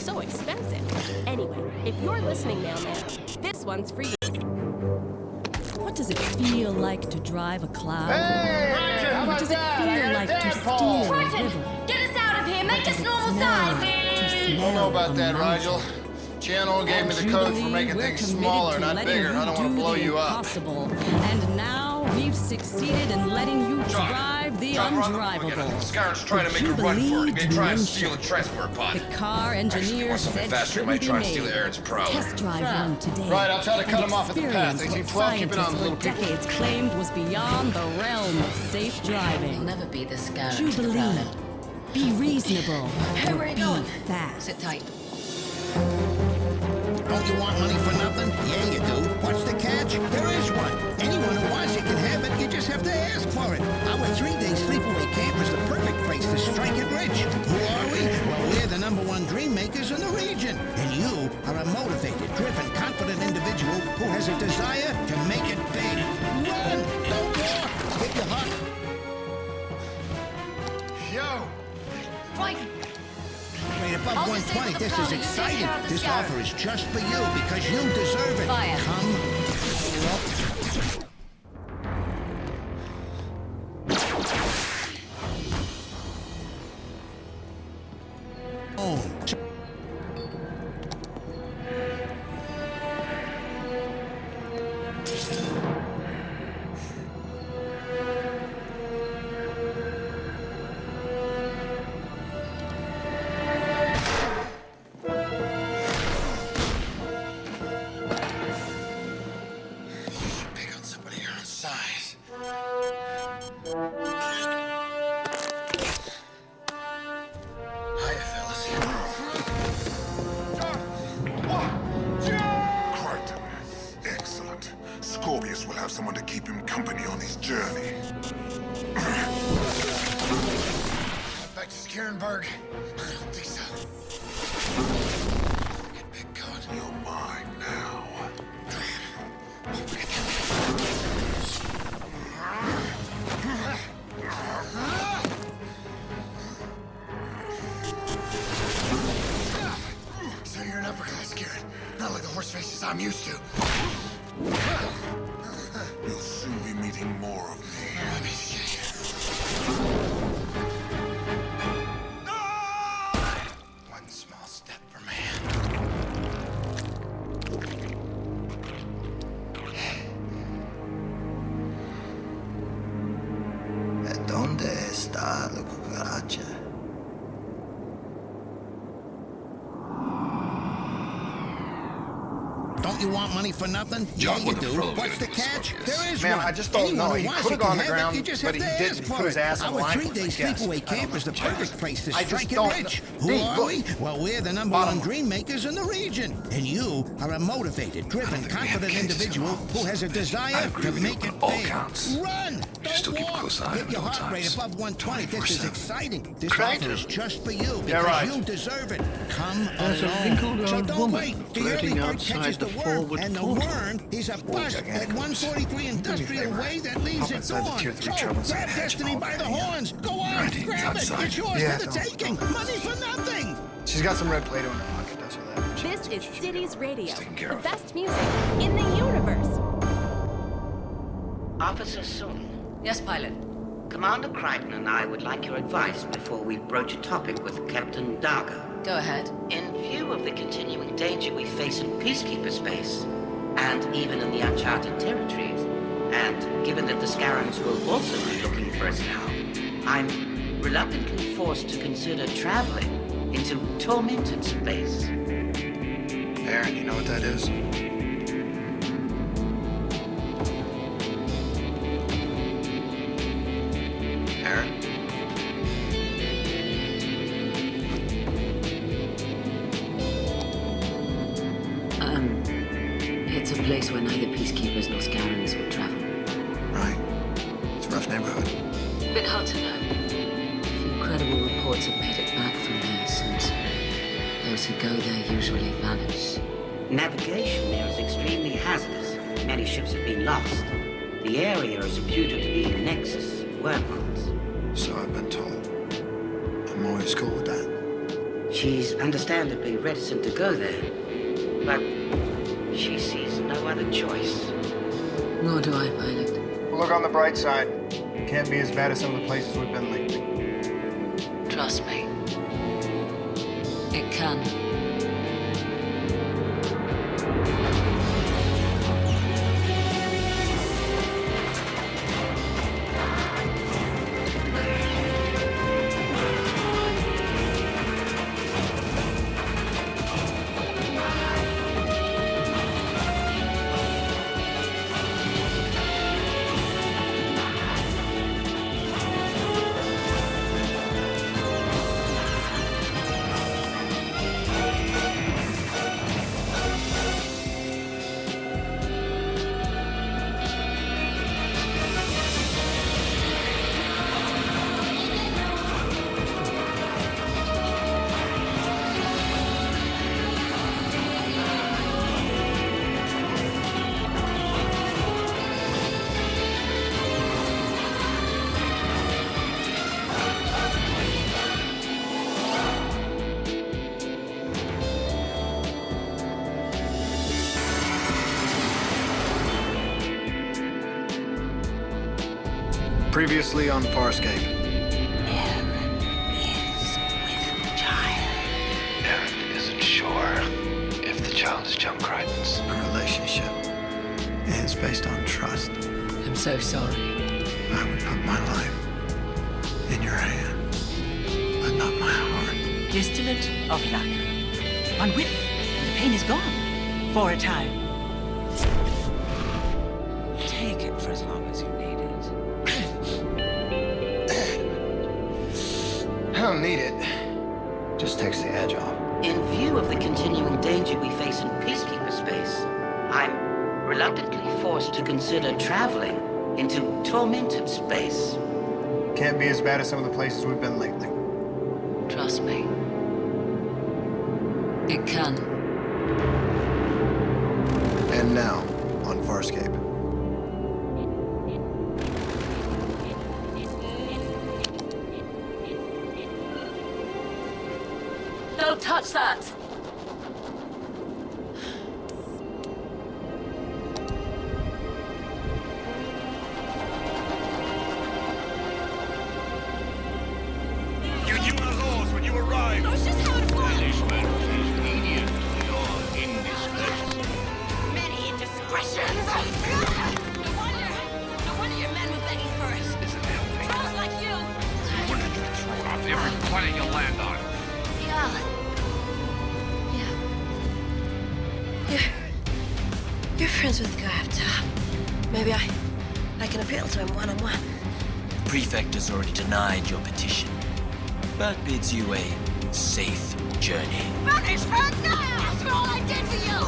so expensive. Anyway, if you're listening, mailman, this one's for you. What does it feel like to drive a cloud? Hey, Roger, how What about does it that? feel like to steer a river? Get us out of here! Make us normal Smell size! to I don't know smell about a that, mountain. Rigel. Channel gave me the At code for Jubilee, making we're things committed smaller, to not letting bigger. you I don't want to do blow the you up. impossible. And now we've succeeded in letting you drive the undrivable. Scar's trying to make a run for it. They try to steal a transport pod. The car engineer said faster, shouldn't might be try and made. steal Aaron's prowler. Test drive one today. Right, I'll try to cut and him off at the path. experience 1812, what keep it on, scientists little for people. decades claimed was beyond the realm of safe You'll driving. never beat this guy. Jubilee. Be reasonable. Hey, where are you Be going? fast. Sit tight. Don't you want money for nothing? Yeah, you do. What's the catch? There is one. Anyone who wants it can have it. You just have to ask for it. Our 3-day sleepaway camp is the perfect place to strike it rich. Who are we? Well, we're the #1 dream makers in the region. And you are a motivated, driven, confident individual who has a desire to make it big. Run! Don't walk! Get your heart. Yo! Right. Right above I'll 120. disable the This is prowler. You take exciting. care of the This scar. offer is just for you because you deserve it. Fire. Come. Oh. Pick on somebody your own size. Hiya, fellas. Crichton. Excellent. Scorpius will have someone to keep him company on his journey. Back to Scarenburg. I don't think so. Get big code. You're mine now. So you're an upper class Karen. Not like the horse faces I'm used to. You'll soon be meeting more of me. Let me see. One small step for man. ¿Dónde está la cucaracha? Don't you want money for nothing? John, Yeah, what you the do. hell are we What's the gonna do with catch? Scorpius? There is Man, one. I just don't Anyone know. who He wants could it have gone can to have it. ground, You just but have he to didn't. ask He for put his it. ass on the Our line 3-day for it, I guess. sleepaway I don't camp is the know. perfect place to I just strike it don't rich. know. Who Dave, are look. we? Well, we're the #1 Bottom. dream makers in the region. And you are a motivated, driven, confident individual who has a desire to make it all big. counts. Run! Just to Don't keep a walk. close eye on Get it your at all heart rate times. above 120. This is 24/7. exciting. This Correct. offer is just for you Yeah, because right. you deserve it. Come There's a along. wrinkled So old don't woman wait. The flirting early bird outside catches the the worm, forward and the portal. worm is a bus at 143 Industrial Way that leads Hop at inside the dawn. tier 3 So troubles grab and Destiny hedgehog by the area. horns. Go on, Ready, grab it. outside. It's yours Yeah, for the don't. taking. Money for nothing. She's got some red Play-Doh in her pocket. That's what that. This is Cities Radio, taken care the of. best music in the universe. Officer Sun, Yes, pilot. Commander Crichton and I would like your advice before we broach a topic with Captain Daga. Go ahead. In view of the continuing danger we face in peacekeeper space, and even in the uncharted territories, and given that the Scarans will also be looking for us now, I'm reluctantly forced to consider traveling into tormented space. Aaron, you know what that is? Aaron? It's a place where neither peacekeepers nor Scarans will travel. Right. It's a rough neighborhood. Bit hard to know. A few credible reports have made it back from there since those who go there usually vanish. Navigation there is extremely hazardous. Many ships have been lost. The area is reputed to be a nexus of wormholes. So I've been told. I'm always cool with that. She's understandably reticent to go there, but she sees no other choice. Nor do I, Pilot. Look on the bright side. Can't be as bad as some of the places we've been lately. Trust me. It can. Previously on Farscape. Aaron is with child. Aaron isn't sure if the child is John Crichton's. A relationship is based on trust. I'm so sorry. I would put my life in your hand, but not my heart. Distillate of luck. One whiff, and the pain is gone. For a time. Take it for as long as you need it. I don't need it. Just takes the edge off. In view of the continuing danger we face in peacekeeper space, I'm reluctantly forced to consider traveling into tormented space. Can't be as bad as some of the places we've been lately. Trust me. It can. And now, on Farscape. Don't touch that! You knew our laws when you arrived. I was just having fun! Punishment is lenient to your indiscretion. Many indiscretions! No wonder your men were begging for us. Isn't it? Trolls like you! What did you throw off every planet you land on? Yeah. You're friends with the guy up top. Maybe I can appeal to him one-on-one. The Prefect has already denied your petition, but bids you a safe journey. Banish her now! After all I did for you!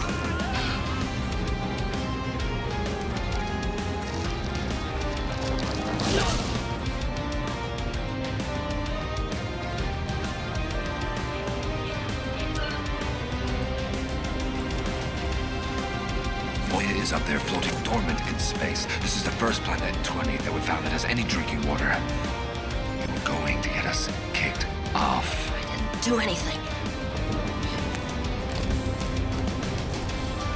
Voya is up there floating dormant in space. This is the first planet in 20 that we found that has any drinking water. You were going to get us kicked off. I didn't do anything.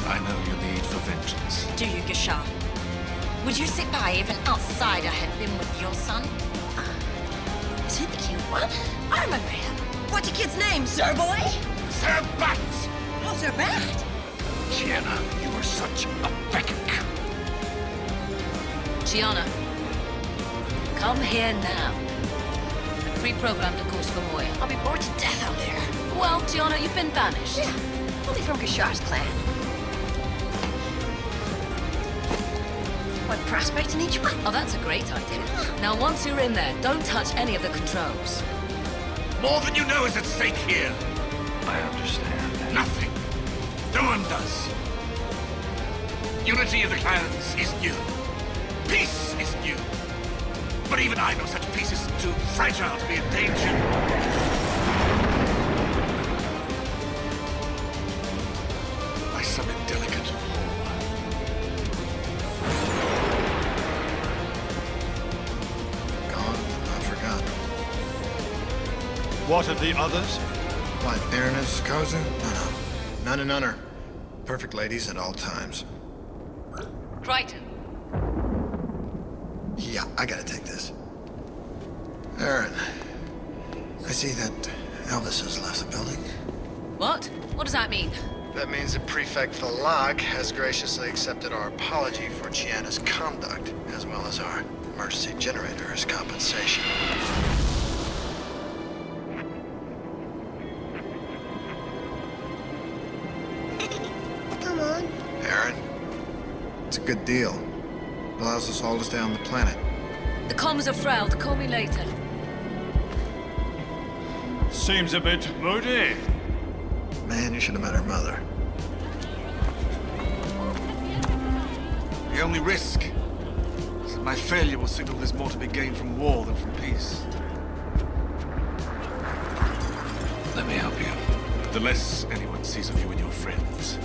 I know your need for vengeance. Do you, Gashar? Would you sit by if an outsider had been with your son? Is he the cute one? I remember him. What's your kid's name, Zerboy? Sir Bats! Oh, Zerbat? Tiana, you are such a Beckett. Gianna, come here now. I've pre-programmed a course for Moya. I'll be bored to death out there. Well, Gianna, you've been banished. Yeah, only from Gashar's clan. One prospect in each one. Oh, that's a great idea. Now, once you're in there, don't touch any of the controls. More than you know is at stake here. I understand. Nothing. No one does. Unity of the clans is new. Peace is new. But even I know such peace is too fragile to be in danger. By some indelicate war. Gone, not forgotten. What of the others? What, Baroness Koza? No. None and none. Perfect ladies at all times. Crichton. Yeah, I gotta take this. Aaron, I see that Elvis has left the building. What? What does that mean? That means that Prefect Thalag has graciously accepted our apology for Chiana's conduct, as well as our emergency generator as compensation. Come on. Aaron, it's a good deal. Allows us all to stay on the planet. The comms are frailed. Call me later. Seems a bit moody. Man, you should have met her mother. The only risk is that my failure will signal there's more to be gained from war than from peace. Let me help you. The less anyone sees of you and your friends,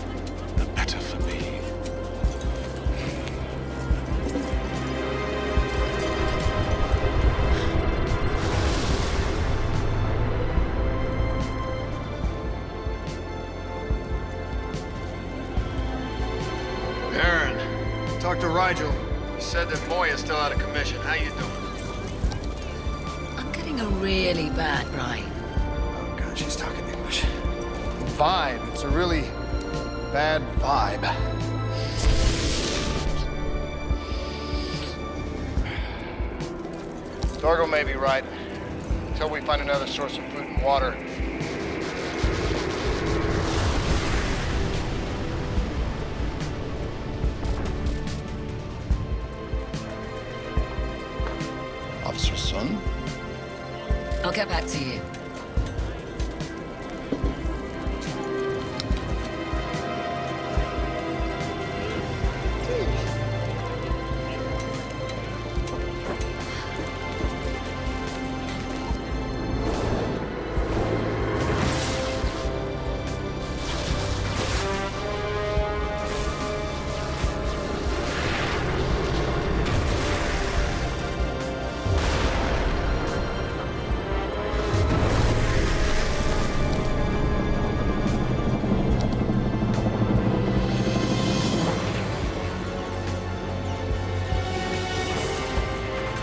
the better for me. Aaron, talk to Rigel. He said that Moya's still out of commission. How you doing? I'm getting a really bad right. Oh, God, she's talking English. Vibe. It's a really bad vibe. Dorgo may be right. Until we find another source of food and water. Officer Sun? I'll get back to you.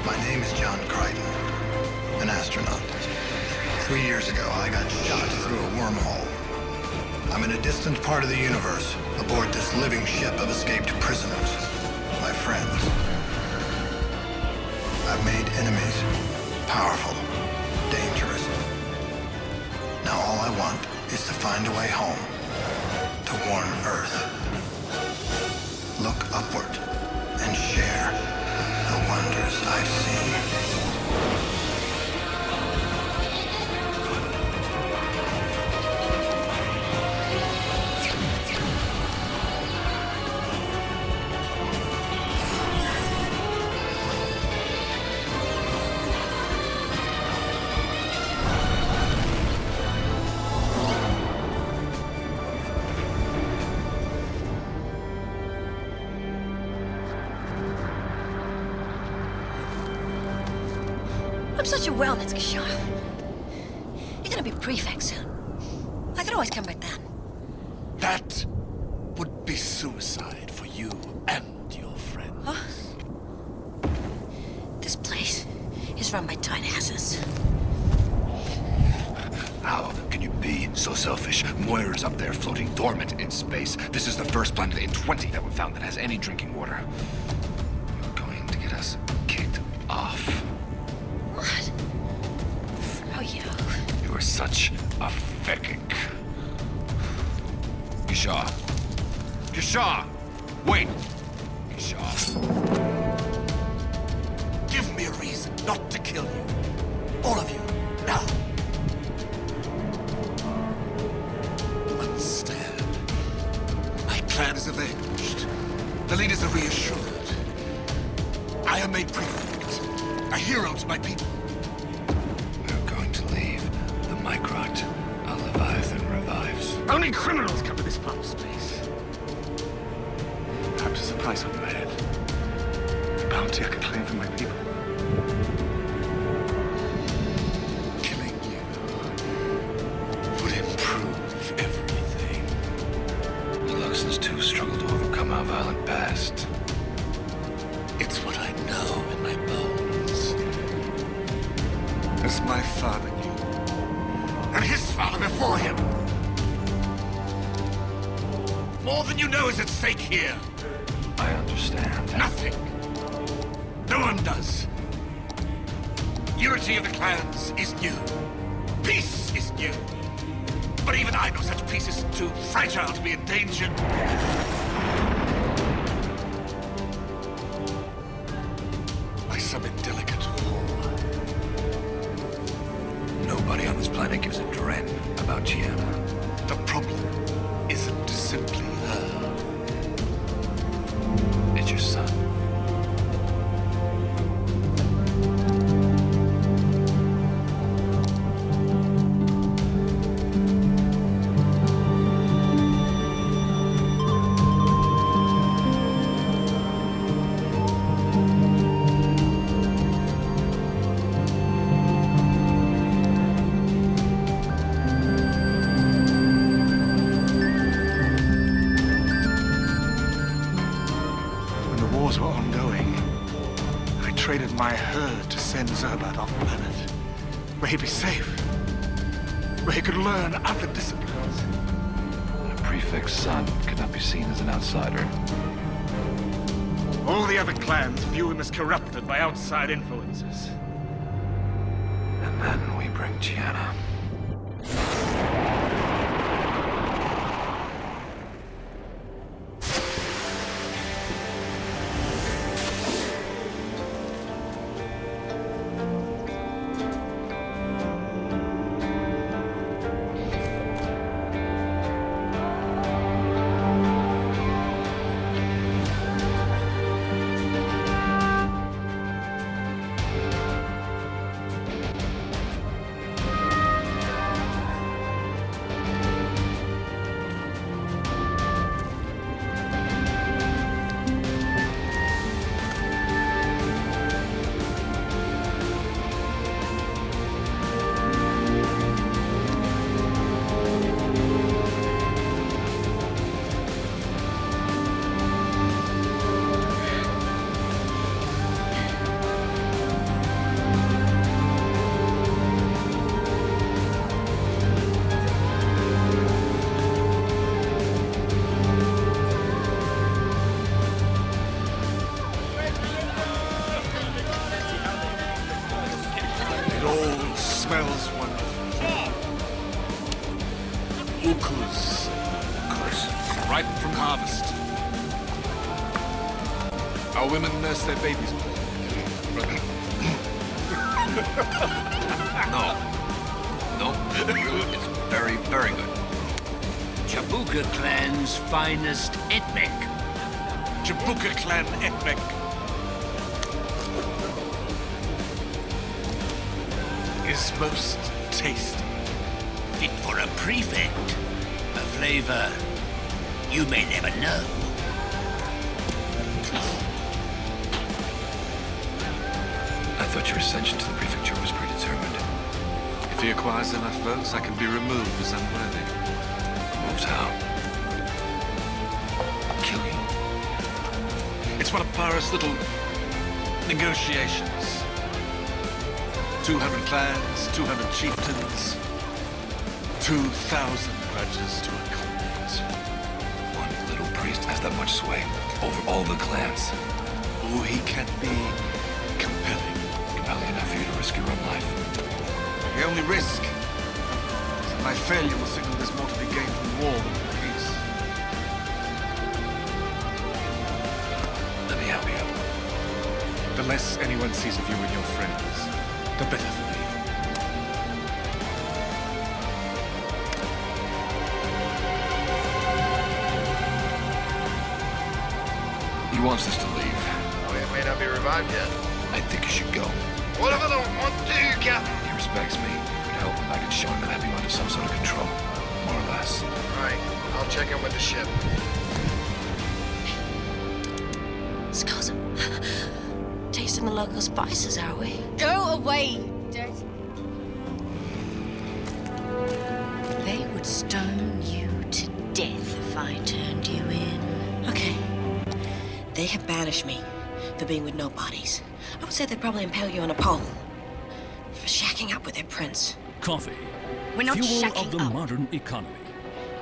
My name is John Crichton, an astronaut. 3 years ago, I got shot through a wormhole. I'm in a distant part of the universe, aboard this living ship of escaped prisoners, my friends. I've made enemies, powerful, dangerous. Now all I want is to find a way home, to warm Earth. Look upward and share the wonders I've seen. I'm such a wellness child. You're gonna be prefect soon. I could always come back then. That would be suicide for you and your friends. Huh? This place is run by tiny asses. How can you be so selfish? Moira's up there floating dormant in space. This is the first planet in 20 that we found that has any drinking water. You're going to get us kicked off. What? Oh, you. You are such a fecking. Gisha. Gisha! Wait! Gisha. Give me a reason not to kill you. All of you, now. Understand. My clan is avenged. The leaders are reassured. I am made prefect, a hero to my people. We're going to leave the Microt. A Leviathan revives. Only criminals come to this part of space. Perhaps there's a price on my head. A bounty I could claim for my people. Killing you would lessons to struggle to overcome our violent past. It's what I know in my bones. As my father knew. And his father before him. More than you know is at stake here. I understand. Nothing. No one does. Unity of the clans is new. Peace is new. But even I know such peace is too fragile to be endangered. By some indelicate war. Nobody on this planet gives a dren about Gianna. The problem isn't simply her. It's your son. Wars were ongoing. I traded my herd to send Zerbat off planet, where he'd be safe, where he could learn other disciplines. A prefect's son could not be seen as an outsider. All the other clans view him as corrupted by outside influences. And then we bring Gianna. Smells wonderful. Ukus. Ripe from harvest. Our women nurse their babies. No. It's very, very good. Jabuka clan's finest etmek. Jabuka clan etmek. Is most tasty. Fit for a prefect. A flavor you may never know. I thought your ascension to the prefecture was predetermined. If he acquires enough votes, I can be removed as unworthy. Removed how? Kill you. It's one of Paris' little negotiations. 200 clans, 200 chieftains, 2,000 grudges to accomplish. One little priest has that much sway over all the clans. Oh, he can be compelling. Compelling enough for you to risk your own life. The only risk is that my failure will signal there's more to be gained from war than from peace. Let me help you. The less anyone sees of you and your friends, the better for me. He wants us to leave. Well, it may not be revived yet. I think you should go. What if I don't want to, Captain? He respects me. It would help if I could show him that I'd be under some sort of control. More or less. Right. I'll check in with the ship. Skulls. Tasting the local spices, are we? Go away, dirty. They would stone you to death if I turned you in. can't banish me for being with nobodies. I would say they'd probably impale you on a pole for shacking up with their prince. Coffee. We're not Fuel shacking of the up. modern economy.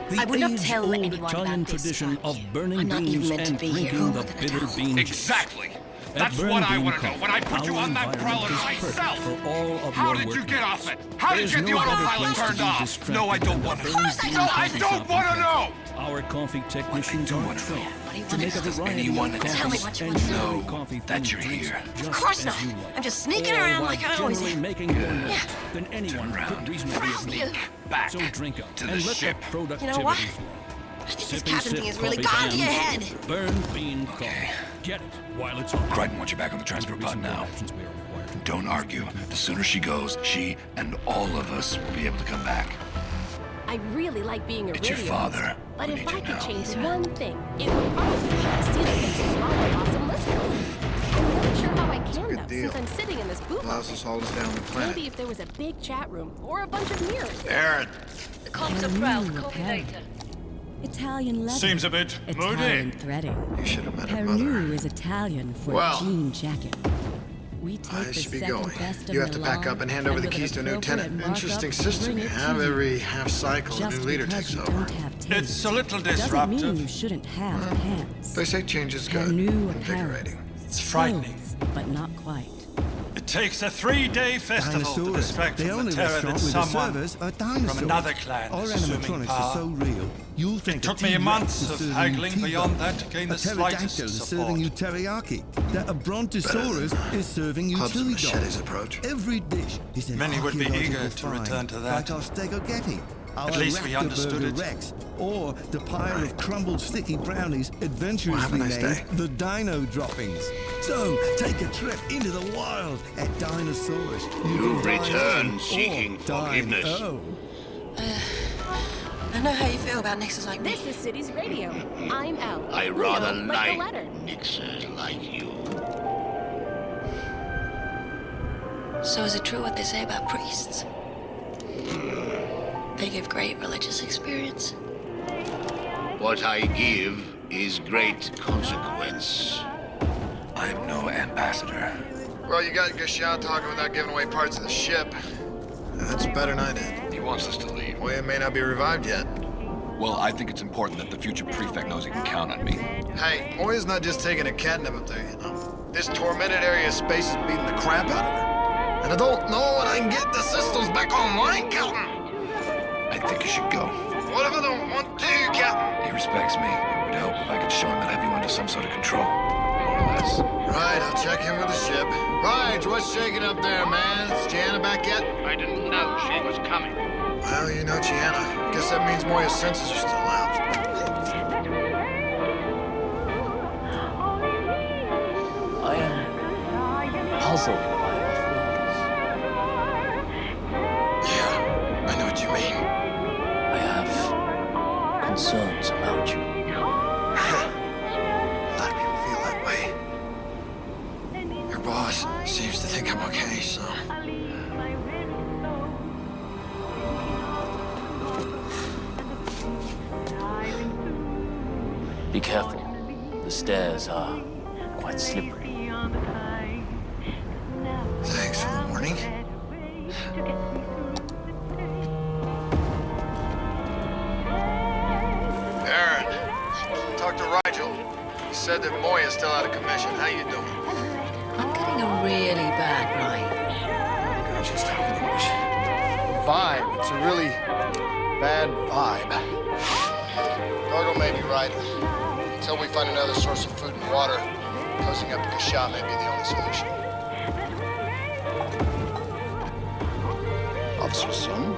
The I would not tell age-old anyone Italian about this tradition about of you. burning I'm not even beans meant to and be here. drinking Who the more than a bitter towel? bean juice. Exactly. At That's Burn what I Bean want to know. Coffee, When I put you our on that environment prowler is perfect myself. for all of How your did you work get needs. off it? How did you get the There's no better autopilot place to turned be off? distracted No, I than don't the want to Burn know. Bean No, I Coffee don't shop want to in know. Our coffee technicians are trained to make a Does variety anyone of Tell me coffees what you and want to sugary know coffee that you're drinks here? just Of course as not. you like. I'm just sneaking All around while like I always generally am. making more Yeah. noise than anyone could reasonably expect. Back So drink up to the and let ship. the productivity You know what? flow. I think this Sip and captain sip thing has really coffee gone to your fans. head. Burn Bean Coffee. Get it while it's on. Crichton wants you back on the transfer pod now. Don't argue. The sooner she goes, she and all of us will be able to come back. I really like being a It's your radio father. host, but We if need I you could now. change one thing, it would probably be to see that there's a lot of awesome listeners. I'm not sure how I can though, deal. since I'm sitting in this booth. Allows us all to stay on the planet. Maybe if there was a big chat room or a bunch of mirrors. Aaron! The comms are proud. Copy later. Italian leather. Seems a bit Italian moody. threading. You should have met her mother. Pernu is Italian for Well, jean jacket. We take I the should be second going. best of You have to pack Milan, up and hand over the with an keys to a new appropriate tenant. markup, Interesting system bring you it have. to Every half cycle, a Just new leader because takes you over. don't have taste It's a little doesn't mean disruptive. you shouldn't have pants. They say change is good. Pernu apparel. Invigorating. It's frightening. Clothes, but not quite. It takes a 3-day festival to Dinosaurs. distract The from the only terror restaurant that with the someone servers are dinosaurs. from another clan Our is assuming animatronics power. are so real. You'll think It took a me T-Rex months is of serving haggling you beyond T-bone. that to gain a the slightest pterodactyl is support. serving you teriyaki. That a brontosaurus is serving you Clubs and chili machetes dog. approach. Every dish is an Many would be archaeological eager to find, return to that. like our stegogetti, our At least we Raptor understood Burger it. Rex, or the pile of crumbled sticky brownies adventurously Well, have a nice named day. the Dino Droppings. So take a trip into the wild at Dinosaurus. You can return dine seeking or dine forgiveness. oh. I know how you feel about nixes like me. This is Cities Radio. I'm Elle. I Leo, rather like the letter. like nixers like you. So is it true what they say about priests? They give great religious experience. What I give is great consequence. I'm no ambassador. Well, you got a good shot talking without giving away parts of the ship. That's better than I did. He wants us to leave. Well, it may not be revived yet. Well, I think it's important that the future prefect knows he can count on me. Hey, Moya's not just taking a catnip up there, you know. This tormented area of space is beating the crap out of her. And I don't know when I can get the systems back online, Captain. I think you should go. What if I don't want to, Captain? He respects me. It would help if I could show him that I have you under some sort of control. More or less. Right, I'll check in with the ship. Right, what's shaking up there, man? Is Gianna back yet? I didn't know she was coming. Well, you know Gianna. Guess that means Moya's senses are still out. I am puzzled by your feelings. Yeah, I know what you mean. I have concerns about you. A lot of people feel that way. Your boss seems to think I'm okay, so... Be careful. The stairs are quite slippery. Thanks for the warning. Aaron, talk to Rigel. He said that Moya's still out of commission. How you doing? I'm getting a really bad ride. God, she's talking English. Vibe. It's a really bad vibe. Gargle may be right. Until we find another source of food and water, closing up the shop may be the only solution. Officer Sun?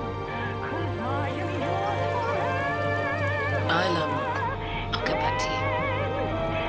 I'll get back to you.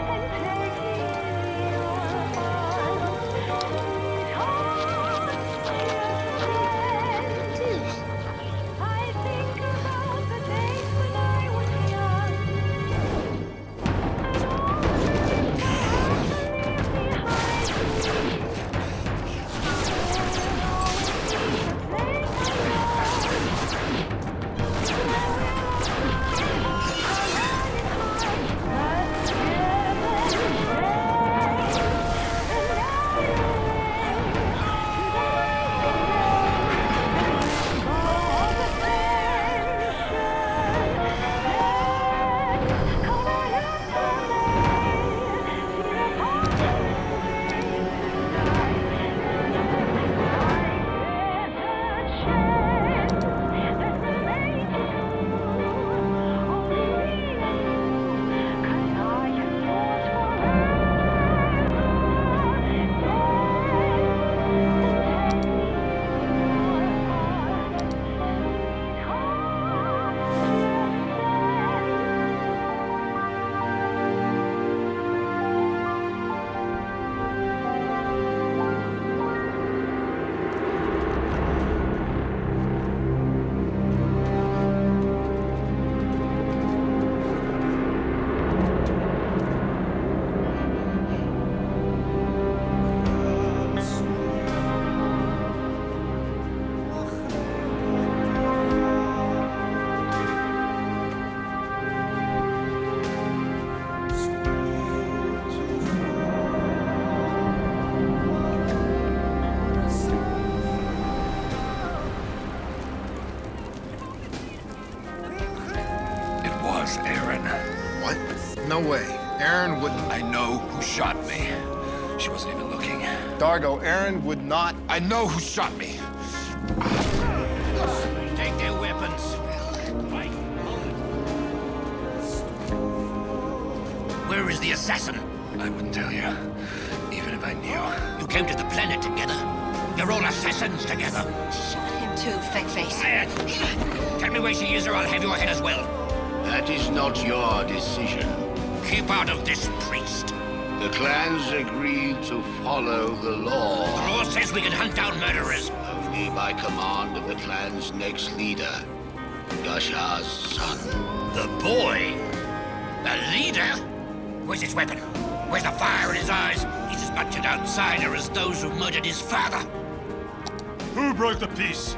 was Aaron. What? No way. Aaron wouldn't... I know who shot me. She wasn't even looking. Dargo, Aaron would not... I know who shot me. Take their weapons. Where is the assassin? I wouldn't tell you, even if I knew. You came to the planet together. You're all assassins together. Shot him too, fuckface. Quiet! Tell me where she is or I'll have your head as well. That is not your decision. Keep out of this, priest. The clans agreed to follow the law. The law says we can hunt down murderers. Only by command of the clan's next leader, Gasha's son. The boy? The leader? Where's his weapon? Where's the fire in his eyes? He's as much an outsider as those who murdered his father. Who broke the peace?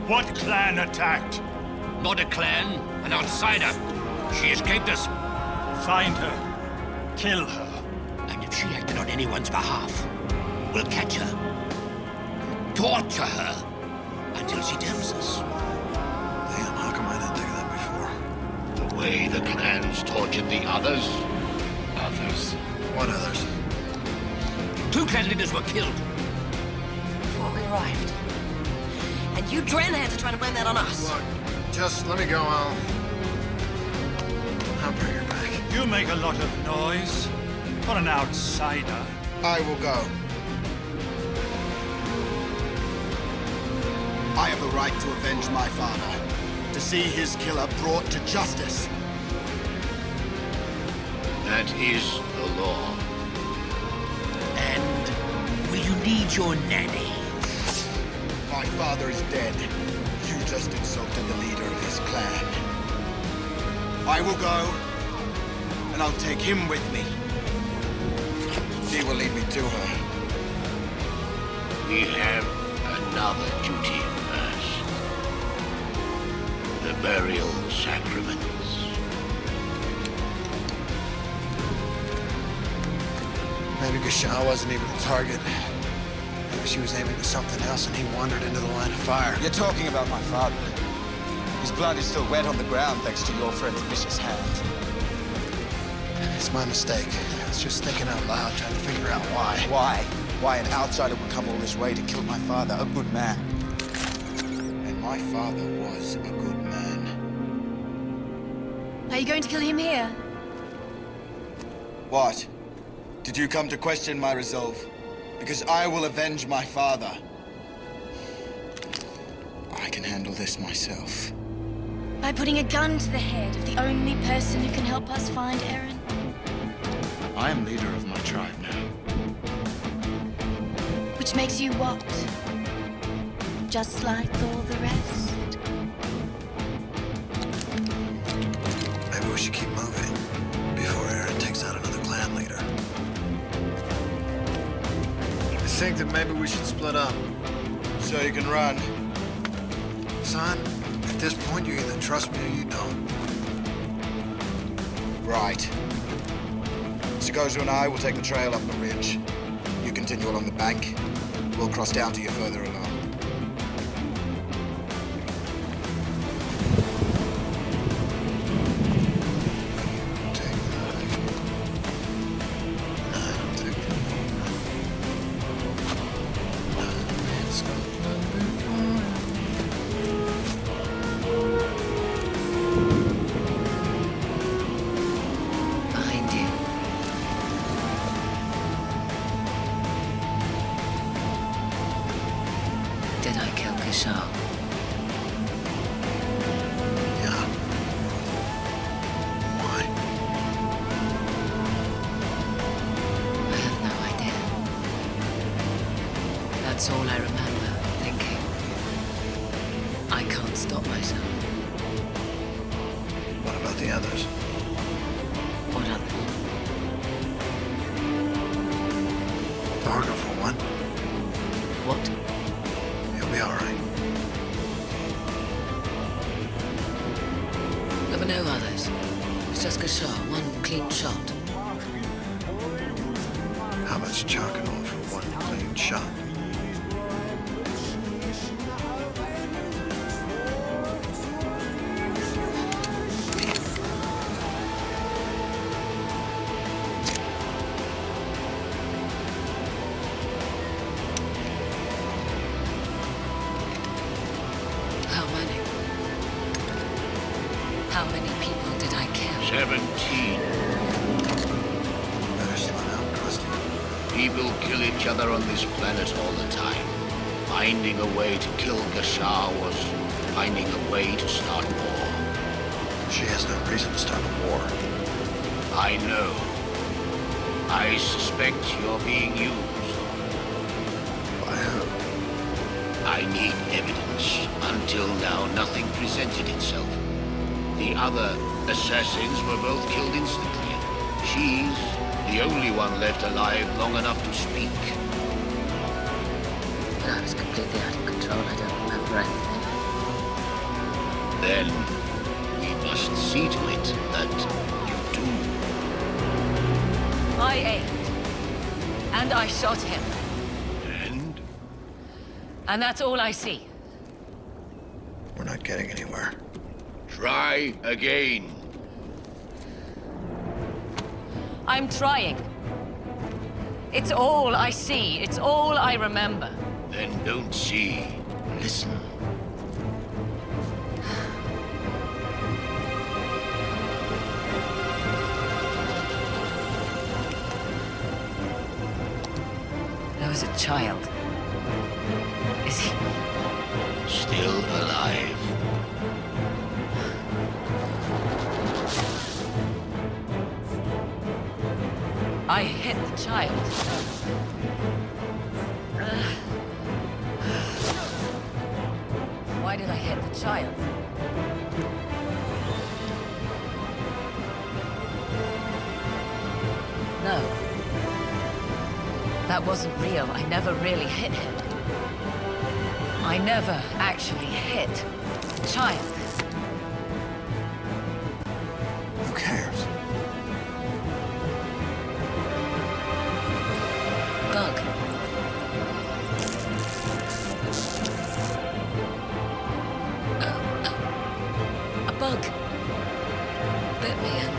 What clan attacked? Not a clan, an outsider. She escaped us. Find her. Kill her. And if she acted on anyone's behalf, we'll catch her. Torture her until she tells us. Damn, how come I didn't think of that before? The way the clans tortured the others? Others? What others? 2 clan leaders were killed. Before we arrived. And you Drenheads are trying to blame that on us. Look, just let me go, I'll bring her back. You make a lot of noise. For an outsider. I will go. I have the right to avenge my father. To see his killer brought to justice. That is the law. And will you need your nanny? My father is dead. You just insulted the leader of his clan. I will go, and I'll take him with me. He will lead me to her. We have another duty first. The burial sacraments. Maybe Gasha wasn't even the target. Maybe she was aiming at something else and he wandered into the line of fire. You're talking about my father. His blood is still wet on the ground thanks to your friend's vicious hand. It's my mistake. I was just thinking out loud, trying to figure out why. Why? Why an outsider would come all this way to kill my father, a good man. And my father was a good man. Are you going to kill him here? What? Did you come to question my resolve? Because I will avenge my father. I can handle this myself. By putting a gun to the head of the only person who can help us find Aaron? I am leader of my tribe now. Which makes you what? Just like all the rest? Maybe we should keep moving before Aaron takes out another clan leader. I think that maybe we should split up so you can run. Son, at this point, you either trust me or you don't. Right. Sikozu and I will take the trail up the ridge. You continue along the bank. We'll cross down to you further along. Behind you. Did I kill Gasha? Yeah. Why? I have no idea. That's all I remember thinking. I can't stop myself. What about the others? What others? Dargo, for one. What? He'll be all right. There were no others. It was just Gasha, one clean shot. How much chalking off for one clean shot? did I kill? 17. Better slow down, Krusty. People kill each other on this planet all the time. Finding a way to kill Gashar was finding a way to start war. She has no reason to start a war. I know. I suspect you're being used. By who? I need evidence. Until now, nothing presented itself. The other assassins were both killed instantly. She's the only one left alive long enough to speak. I was completely out of control. I don't remember anything. Then we must see to it that you do. I aimed. And I shot him. And? And that's all I see. We're not getting anywhere. Try again. I'm trying. It's all I see. It's all I remember. Then don't see. Listen. There was a child. Is he... Still alive. I hit the child. Why did I hit the child? No. That wasn't real. I never really hit him. I never actually hit the child. Who cares? Bug. A bug. Bit me and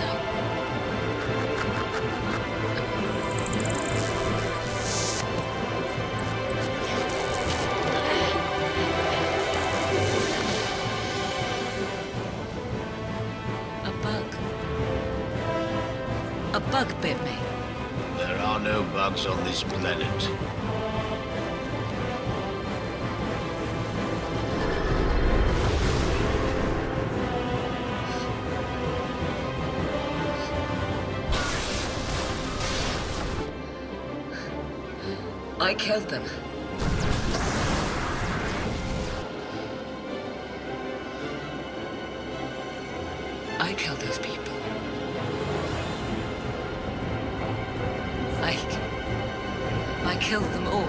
a bug bit me. There are no bugs on this planet. I killed them. I killed those people. I killed them all.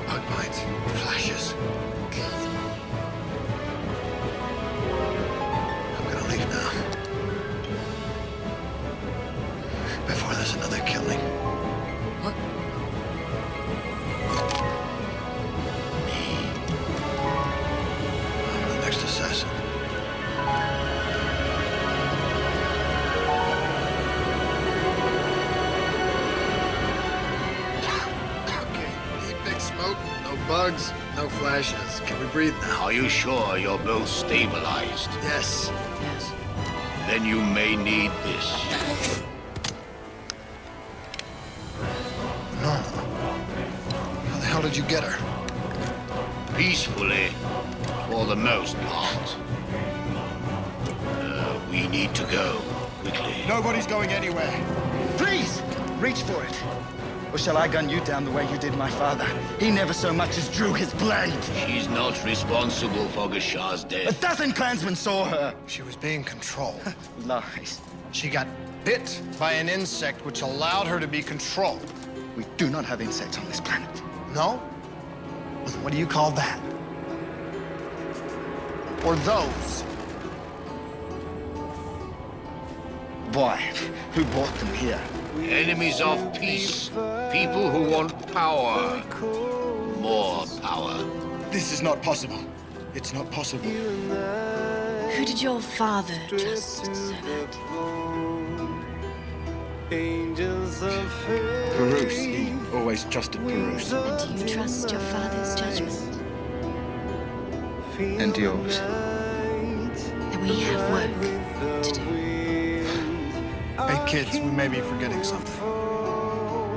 Bug bites, flashes. Killed them all. I'm gonna leave now. Before there's another killing. What? I'm the next assassin. Okay, need big smoke, no bugs, no flashes. Can we breathe now? Are you sure you're both stabilized? Yes. Yes. Then you may need this. No. How the hell did you get her? Peacefully, for the most part. We need to go, quickly. Nobody's going anywhere. Please, reach for it. Or shall I gun you down the way you did my father? He never so much as drew his blade. She's not responsible for Gashar's death. 1,000 clansmen saw her. She was being controlled. Lies. She got bit by an insect which allowed her to be controlled. We do not have insects on this planet. No? Well, what do you call that? Or those? Why? Who brought them here? Enemies of peace. People who want power. More power. This is not possible. It's not possible. Who did your father trust to serve? Bruce, he always trusted Bruce. And do you trust your father's judgment? And yours. Then we have work to do. Hey, kids, we may be forgetting something.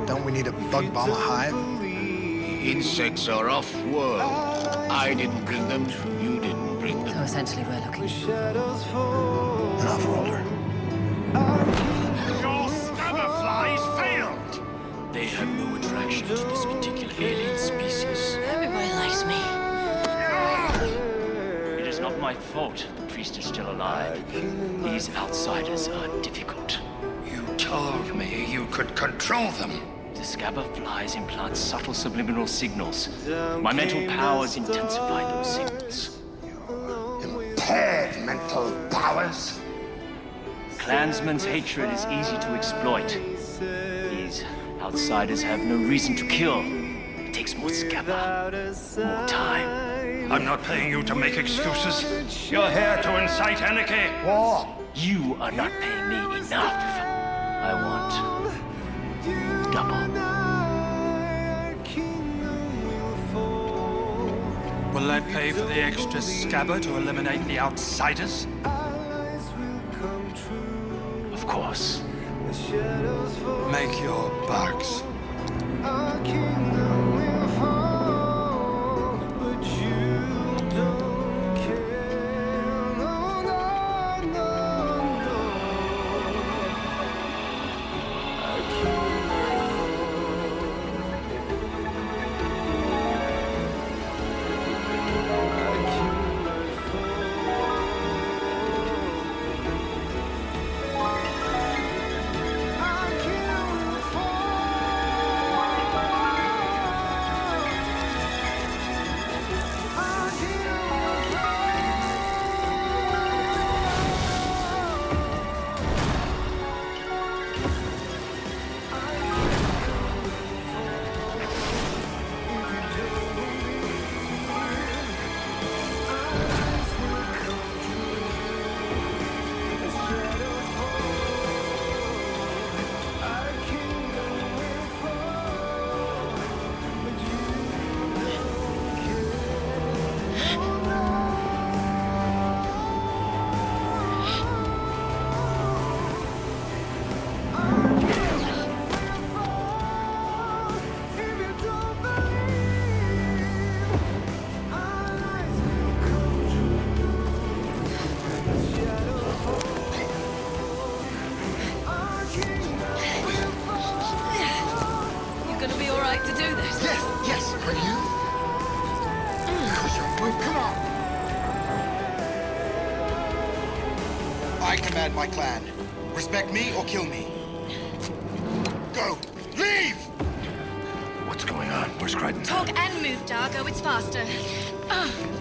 Don't we need a bug bomber hive? The insects are off-world. I didn't bring them, you didn't bring them. So essentially we're looking. An off-worlder. Your scabberflies failed! They have no attraction to this particular alien species. Everybody likes me. It is not my fault the priest is still alive. These outsiders are difficult. You told me you could control them. The scabberflies implant subtle subliminal signals. My mental powers intensify those signals. Impaired mental powers? Clansmen's hatred is easy to exploit. These outsiders have no reason to kill. It takes more scabber, more time. I'm not paying you to make excuses. You're here to incite anarchy. War. You are not paying me enough. I want double. Will I pay for the extra scabber to eliminate the outsiders? Of course. Make your bugs. I command my clan. Respect me or kill me. Go! Leave! What's going on? Where's Crichton? Talk and move, Dargo. It's faster.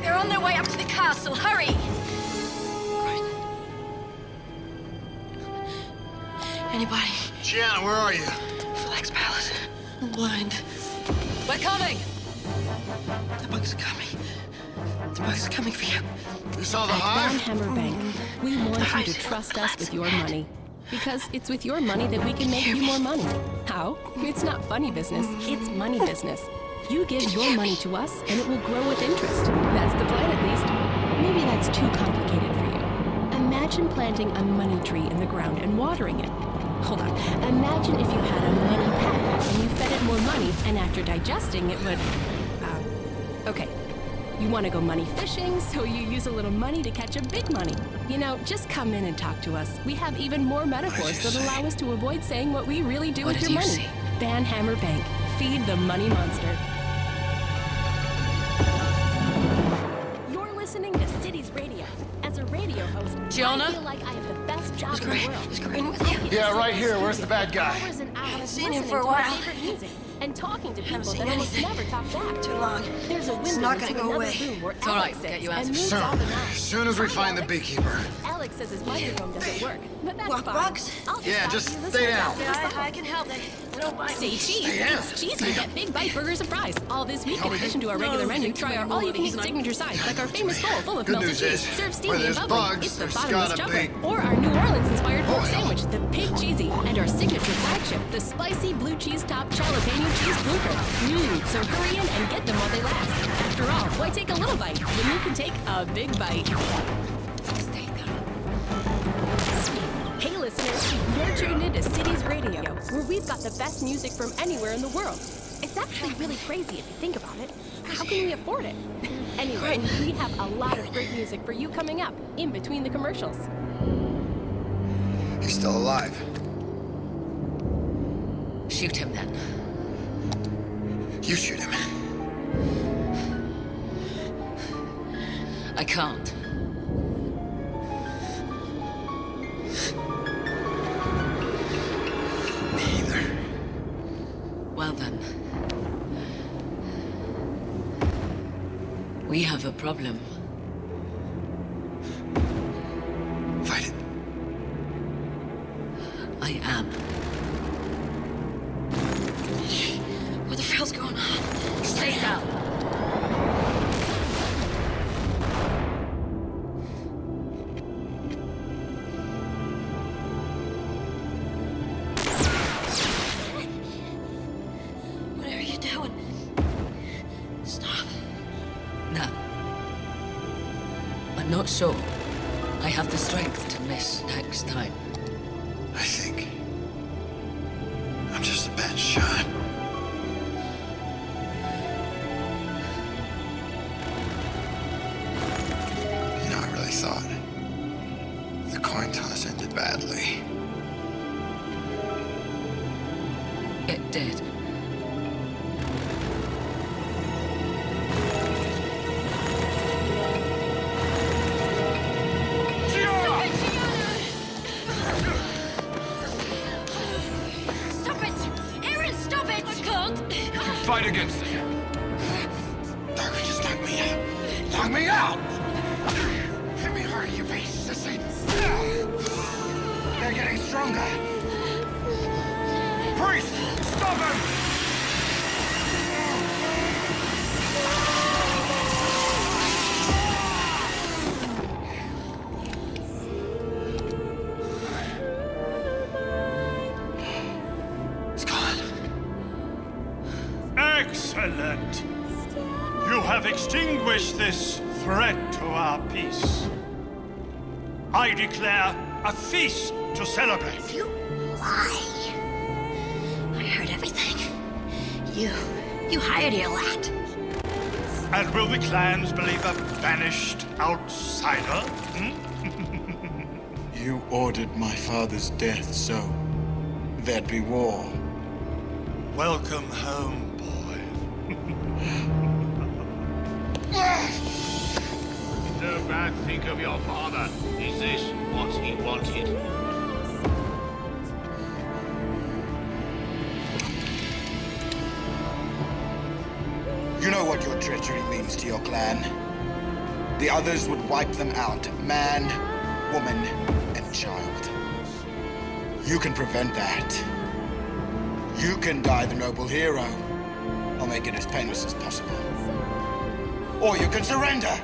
They're on their way up to the castle. Hurry! Anybody? Gianna, where are you? Flax Palace. I'm blind. We're coming! The bugs are coming. The bugs are coming for you. You saw the At hive? Hammer Bank, we want you to trust us with your money. Because it's with your money that we can make you more money. How? It's not funny business, it's money business. You give your money to us, and it will grow with interest. That's the plan, at least. Maybe that's too complicated for you. Imagine planting a money tree in the ground and watering it. Hold on. Imagine if you had a money pet, and you fed it more money, and after digesting, it would... okay. You want to go money fishing, so you use a little money to catch a big money. You know, just come in and talk to us. We have even more metaphors that allow us to avoid saying what we really do with your money. Ban Hammer Bank. Feed the money monster. You're listening to Cities Radio. As a radio host, Gianna? I feel like I have the best job in the world. Is Corinne with you? Yeah, right here. Where's the bad guy? Hours and hours Haven't seen listening him for a to our while. favorite music and talking to people seen that almost anything. never talk back. Too long. There's a window It's not gonna into go another away. room where It's all right, Alex we'll get sits you and answers. moves Soon. all the As knobs. soon as we find the beekeeper. Alex says his microphone doesn't work, but that's Walk fine. bugs? I'll Yeah, talk just to you stay listeners down. after Yeah, the song. I can help. Say cheese. It's cheese. You get Big Bite Burgers and fries. All this week, in addition to our regular menu, try our all-you-can-eat signature sides, like our famous bowl full of Good melted news cheese, is, served where steamy and there's bubbly. bugs, It's the there's bottomless gotta chocolate. be Or our New Orleans-inspired pork oil. sandwich, the Pig Cheesy, and our signature flagship, the spicy blue cheese-topped jalapeno cheese blucher. So hurry in and get them while they last. After all, why take a little bite when you can take a big bite? Hey listeners, you're tuned into Cities Radio, where we've got the best music from anywhere in the world. It's actually really crazy if you think about it. How can we afford it? Anyway, we have a lot of great music for you coming up, in between the commercials. He's still alive. Shoot him then. You shoot him. I can't. Me either. Well then. We have a problem. Fight it. I am. What the hell's going on? Stay down. What are you doing? Stop. No. I'm not sure I have the strength to miss next time. I think I'm just a bad shot. You know, I really thought the coin toss ended badly. It did. Stop it! Aaron, stop it! I can't! Fight against it. Darker, just knock me out. Knock me out! Hit me harder, you beast, sissy. They're getting stronger. Priest, stop him! It's gone. Excellent. You have extinguished this threat to our peace. I declare a feast to celebrate. You lie. I heard everything. You hired your lot. And will the clans believe a banished outsider? You ordered my father's death, so there'd be war. Welcome home, boy. No bad think of your father. Is this what he wanted? You know what your treachery means to your clan. The others would wipe them out. Man, woman, and child. You can prevent that. You can die the noble hero. I'll make it as painless as possible. Or you can surrender.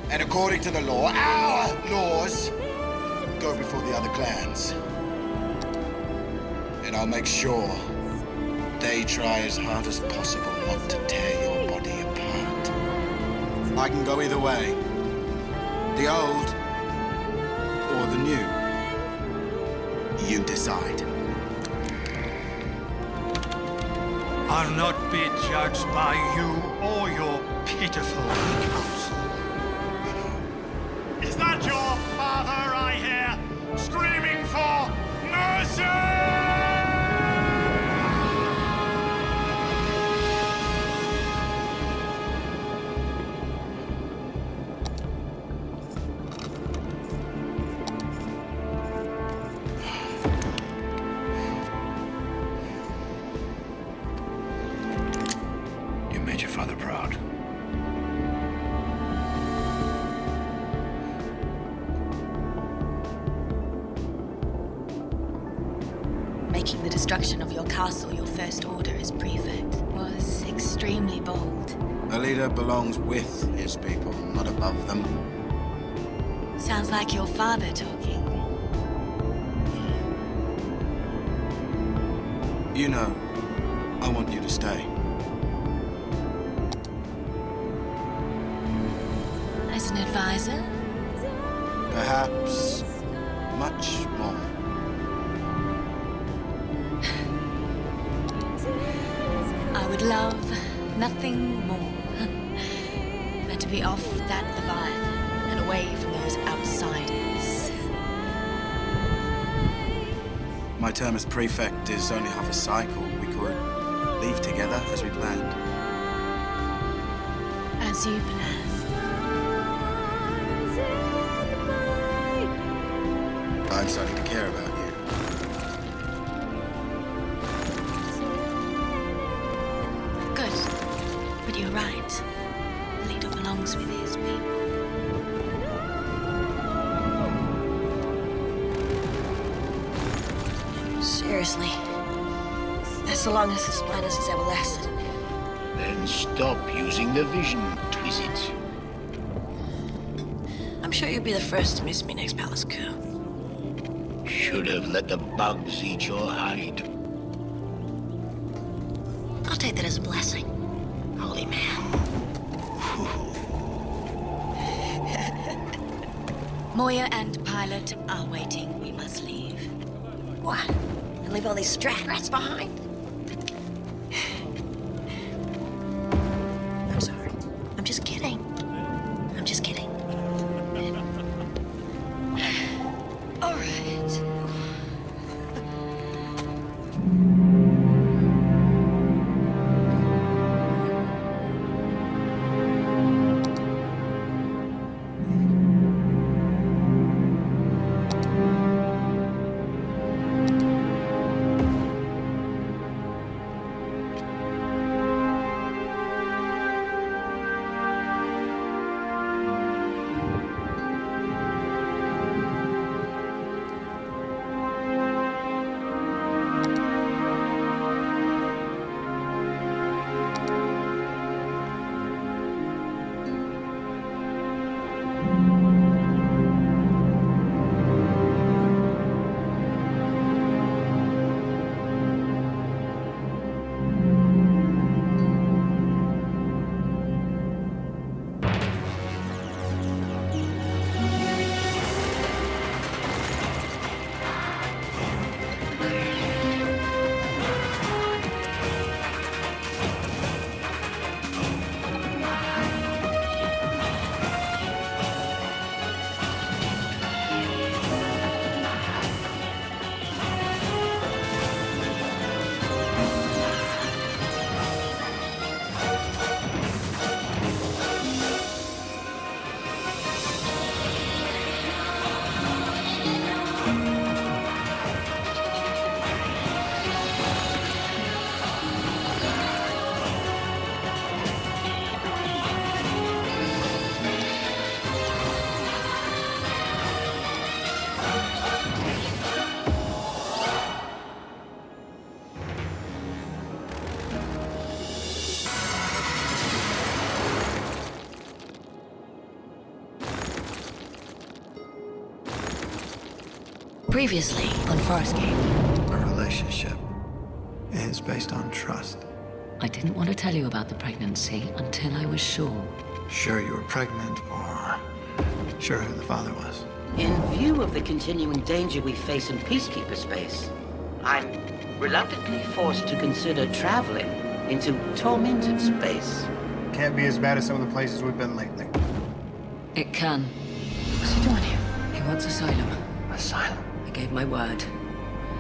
And according to the law, our laws, go before the other clans. And I'll make sure they try as hard as possible not to tear your body apart. I can go either way. The old or the new. You decide. I'll not be judged by you or your pitiful counsel. Is that your father I hear screaming for mercy? You made your father proud. destruction of your castle, your first order as prefect, was extremely bold. A leader belongs with his people, not above them. Sounds like your father talking. You know, I want you to stay. As an advisor? Perhaps much more. I would love nothing more than to be off that Leviathan and away from those outsiders. My term as prefect is only half a cycle. We could leave together as we planned. As you planned. I'm starting to care about you. Good. But you're right. The leader belongs with his people. Seriously. That's the longest this planet has ever lasted. Then stop using the vision, Twizzit. I'm sure you'll be the first to miss me next palace coup. Should have let the bugs eat your hide. I'll take that as a blessing. Holy man. Moya and Pilot are waiting. We must leave. What? And leave all these strat rats behind? I'm sorry. I'm just kidding. I'm just kidding. All right. Previously on Farscape. A relationship is based on trust. I didn't want to tell you about the pregnancy until I was sure. Sure you were pregnant, or sure who the father was? In view of the continuing danger we face in peacekeeper space, I'm reluctantly forced to consider traveling into tormented space. Can't be as bad as some of the places we've been lately. It can. What's he doing here? He wants asylum. Asylum? I gave my word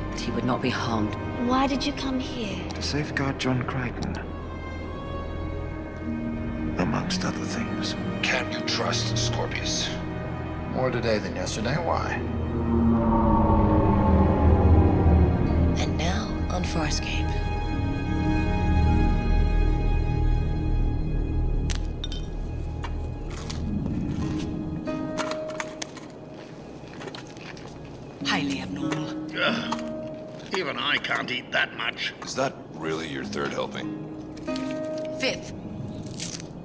that he would not be harmed. Why did you come here? To safeguard John Crichton. Amongst other things. Can you trust Scorpius? More today than yesterday. Why? And now on Farscape. Highly abnormal. Even I can't eat that much. Is that really your third helping? 5th.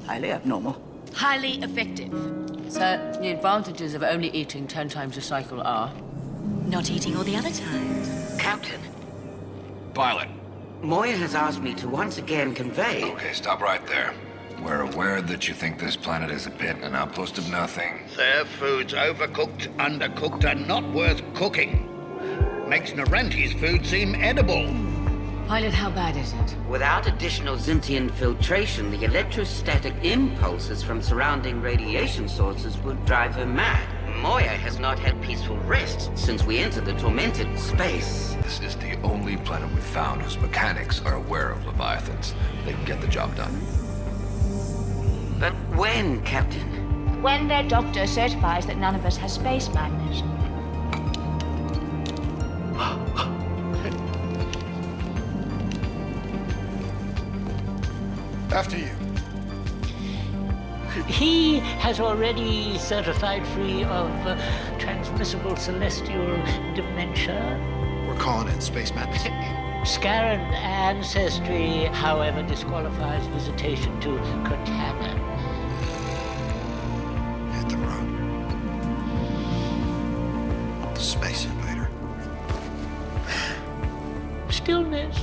Highly abnormal. Highly effective. So, the advantages of only eating 10 times a cycle are? Not eating all the other times. Captain, Pilot. Moya has asked me to once again convey... Okay, stop right there. We're aware that you think this planet is a pit, an outpost of nothing. Their food's overcooked, undercooked, and not worth cooking. Makes Narenti's food seem edible. Pilot, how bad is it? Without additional Zintian filtration, the electrostatic impulses from surrounding radiation sources would drive her mad. Moya has not had peaceful rest since we entered the tormented space. This is the only planet we've found whose mechanics are aware of Leviathans. They can get the job done. But when, Captain? When their doctor certifies that none of us has space madness. After you. He has already certified free of transmissible celestial dementia. We're calling it Space Madness. Scarran ancestry, however, disqualifies visitation to Cortana. Hit the road. Space Invader. Stillness.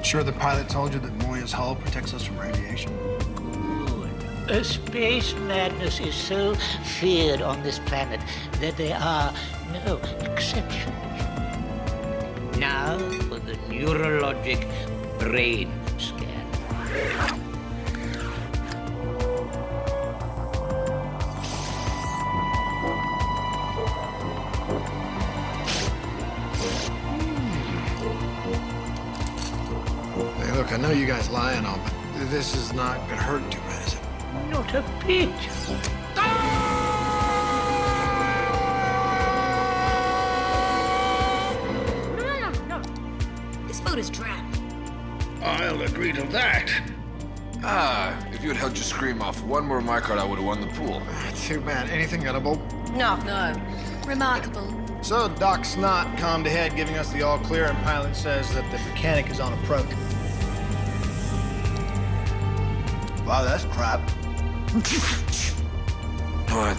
Sure the pilot told you that Moya's hull protects us from radiation? Space madness is so feared on this planet that there are no exceptions. Now for the neurologic brain scan. Hey, look, I know you guys lie and all, but this is not gonna hurt too bad, is it? Not a bit. No. This food is drab. I'll agree to that. If you had held your scream off one more minecart, I would have won the pool. Too bad. Anything edible? No. Remarkable. So Doc's not calmed ahead, giving us the all clear, and pilot says that the mechanic is on approach. Wow, that's crap. No,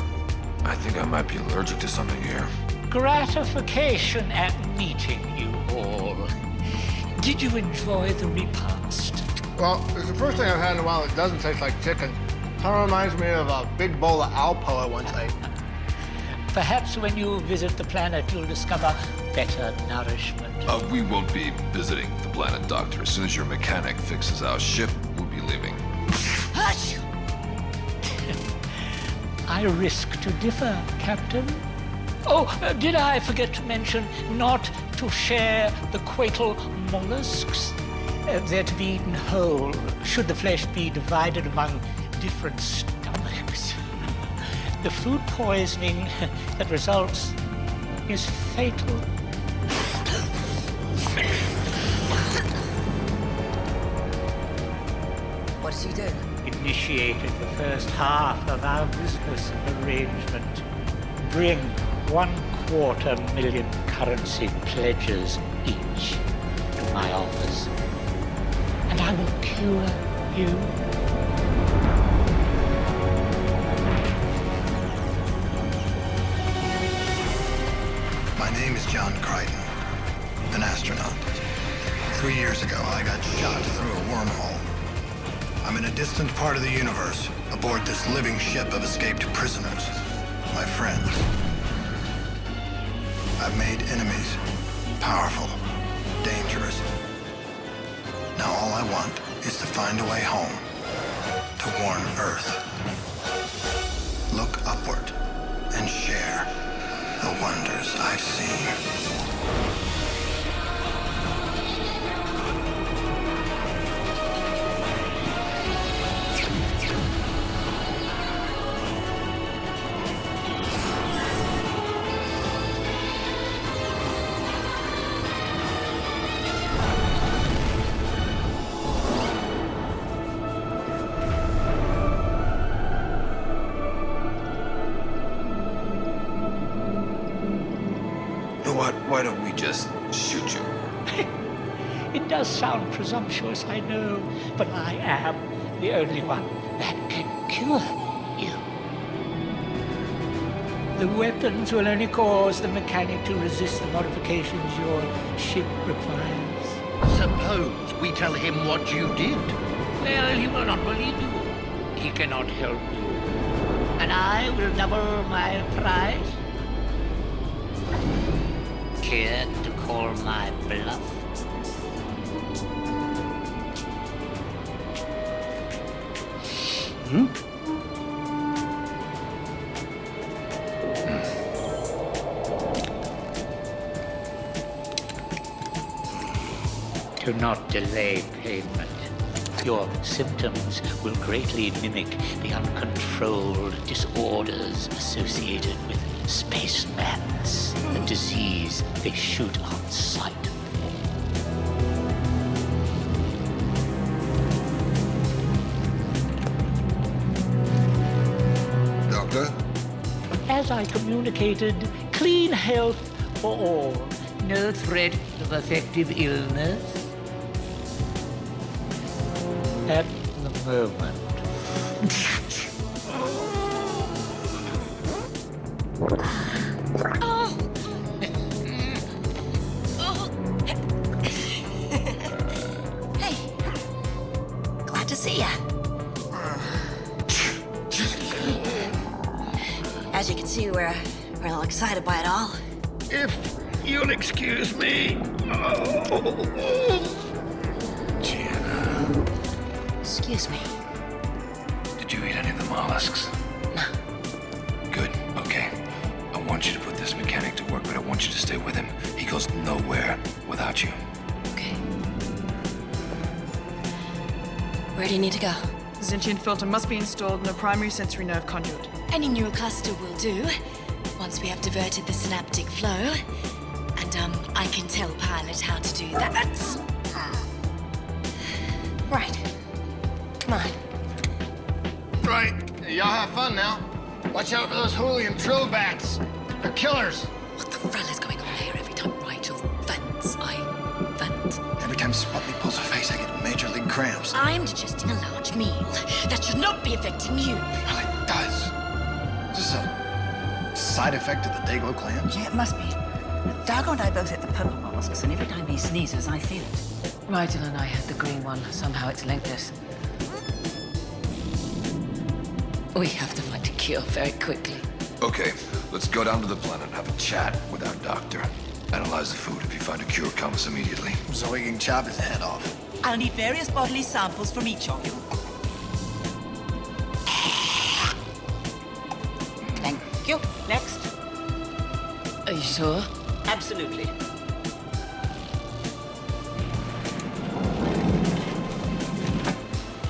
I think I might be allergic to something here. Gratification at meeting you all. Did you enjoy the repast? Well, it's the first thing I've had in a while that doesn't taste like chicken. Kind of reminds me of a big bowl of Alpo I once ate. Perhaps when you visit the planet, you'll discover better nourishment. We won't be visiting the planet, Doctor. As soon as your mechanic fixes our ship, we'll be leaving. Hush! I risk to differ, Captain. Oh, did I forget to mention not to share the quatal mollusks? They're to be eaten whole, should the flesh be divided among different stomachs. The food poisoning that results is fatal. What did you do? Initiated the first half of our business arrangement. Bring 250,000 currency pledges each to my office, and I will cure you. My name is John Crichton, an astronaut. 3 years ago, I got shot through a wormhole. I'm in a distant part of the universe, aboard this living ship of escaped prisoners, my friends. I've made enemies, powerful, dangerous. Now all I want is to find a way home, to warn Earth. Look upward and share the wonders I've seen. why don't we just shoot you? It does sound presumptuous, I know, but I am the only one that can cure you. The weapons will only cause the mechanic to resist the modifications your ship requires. Suppose we tell him what you did. Well, he will not believe you. He cannot help you. And I will double my prize. Care to call my bluff? Do not delay payment. Your symptoms will greatly mimic the uncontrolled disorders associated with space madness, a disease they shoot on sight. Doctor? As I communicated, clean health for all. No threat of effective illness. At the moment. Hey, glad to see ya. As you can see, we're a little excited by it all. If you'll excuse me. Excuse me. Did you eat any of the mollusks? No. Good. Okay. I want you to put this mechanic to work, but I want you to stay with him. He goes nowhere without you. Okay. Where do you need to go? The Zintian filter must be installed in a primary sensory nerve conduit. Any neurocluster will do, once we have diverted the synaptic flow. And, I can tell Pilot how to do that. Right. Come on. Right. Y'all have fun now. Watch out for those Hooligan drill bats. They're killers. What the hell is going on here? Every time Rigel vents, I vent. Every time Sputnik pulls a face, I get major league cramps. I'm digesting a large meal. That should not be affecting you. Well, it does. Is this a side effect of the Dayglow clams? Yeah, it must be. Dargo and I both ate the purple mollusks, and every time he sneezes, I feel it. Rigel and I had the green one. Somehow it's linked us. We have to find a cure very quickly. Okay, let's go down to the planet and have a chat with our doctor. Analyze the food. If you find a cure, come us immediately. So we can chop his head off. I'll need various bodily samples from each of you. Thank you. Next. Are you sure? Absolutely.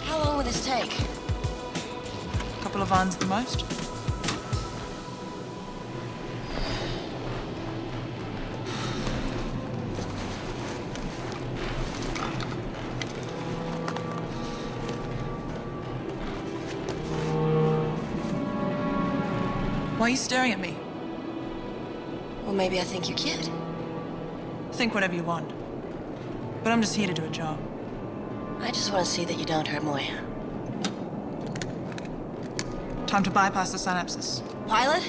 How long will this take? A couple of hours at the most. Why are you staring at me? Well, maybe I think you're cute. Think whatever you want. But I'm just here to do a job. I just want to see that you don't hurt Moya. Time to bypass the synapses. Pilot,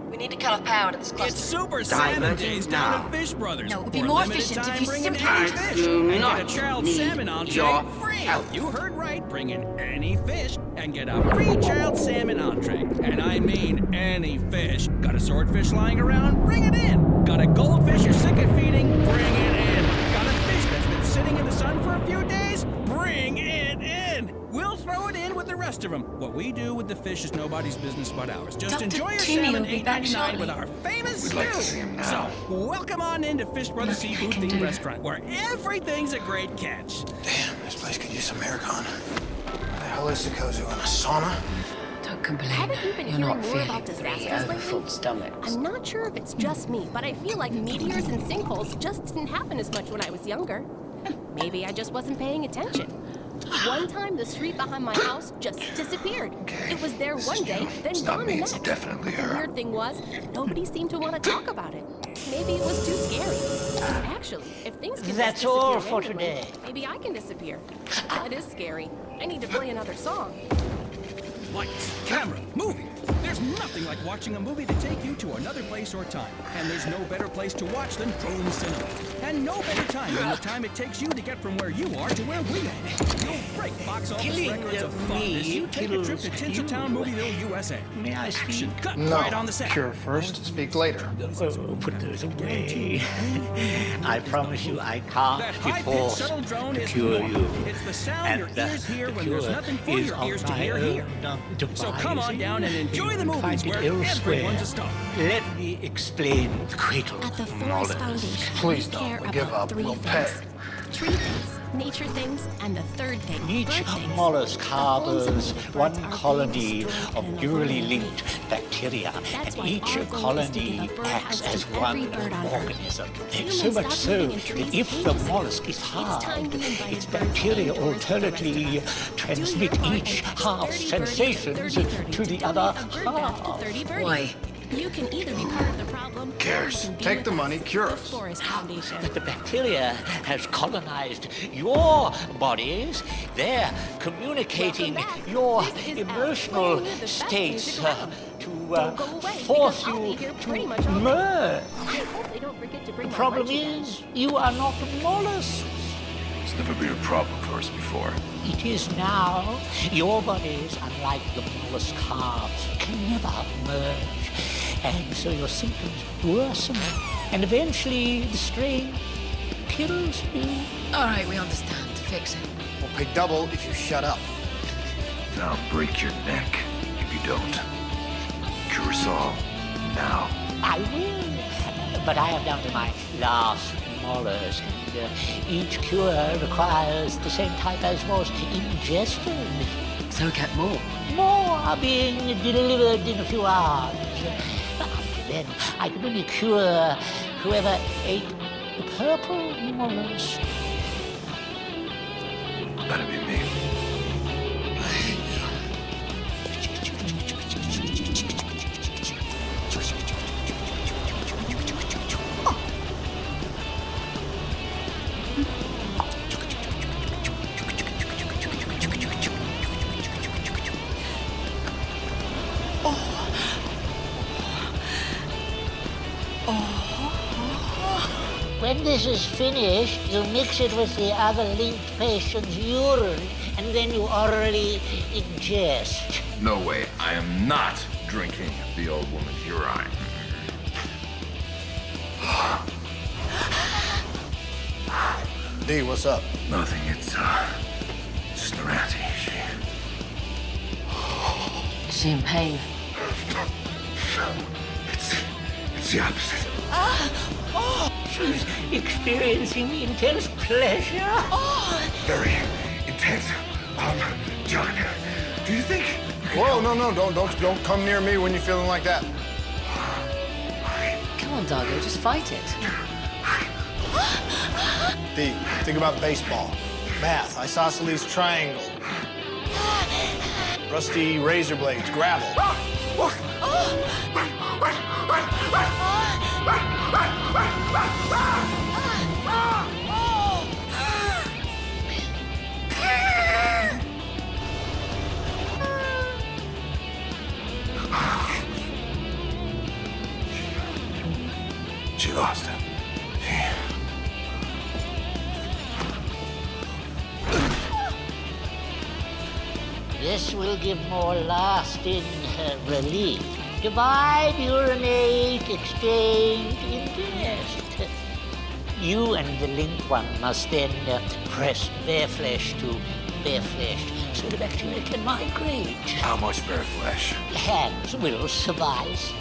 we need to cut off power to this cluster. It's Super Salmon Days down at Fish Brothers. No, it would be For a more limited efficient if time, you bring in simply any would- fish do and not get a child need salmon your entree free. help. You heard right. Bring in any fish and get a free child salmon entree. And I mean any fish. Got a swordfish lying around? Bring it in. Got a goldfish you're sick of feeding? Bring it in. Got a fish that's been sitting in the sun for a few days? Bring it in. We'll throw it in with the rest of them. What we do with the fish is nobody's business but ours. Just Dr. enjoy your Timmy salmon will be back $8.99 with shortly. our famous We'd like to see him now. So, welcome on into Fish Brothers Seafood Themed Restaurant, where everything's a great catch. Damn, this place could use some aircon. What the hell is Sikozu in a sauna? Don't complain. Haven't you been You're hearing not more feeling about very disasters lately? full stomachs. I'm not sure if it's just me, but I feel like meteors and sinkholes just didn't happen as much when I was younger. Maybe I just wasn't paying attention. One time, the street behind my house just disappeared. It was there one day, then gone the next. Definitely The weird thing was, nobody seemed to want to talk about it. Maybe it was too scary. Actually, if things can That's just all disappear for anyway, today. maybe I can disappear. That is scary. I need to play another song. Lights, camera, movie. There's nothing like watching a movie to take you to another place or time. And there's no better place to watch than home cinema. And no better time than the time it takes you to get from where you are to where we are. You'll break box office records of fun as you take a trip to Tinseltown Movieville, USA. May I speak? Action cut No. right on the set. Cure first, speak later. Oh, put those away. I promise you I can't That be high-pitched forced shuttle drone to is cure normal. you. It's the sound And your the ears hear when there's cure nothing for is your of ears to my hear here. own So come on down and enjoy the You can movies find where it elsewhere. everyone's a star. Let me explain the cradle At the of Forest knowledge. Foundation, Please we don't. care We give about up. 3 We'll things. pay. Tree things, nature things, and the third thing, Each bird things. mollusk harbors The one birds are colony being destroyed of in a neurally world. linked bacteria, That's and why each our goal is to colony give a acts birdhouse as to one every bird on Earth. organism. Humans So much stopped so living in that trees if the ages ago. mollusk is It's time hard, we invited its birds bacteria and birds for the rest of alternately us. transmit Do your part each and text half 30 sensations 30 30 to the donate other a bird bath to half. 30 birdies. Why? You can either be part of the problem Cares. or you can be Take with the us, money, cure the us. Forest Foundation. But the bacteria has colonized your bodies. They're communicating your emotional states to force you to merge. I hope they don't forget to bring The my problem lunch again. is, you are not mollusks. It's never been a problem for us before. It is now. Your bodies, unlike the mollusk halves, can never merge. And so your symptoms worsen. And eventually the strain kills you. All right, we understand. Fix it. We'll pay double if you shut up. And I'll break your neck if you don't. Cure us all. Now. I will. But I am down to my last mollusk, and each cure requires the same type as was ingested. So get more. More are being delivered in a few hours. Until then, I can only cure whoever ate the purple mollusk. That'd be me. When this is finished, you mix it with the other linked patient's urine, and then you orally ingest. No way. I am not drinking the old woman's urine. D, what's up? Nothing. It's just Naranti. Is she in pain? It's the opposite. She's experiencing intense pleasure. Very intense. John, do you think? Whoa, no, don't come near me when you're feeling like that. Come on, Dargo, just fight it. D, think about baseball, math, isosceles triangle, rusty razor blades, gravel. She lost it. This will give more lasting relief. Divide, urinate, exchange, ingest. You and the linked one must then press their flesh to their flesh so the bacteria can migrate. How much bare flesh? Hands will suffice.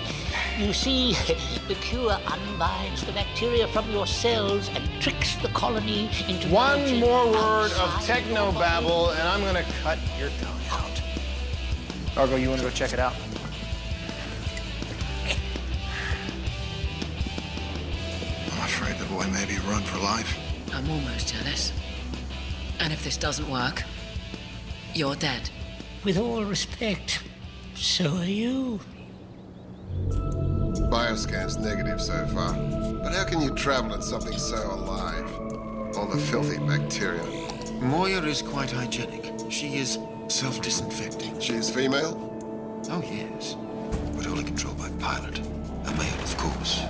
You see, the cure unbinds the bacteria from your cells and tricks the colony into One merging more word of outside techno-babble, and I'm gonna cut your tongue out. Argo, you wanna go check it out? I'm afraid the boy may be run for life. I'm almost jealous. And if this doesn't work, You're dead. With all respect, so are you. Bioscan's negative so far. But how can you travel in something so alive? All the filthy bacteria. Moya is quite hygienic. She is self-disinfecting. She is female? Oh, yes. But only controlled by pilot. A male, of course.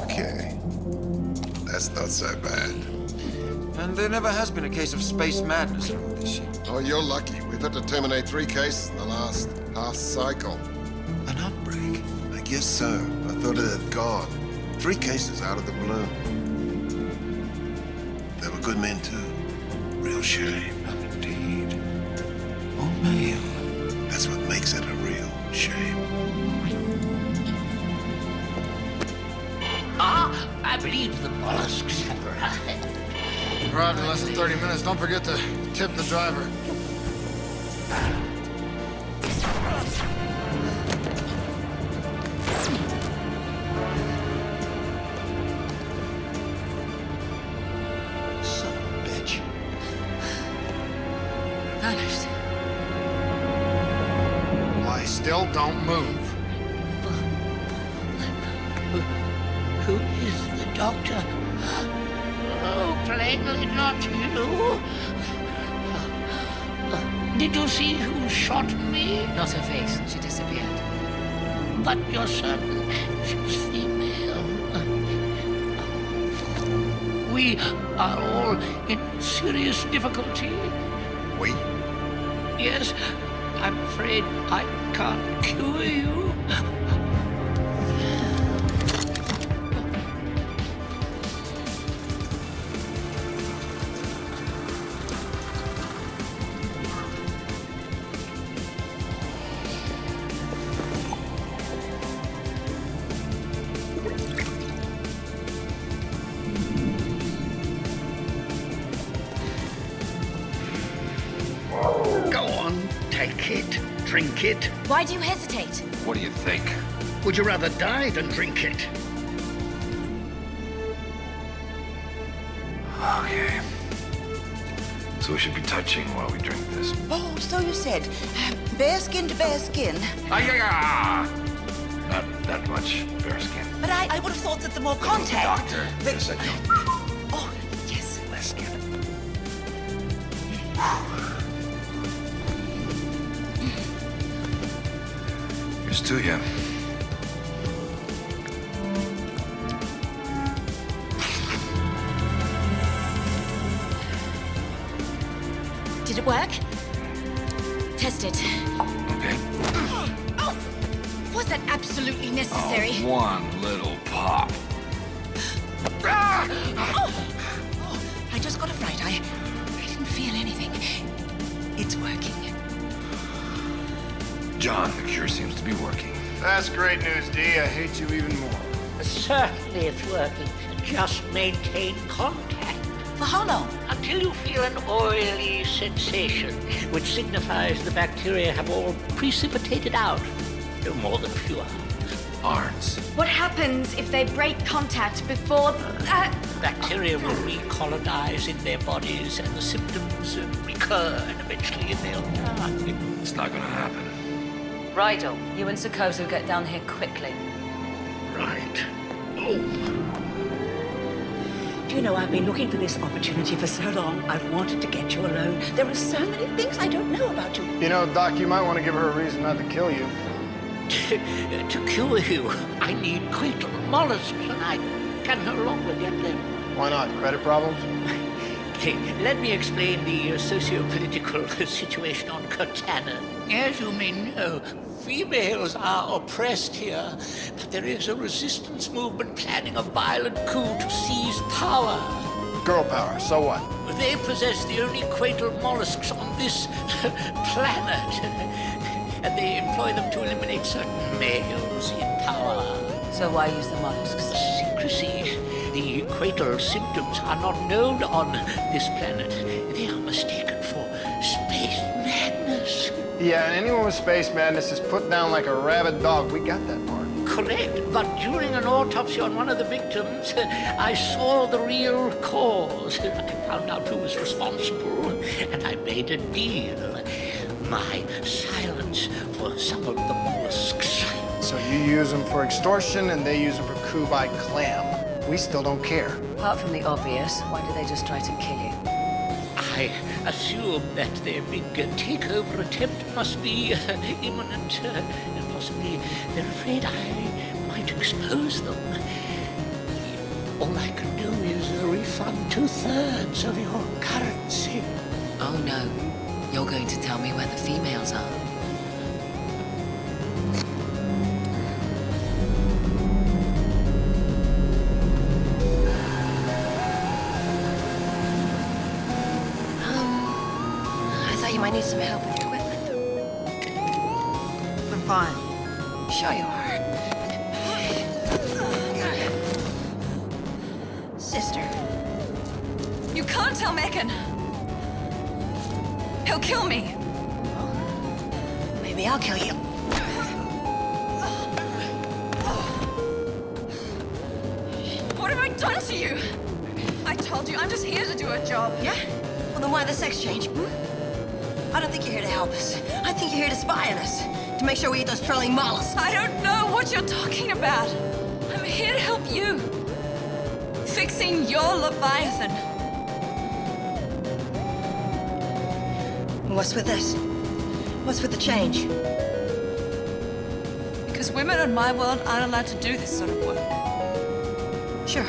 Okay. That's not so bad. And there never has been a case of space madness aboard this ship. Oh, you're lucky. We've had to terminate 3 cases in the last half cycle. An outbreak? I guess so. I thought it had gone. 3 cases out of the blue. They were good men, too. Real shame. Indeed. Oh, male. That's what makes it a real shame. I believe the mollusks have arrived. Arrived in less than 30 minutes. Don't forget to tip the driver. Son of a bitch. Vanished. Lie still, don't move. Who is the doctor? Oh, plainly not you. Did you see who shot me? Not her face. She disappeared. But you're certain she's female. We are all in serious difficulty. We? Yes, I'm afraid I can't cure you. Go on, take it, drink it. Why do you hesitate? What do you think? Would you rather die than drink it? Okay. So we should be touching while we drink this. Oh, so you said. Bearskin to bearskin. Not that much bearskin. But I would have thought that the more contact... Doctor, yes, I know. Oh, yes. Less skin. Here's to you. Did it work? Test it. Okay. Oh! Was that absolutely necessary? Oh, one little pop. Oh, I just got a fright. I didn't feel anything. It's working. John, the cure seems to be working. That's great news, D. I hate you even more. Certainly it's working. Just maintain contact. For how long? Until you feel an oily sensation, which signifies the bacteria have all precipitated out. No more than a few hours. Arns. What happens if they break contact before... Bacteria will recolonize in their bodies and the symptoms recur and eventually they'll die. It's not gonna happen. Rydell, you and Sokoto get down here quickly. Right. Oh. Do you know, I've been looking for this opportunity for so long. I've wanted to get you alone. There are so many things I don't know about you. You know, Doc, you might want to give her a reason not to kill you. To cure you, I need coetal mollusks, and I can no longer get them. Why not? Credit problems? Let me explain the socio-political situation on Cortana. As you may know, females are oppressed here, but there is a resistance movement planning a violent coup to seize power. Girl power, so what? They possess the only coetal mollusks on this planet, and they employ them to eliminate certain males in power. So why use the mollusks? Secrecy. The coetal symptoms are not known on this planet. They are mistaken for space madness. Yeah, and anyone with space madness is put down like a rabid dog. We got that part. correct, but during an autopsy on one of the victims, I saw the real cause. I found out who was responsible, and I made a deal. My silence for some of the mollusks. So you use them for extortion, and they use them for coup by clam. We still don't care. Apart from the obvious, why did they just try to kill you? I assume that their big takeover attempt must be imminent, and possibly they're afraid I might expose them. All I can do is refund 2/3 of your currency. Oh no, you're going to tell me where the females are. You might need some help with your equipment. I'm fine. Sure you are. Sister. You can't tell Megan. He'll kill me. Maybe I'll kill you. What have I done to you? I told you, I'm just here to do a job. Yeah? Well, then why the sex change? I don't think you're here to help us. I think you're here to spy on us. To make sure we eat those trailing mollusks. I don't know what you're talking about. I'm here to help you. Fixing your Leviathan. What's with this? What's with the change? Because women in my world aren't allowed to do this sort of work. Sure.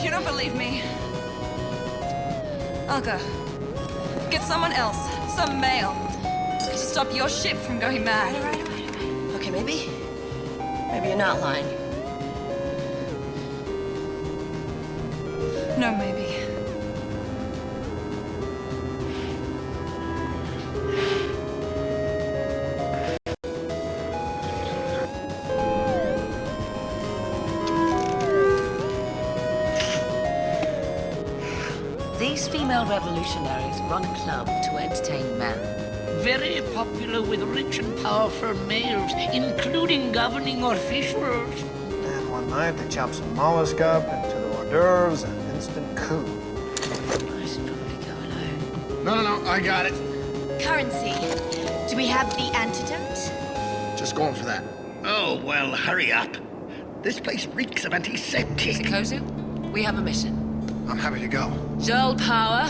You don't believe me? I'll go. Get someone else, some male, to stop your ship from going mad. All right. Okay, maybe you're not lying. No, maybe. These female revolutionaries run a club to entertain men. Very popular with rich and powerful males, including governing officials. And one night they chop some mollusk up into the hors d'oeuvres and instant coup. I should probably go alone. No, I got it. Currency. Do we have the antidote? Just going for that. Oh, well, hurry up. This place reeks of antiseptic. Kozu, we have a mission. I'm happy to go. Girl power.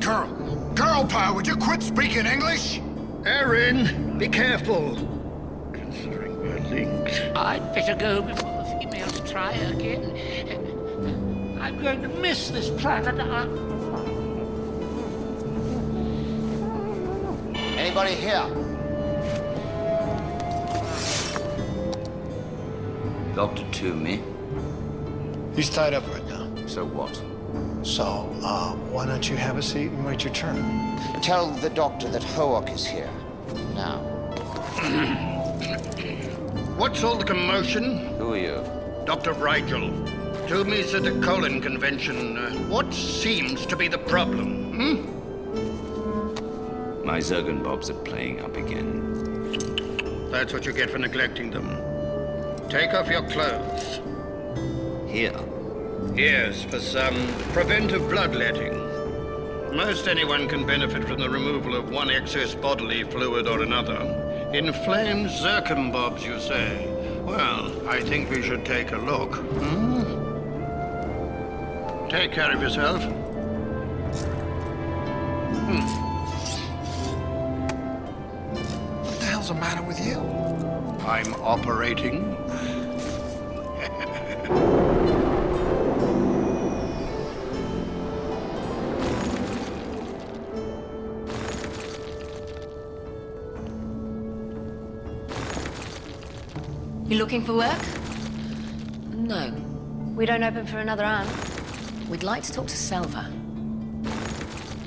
Girl power, would you quit speaking English? Erin, be careful. Considering we're linked. I'd better go before the females try again. I'm going to miss this planet. Anybody here? Dr. Toomey. He's tied up right now. So what? So, why don't you have a seat and wait your turn? Tell the doctor that HON is here. Now. What's all the commotion? Who are you? Dr. Rigel. Toomey's at the Colin convention. What seems to be the problem, My Zergenbobs are playing up again. That's what you get for neglecting them. Take off your clothes. Here? Yes, for some preventive bloodletting. Most anyone can benefit from the removal of one excess bodily fluid or another. Inflamed Zergenbobs, you say? Well, I think we should take a look. Take care of yourself. What the hell's the matter with you? I'm operating. You looking for work? No. We don't open for another arm. We'd like to talk to Selva.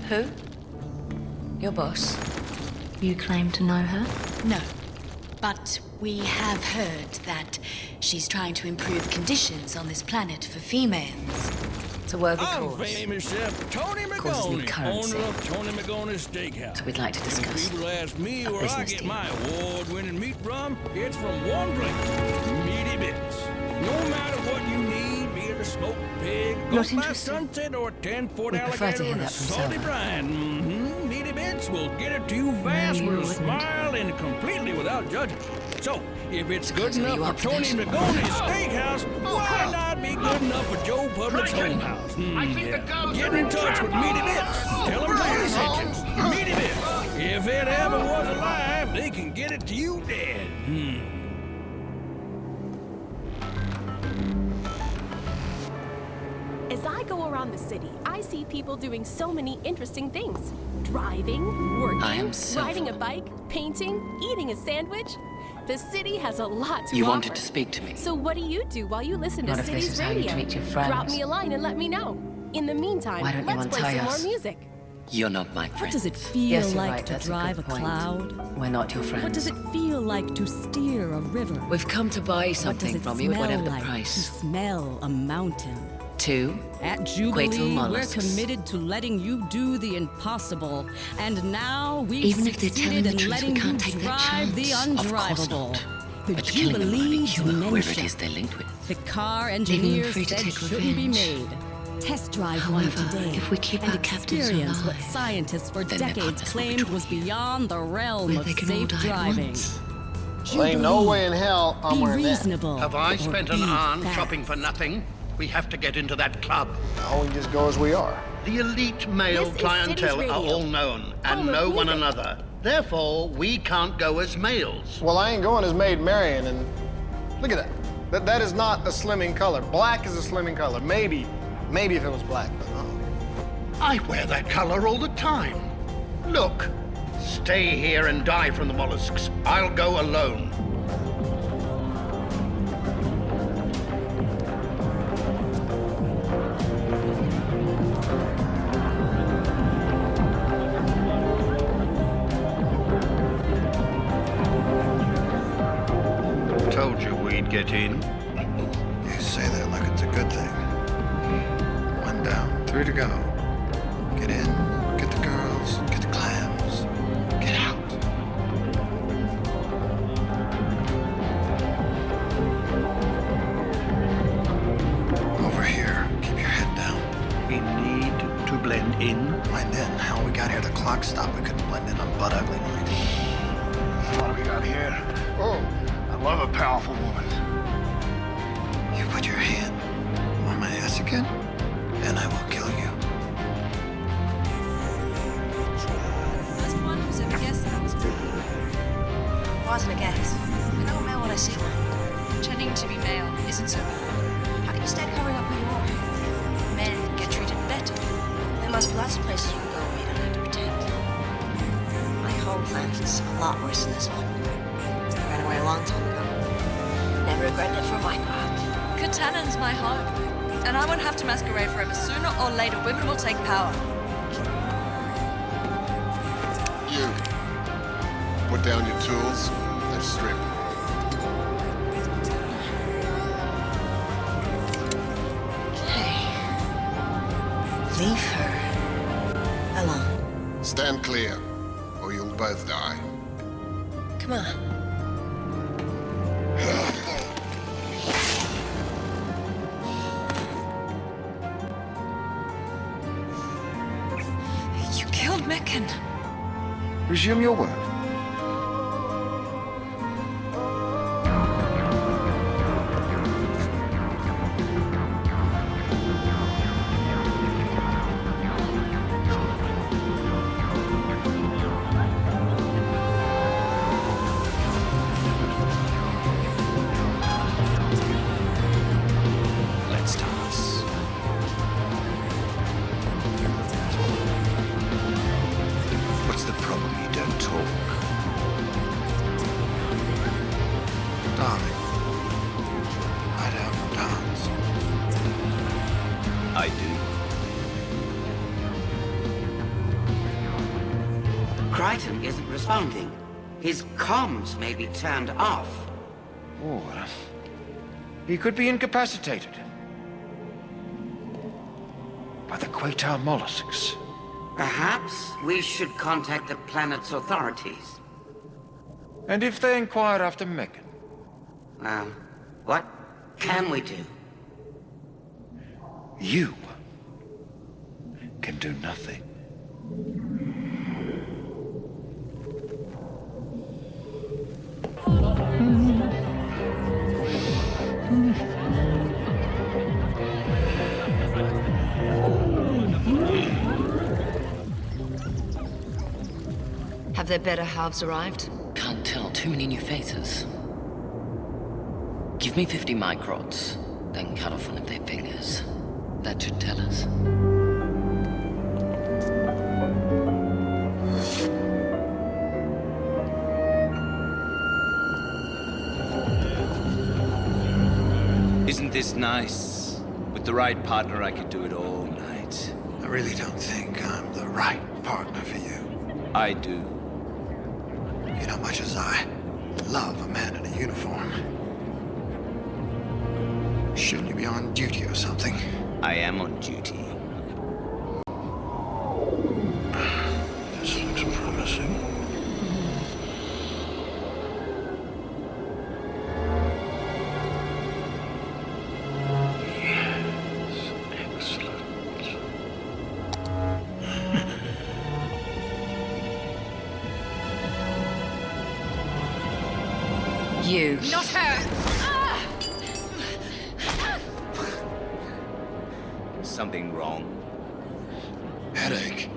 Who? Your boss. You claim to know her? No. But we have heard that she's trying to improve conditions on this planet for females. It's a worthy I'm cause. famous Chef Tony Causes me McGoney, currency. owner of Tony McGoney's Steakhouse. So we'd like to And if discuss people ask me a where I business get deal. my award-winning meat from, it's from one place, Meaty Bits. No matter what you need, be it a smoked pig, Not goat by interested. sunset, or a 10-foot We'd prefer alligator to hear and a that from salty Selma. brine. Meaty Bits will get it to you fast you with a wouldn't. smile and completely without judging. So, if it's good Because you enough up for for Tony this? McGoney's Steakhouse, why not be good enough for Joe Public's Crichton, home house? I think the girls Get are in in touch with trouble. Meaty Bits. Tell them Tony sent you. Meaty Bits. If it ever was alive, they can get it to you dead. As I go around the city, I see people doing so many interesting things. Driving, working, I am so riding a bike, painting, eating a sandwich. The city has a lot to You offer. wanted to speak to me. So what do you do while you listen Not to if this City's is how you radio? treat your friends. Drop me a line and let me know. In the meantime, Why don't you let's play untie some us? more music. You're not my friend. What does it feel Yes, you're like right, to that's drive a good point. cloud? We're not your friends. What does it feel like to steer a river? We've come to buy What does something it from you at smell whatever the like price. to smell a mountain? 2 At Quatal Jubilee, we're mollusks. committed to letting you do the impossible. And now we've Even if they're telling succeeded the in truth, we letting you can't take that drive the chance. Of course undrivable. not. The But killing them will Jubilee only cure whoever it dementia. is they're linked with. The car Leaving them engineer free to said take shouldn't be revenge. made. Test drive one However, today if we keep and our captives experience what alive, scientists for then their decades partners will be claimed was beyond the realm Where of they can all safe die at driving. once. Well, ain't no way in hell I'm Be wearing that. reasonable. Have I or spent an be arm fast. shopping for nothing? We have to get into that club. No, we can just go as we are. The elite male This is clientele City's are radio. all known and Home of know one music. another. Therefore, we can't go as males. Well, I ain't going as Maid Marian, and look at that. That is not a slimming color. Black is a slimming color. Maybe if it was black, but no. I wear that color all the time. Look, stay here and die from the mollusks. I'll go alone. Told you we'd get in. You say that like it's a good thing. 1 down, 3 to go. Get in, get the girls, get the clams, get out. Over here, keep your head down. We need to blend in. Blend in? How we got here, the clock stopped. We couldn't blend in on Butt Ugly night. What do we got here? Oh, I love a powerful woman. You put your hand on my ass again, and I will kill you. First one who's ever guessed that was Wasn't a guess. I know a man when I see one. pretending to be male isn't so bad. How can you stand covering up who you are? Men get treated better. There must be lots of places you can go where you don't have to pretend. My home planet is a lot worse than this one. I ran away a long time ago. Never regretted it for a microcosm. Katanan's my home. And I won't have to masquerade forever. Sooner or later, women will take power. You. Put down your tools and strip. Hey. Leave her alone. Stand clear, or you'll both die. Come on. You killed Mekan. Resume your work. Let's dance. What's the problem? You don't talk. Darling, I don't dance. I do. Crichton isn't responding. His comms may be turned off. Oh, he could be incapacitated. by the Quatar mollusks. Perhaps we should contact the planet's authorities. And if they inquire after Megan? Well, what can we do? You can do nothing. Have their better halves arrived? Can't tell. Too many new faces. Give me 50 microns, then cut off one of their fingers. That should tell us. Isn't this nice? With the right partner, I could do it all night. I really don't think I'm the right partner for you. I do. You know much as I love a man in a uniform. Shouldn't you be on duty or something? I am on duty. This looks promising. Yes, excellent. You. Not her! Something wrong? Headache.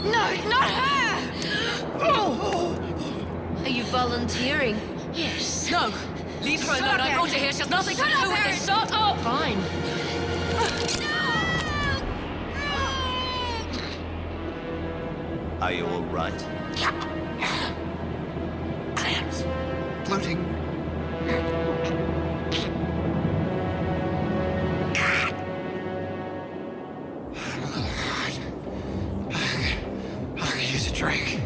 No, not her! Are you volunteering? Yes. No! Leave her alone. I brought her here. She has nothing to do with this. Shut up! Fine. Are you all right? Clamps. Floating. I could use a drink.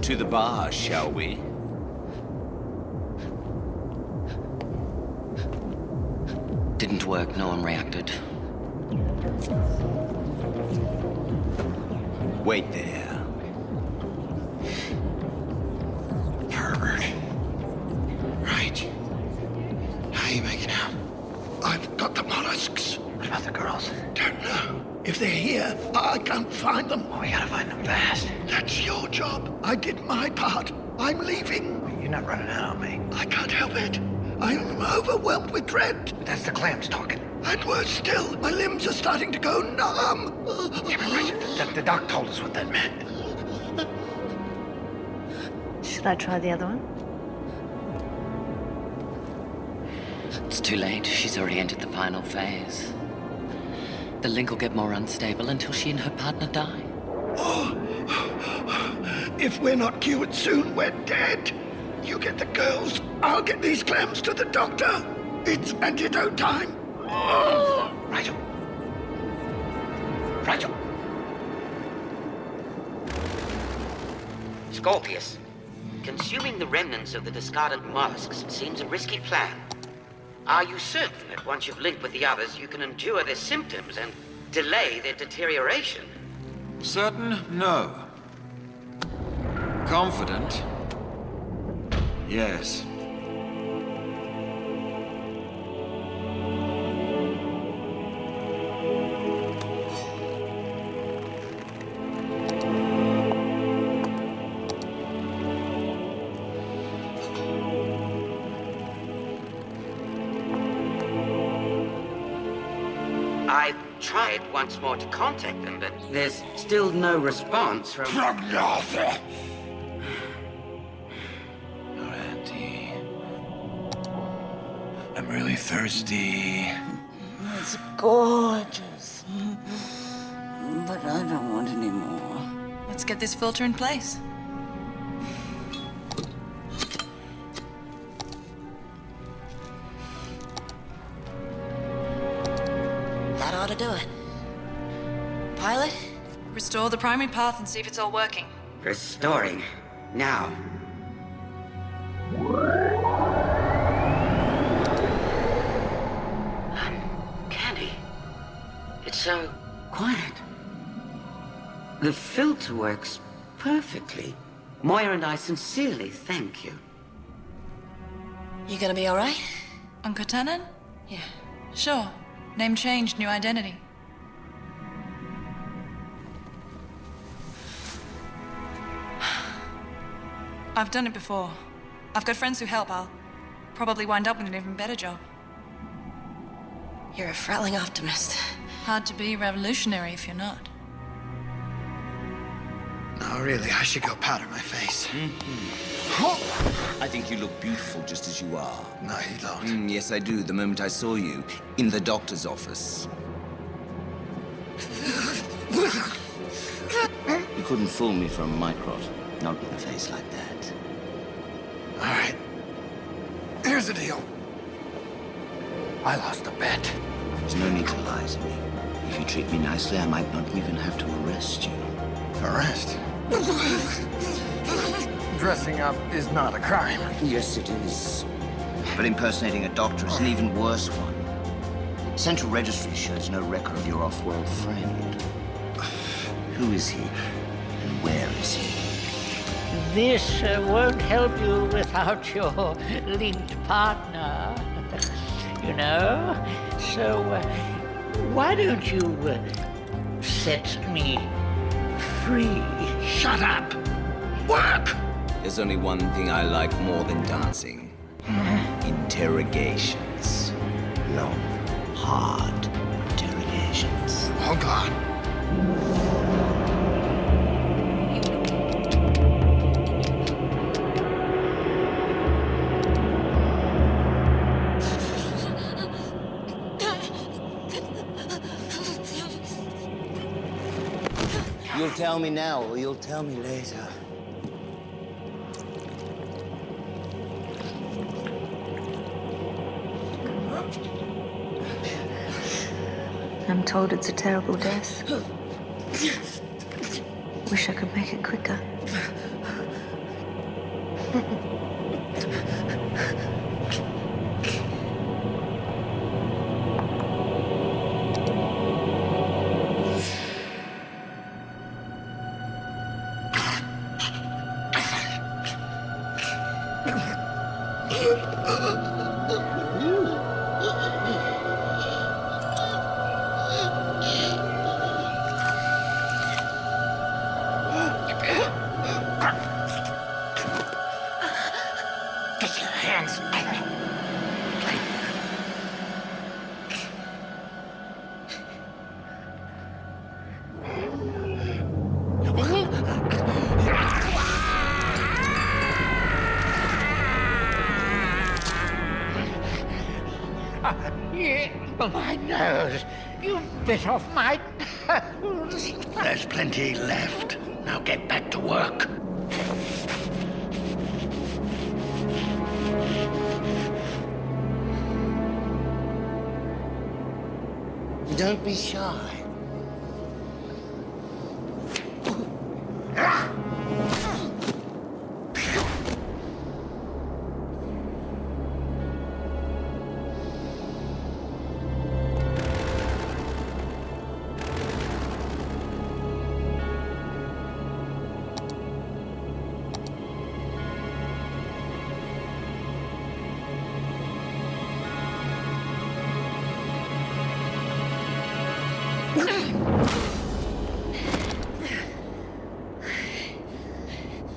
To the bar, shall we? Didn't work. No one reacted. Wait there. Pervert. Right. How are you making out? I've got the mollusks. What about the girls? Don't know. If they're here, I can't find them. Oh, we gotta find them fast. That's your job. I did my part. I'm leaving. You're not running out on me. I can't help it. I'm overwhelmed with dread. That's the clams talking. And worse still, my limbs are starting to go numb. Yeah, right. The doc told us what that meant. Should I try the other one? It's too late. She's already entered the final phase. The link will get more unstable until she and her partner die. If we're not cured soon, we're dead. You get the girls, I'll get these clams to the doctor. It's antidote time. Rigel. Rigel. Scorpius, consuming the remnants of the discarded mollusks seems a risky plan. Are you certain that once you've linked with the others, you can endure their symptoms and delay their deterioration? Certain? No. Confident? Yes. I've tried once more to contact them, but there's still no response from... Prognosis! Auntie. I'm really thirsty. It's gorgeous. But I don't want any more. Let's get this filter in place. That ought to do it. Pilot? Restore the primary path and see if it's all working. Restoring. Now. so quiet. The filter works perfectly. Moira and I sincerely thank you. You gonna be alright? Uncle Tannen? Yeah. Sure. Name changed, new identity. I've done it before. I've got friends who help. I'll probably wind up with an even better job. You're a frattling optimist. Hard to be revolutionary if you're not. No, really, I should go powder my face. I think you look beautiful just as you are. No, you don't. Yes, I do. The moment I saw you in the doctor's office. You couldn't fool me for a microt. Not with a face like that. All right. Here's the deal. I lost a bet. There's no need to lie to me. If you treat me nicely, I might not even have to arrest you. Arrest? Dressing up is not a crime. Yes, it is. But impersonating a doctor is an even worse one. Central Registry shows no record of your off-world friend. Who is he? And where is he? This won't help you without your linked partner, you know? So, why don't you set me free? Shut up! Work! There's only one thing I like more than dancing. Interrogations. Long, hard interrogations. Oh, God. You'll tell me now, or you'll tell me later. I'm told it's a terrible death. Wish I could make it quicker. My nose! You bit off my nose! There's plenty left. Now get back to work. Don't be shy.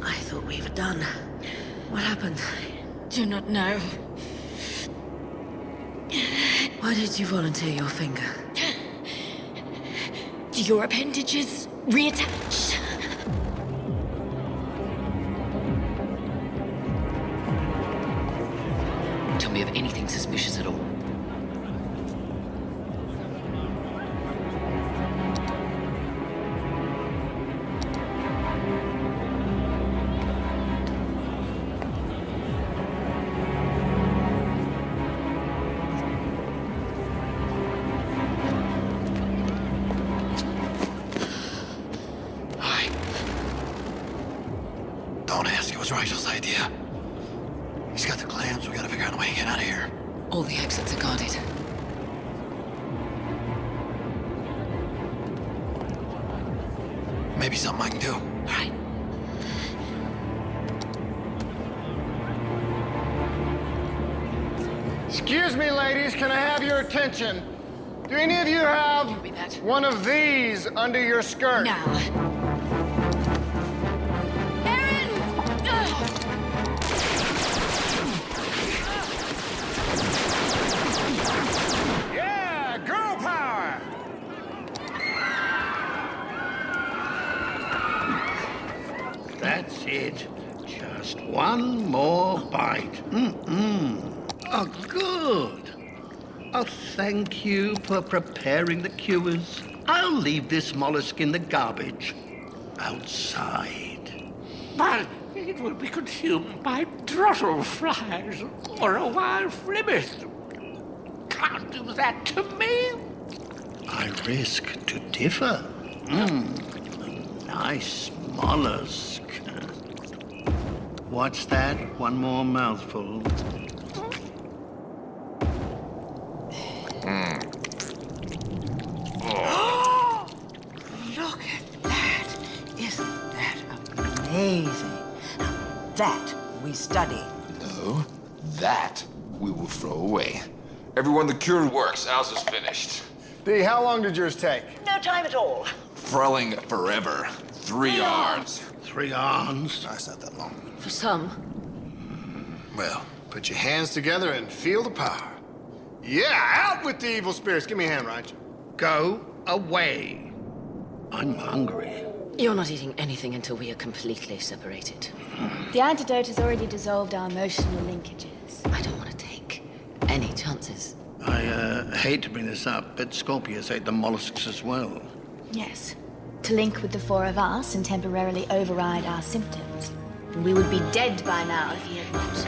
I thought we were done. What happened? Do not know. Why did you volunteer your finger? Do your appendages reattach? Tell me of anything suspicious at all. Don't ask. It was Rigel's idea. He's got the clams. We gotta figure out a way to get out of here. All the exits are guarded. Maybe something I can do. All right. Excuse me, ladies, can I have your attention? Do any of you have one of these under your skirt? Now. Aaron! Yeah, girl power! That's it. Just one more bite. Oh, good. Oh, thank you for preparing the cures. I'll leave this mollusk in the garbage. Outside. But it will be consumed by throttle flies or a wild flibbith. Can't do that to me. I risk to differ. A nice mollusk. What's that? One more mouthful. Look at that. Isn't that amazing? Now, that we study. No, that we will throw away. Everyone, the cure works. Ours is finished. Dee, how long did yours take? No time at all. Throwing forever. 3 hours. 3 hours? That's not that long. For some. Well, put your hands together and feel the power. Yeah, out with the evil spirits. Give me a hand, Raj. Go away. I'm hungry. You're not eating anything until we are completely separated. The antidote has already dissolved our emotional linkages. I don't want to take any chances. I hate to bring this up, but Scorpius ate the mollusks as well. Yes. To link with the four of us and temporarily override our symptoms. We would be dead by now if he had not.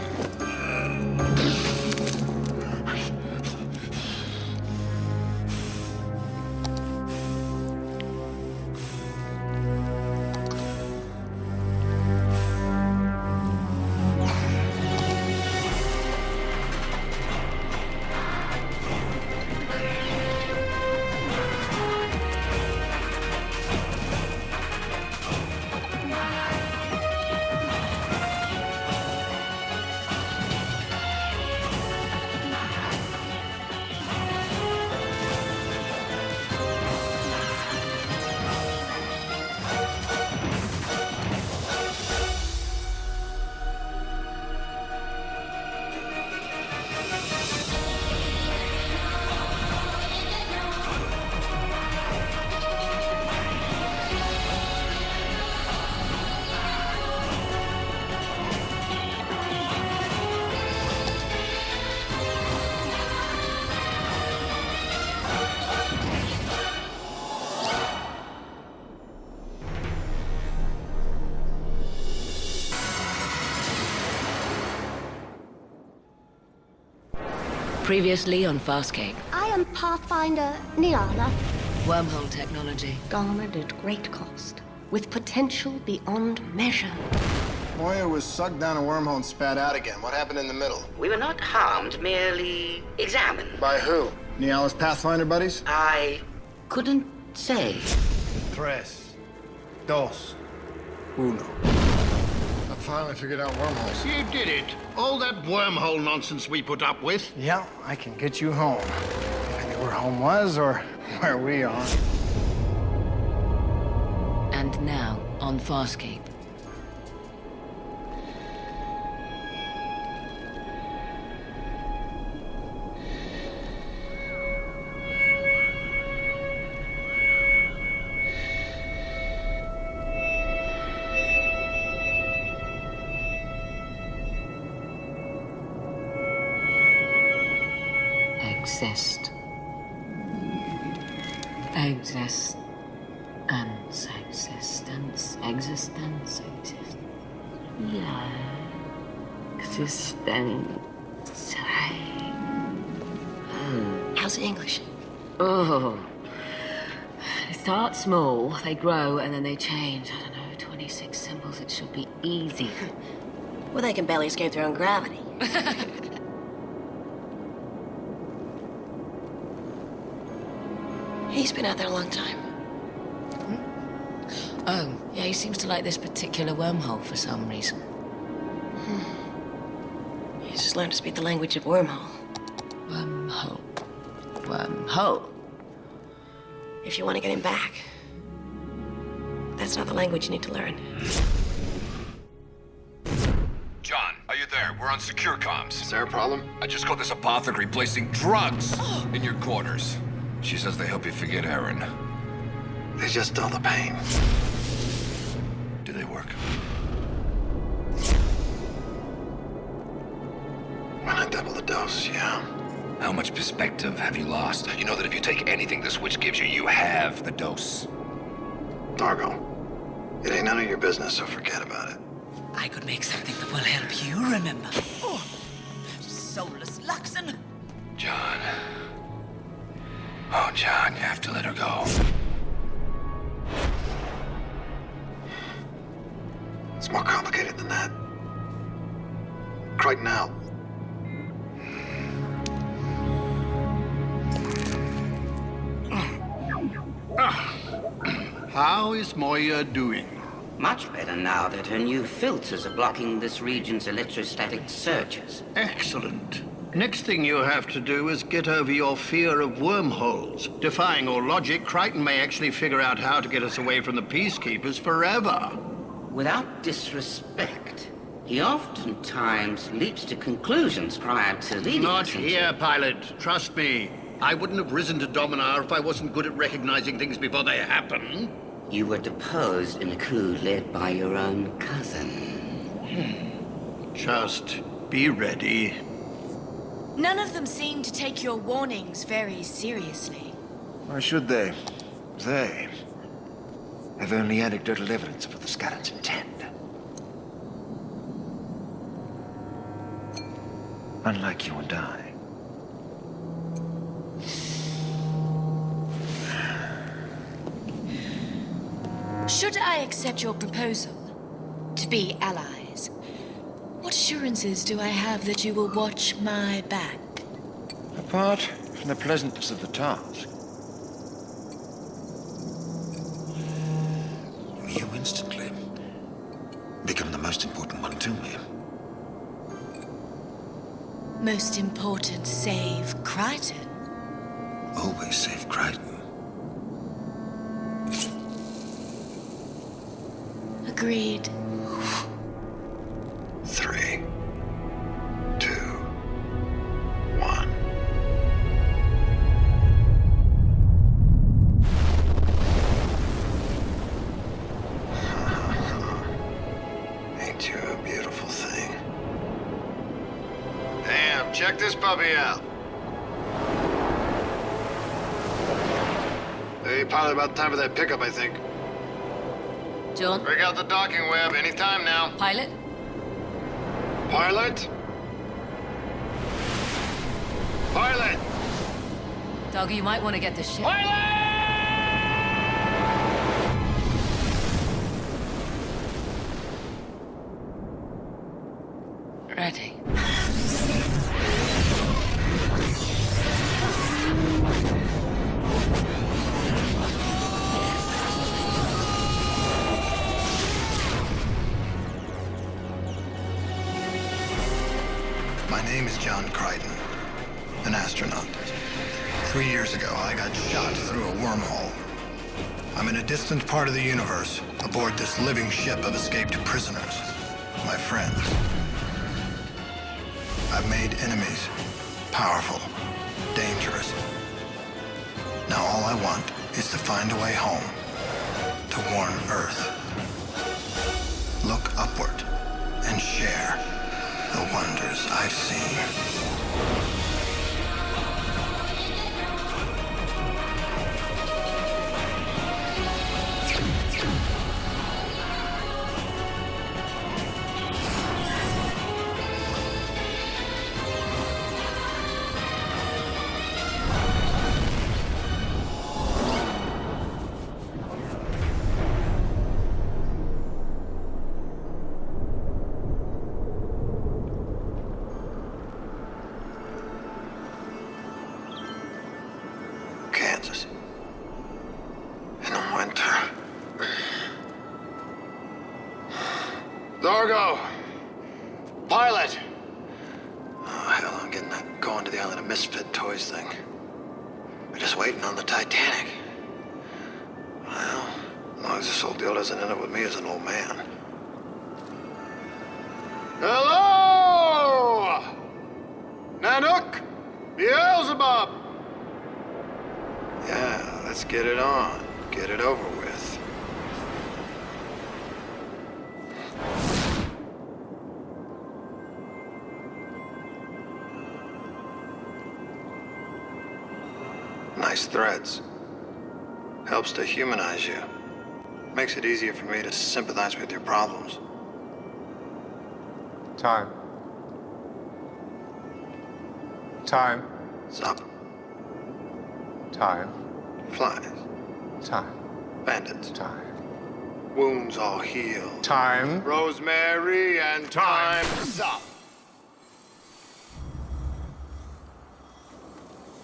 Previously on Farscape. I am Pathfinder Niala. Wormhole technology. Garnered at great cost, with potential beyond measure. Moya was sucked down a wormhole and spat out again. What happened in the middle? We were not harmed, merely examined. By who? Niala's Pathfinder buddies? I couldn't say. Tres. Dos. Uno. I finally figured out wormholes. You did it. All that wormhole nonsense we put up with. Yeah, I can get you home. If I knew where home was or where we are. And now on Farscape. Exist. Exist. Existence. Existence. Exist. Yeah. Existence. How's the English? Oh. They start small, they grow, and then they change. I don't know, 26 symbols. It should be easy. Well, they can barely escape their own gravity. He's been out there a long time. Oh, yeah, he seems to like this particular wormhole for some reason. He's just learned to speak the language of wormhole. Wormhole. Wormhole. If you want to get him back, that's not the language you need to learn. John, are you there? We're on secure comms. Is there a problem? I just caught this apothecary placing drugs in your quarters. She says they help you forget Aaron. They just dull the pain. Do they work? When I double the dose, yeah. How much perspective have you lost? You know that if you take anything the switch gives you, you have the dose. Argo, it ain't none of your business, so forget about it. I could make something that will help you remember. Oh, soulless Luxon. John. Oh, John, you have to let her go. It's more complicated than that. Crichton out. How is Moya doing? Much better now that her new filters are blocking this region's electrostatic surges. Excellent. Next thing you have to do is get over your fear of wormholes. Defying all logic, Crichton may actually figure out how to get us away from the Peacekeepers forever. Without disrespect, he oftentimes leaps to conclusions prior to leading Not us into... here, pilot. Trust me. I wouldn't have risen to Dominar if I wasn't good at recognizing things before they happen. You were deposed in a coup led by your own cousin. Just be ready. None of them seem to take your warnings very seriously. Why should they? They have only anecdotal evidence of what the Scarrans intend. Unlike you and I. Should I accept your proposal to be allies, what assurances do I have that you will watch my back? Apart from the pleasantness of the task, you instantly become the most important one to me. Most important, save Crichton. Always save Crichton. Agreed. 3, 2, 1. Ain't you a beautiful thing? Damn, check this puppy out. Hey, pilot, about time for that pickup, I think. John? Break out the docking web anytime now. Pilot? Pilot? Pilot! Doggy, you might want to get this ship. Ready. My name is John Crichton, an astronaut. 3 years ago, I got shot through a wormhole. I'm in a distant part of the universe, aboard this living ship of escaped prisoners, my friends. I've made enemies, powerful, dangerous. Now all I want is to find a way home, to warn Earth. Look upward and share the wonders I've seen. Zorgo! Pilot! Oh, hell, I'm getting that going to the Island of Misfit Toys thing. We're just waiting on the Titanic. Well, as long as this old deal doesn't end up with me as an old man. Hello! Nanook! Beelzebub! Yeah, let's get it on. Get it over with. Nice threads. Helps to humanize you. Makes it easier for me to sympathize with your problems. Time. Time. Sup? Time. Flies. Time. Bandits. Time. Wounds all healed. Time. Rosemary and time's up.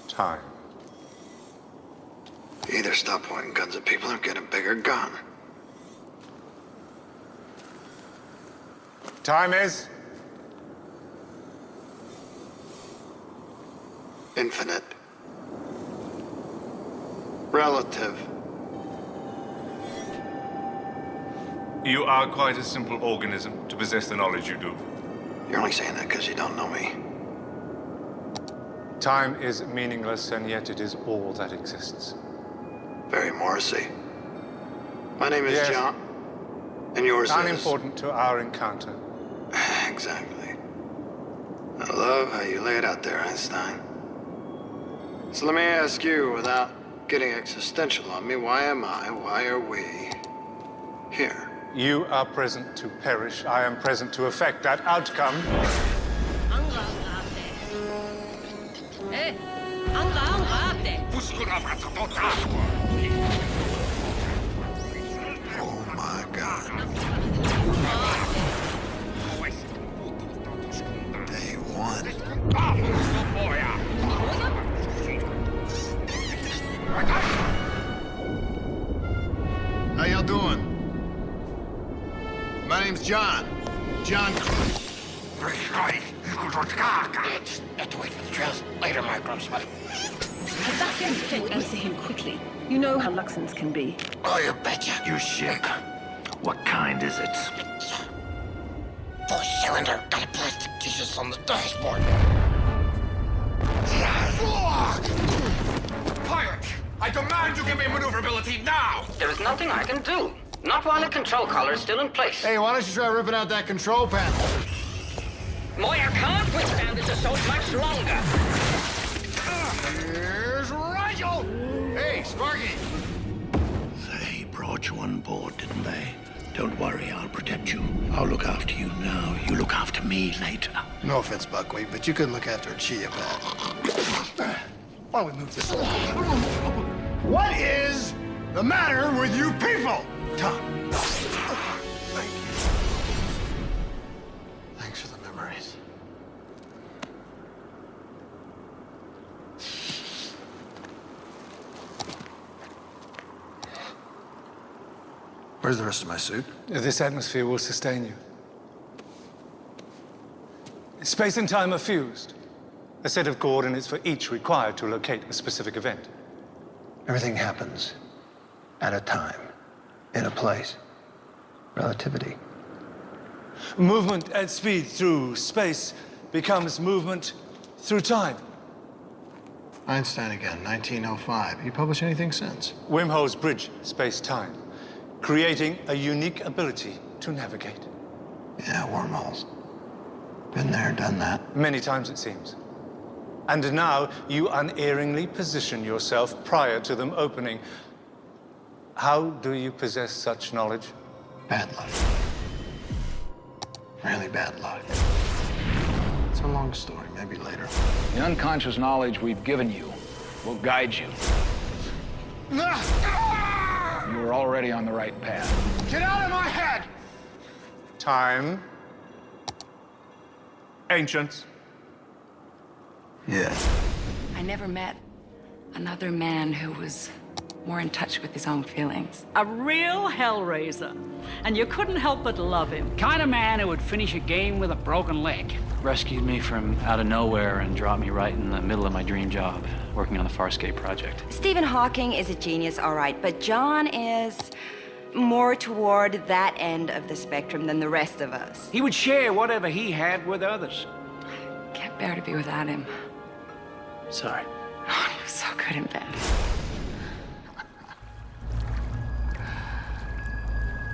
Time. Either stop pointing guns at people or get a bigger gun. Time is... Infinite. Relative. You are quite a simple organism to possess the knowledge you do. You're only saying that because you don't know me. Time is meaningless, and yet it is all that exists. Very Morrissey. My name is Yes. John. And yours is... Unimportant to our encounter. Exactly. I love how you lay it out there, Einstein. So let me ask you, without getting existential on me, why are we here? You are present to perish. I am present to effect that outcome. Oh my God. Day one. How y'all doing? My name's John. John. Later, my grossman. Answer him quickly. You know how Luxons can be. Oh, you betcha. Your ship. What kind is it? 4-cylinder. Got a plastic Jesus on the dashboard. Pilot! I demand you give me maneuverability now! There is nothing I can do. Not while the control collar is still in place. Hey, why don't you try ripping out that control panel? Moya can't withstand this assault much longer. Here's Rigel! Hey, Sparky! They brought you on board, didn't they? Don't worry, I'll protect you. I'll look after you now. You look after me later. No offense, Buckwheat, but you couldn't look after a Chia pet. Why don't we move this along? What is the matter with you people? Tom. Thank you. Thanks for the memories. Where's the rest of my suit? This atmosphere will sustain you. Space and time are fused. A set of coordinates for each required to locate a specific event. Everything happens at a time, in a place. Relativity. Movement at speed through space becomes movement through time. Einstein again, 1905. You publish anything since? Wormholes bridge space-time, creating a unique ability to navigate. Yeah, wormholes. Been there, done that. Many times, it seems. And now you unerringly position yourself prior to them opening. How do you possess such knowledge? Bad luck. Really bad luck. It's a long story, maybe later. The unconscious knowledge we've given you will guide you. You are already on the right path. Get out of my head! Time. Ancients. Yeah. I never met another man who was more in touch with his own feelings. A real hellraiser. And you couldn't help but love him. Kind of man who would finish a game with a broken leg. Rescued me from out of nowhere and dropped me right in the middle of my dream job, working on the Farscape project. Stephen Hawking is a genius, all right, but John is more toward that end of the spectrum than the rest of us. He would share whatever he had with others. Can't bear to be without him. Sorry. Oh, he was so good in bed.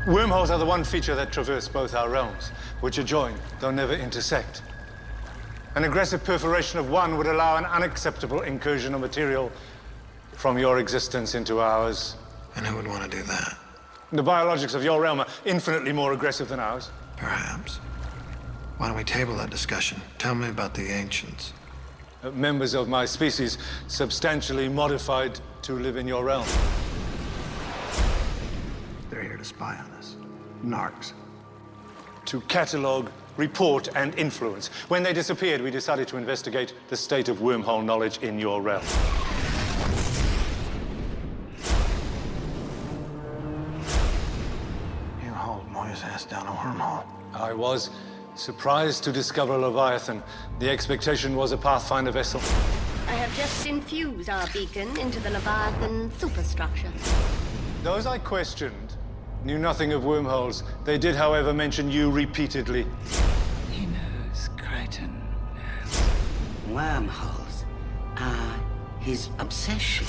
Wormholes are the one feature that traverse both our realms, which are joined, though never intersect. An aggressive perforation of one would allow an unacceptable incursion of material from your existence into ours. And who would want to do that? The biologics of your realm are infinitely more aggressive than ours. Perhaps. Why don't we table that discussion? Tell me about the ancients. Members of my species, substantially modified to live in your realm. They're here to spy on us. Narcs. To catalog, report, and influence. When they disappeared, we decided to investigate the state of wormhole knowledge in your realm. You hauled Moya's ass down a wormhole. I was surprised to discover Leviathan. The expectation was a Pathfinder vessel. I have just infused our beacon into the Leviathan superstructure. Those I questioned knew nothing of wormholes. They did, however, mention you repeatedly. He knows, Crichton knows. Wormholes are his obsession.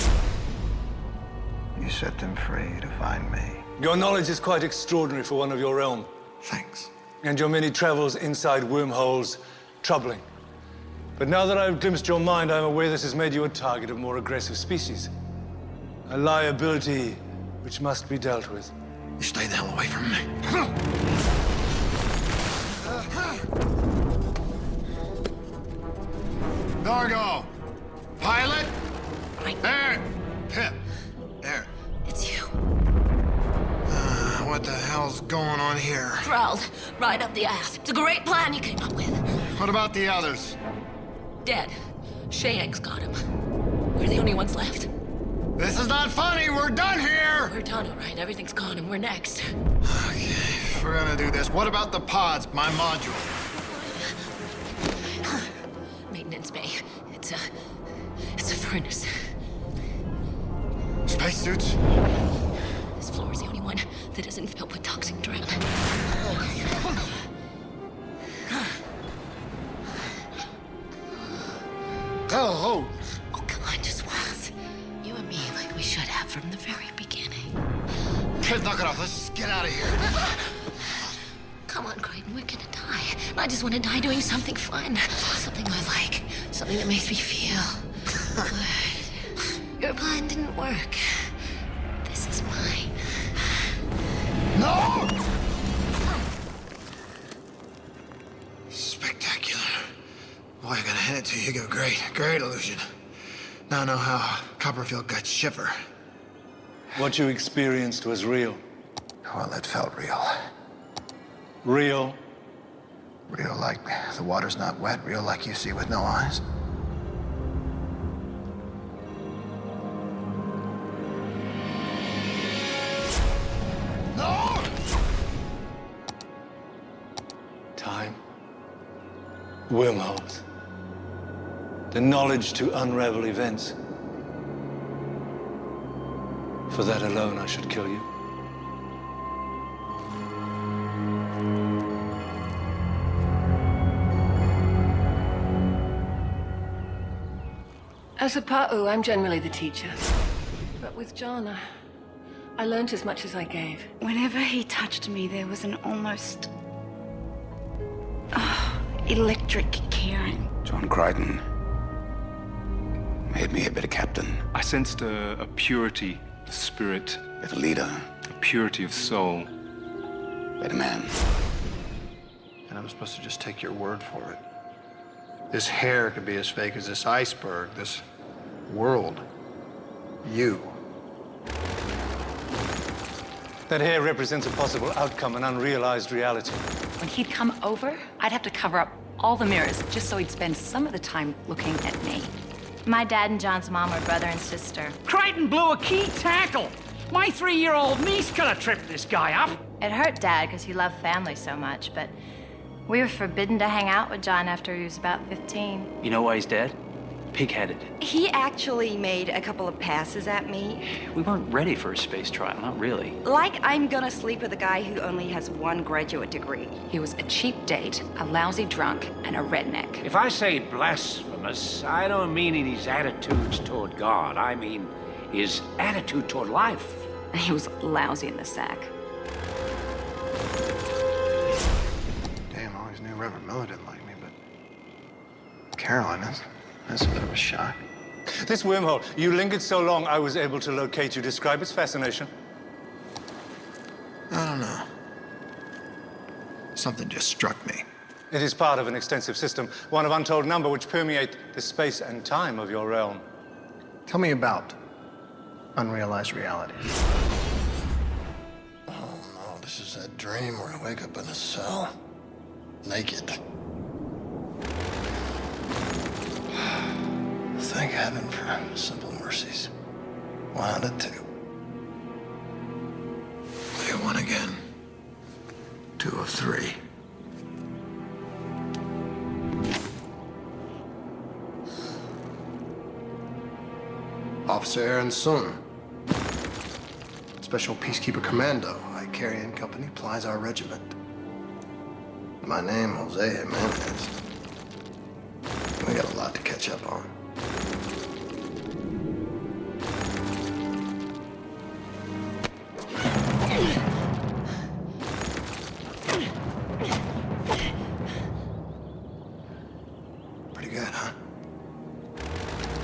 You set them free to find me. Your knowledge is quite extraordinary for one of your realm. Thanks. And your many travels inside wormholes, troubling. But now that I've glimpsed your mind, I'm aware this has made you a target of more aggressive species. A liability which must be dealt with. You stay the hell away from me. Dargo! Pilot? There! Pip! There. It's you. What the hell's going on here? Thralled, right up the ass. It's a great plan you came up with. What about the others? Dead. Shayang's got him. We're the only ones left. This is not funny. We're done here. We're done, all right. Everything's gone, and we're next. Okay, if we're gonna do this. What about the pods, my module? Maintenance bay. It's a furnace. Spacesuits? This floor is the only one that isn't filled with toxic drown. Oh, come on, just once. You and me, like we should have from the very beginning. Let's knock it off. Let's just get out of here. Come on, Crichton, we're gonna die. I just want to die doing something fun. Something I like. Something that makes me feel good. Your plan didn't work. This is mine. No! Spectacular. Boy, I gotta hand it to you. You go great. Great illusion. Now I know how Copperfield got Shipper. What you experienced was real. Well, it felt real. Real? Real like the water's not wet. Real like you see with no eyes. No! Time. Wormholes. The knowledge to unravel events. For that alone, I should kill you. As a Pa'u, I'm generally the teacher. But with John, I learned as much as I gave. Whenever he touched me, there was an almost electric caring. John Crichton made me a better captain. I sensed a purity of spirit. Better leader. A purity of soul. Better man. And I'm supposed to just take your word for it. This hair could be as fake as this iceberg, this world. You. That hair represents a possible outcome, an unrealized reality. When he'd come over, I'd have to cover up all the mirrors just so he'd spend some of the time looking at me. My dad and John's mom are brother and sister. Crichton blew a key tackle. My 3-year-old niece could have tripped this guy up. It hurt Dad because he loved family so much, but we were forbidden to hang out with John after he was about 15. You know why he's dead? Pig-headed. He actually made a couple of passes at me. We weren't ready for a space trial, not really. Like I'm gonna sleep with a guy who only has 1 graduate degree. He was a cheap date, a lousy drunk, and a redneck. If I say blasphemous, I don't mean in his attitudes toward God. I mean his attitude toward life. And he was lousy in the sack. Damn, I always knew Reverend Miller didn't like me, but Caroline, that's a bit of a shock. This wormhole, you lingered so long I was able to locate you. Describe its fascination. I don't know. Something just struck me. It is part of an extensive system, one of untold number, which permeate the space and time of your realm. Tell me about unrealized reality. Oh no, this is that dream where I wake up in a cell, naked. Thank heaven for simple mercies. 1 out of 2. They won again. 2 of 3. Officer Aaron Sun. Special Peacekeeper Commando. Icarian Company plies our regiment. My name, Jose Jimenez. We got a lot to catch up on. Pretty good, huh?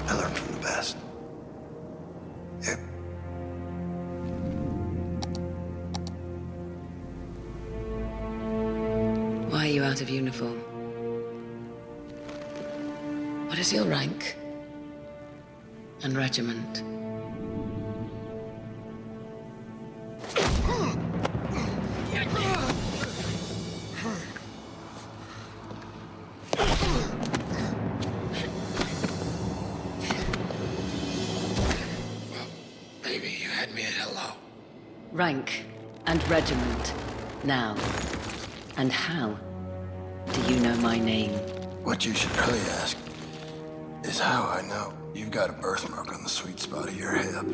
I learned from the best. Yep. Why are you out of uniform? What is your rank? And regiment? Baby, you had me at hello. Rank and regiment. Now. And how do you know my name? What you should really ask is how I know you've got a birthmark on the sweet spot of your hip.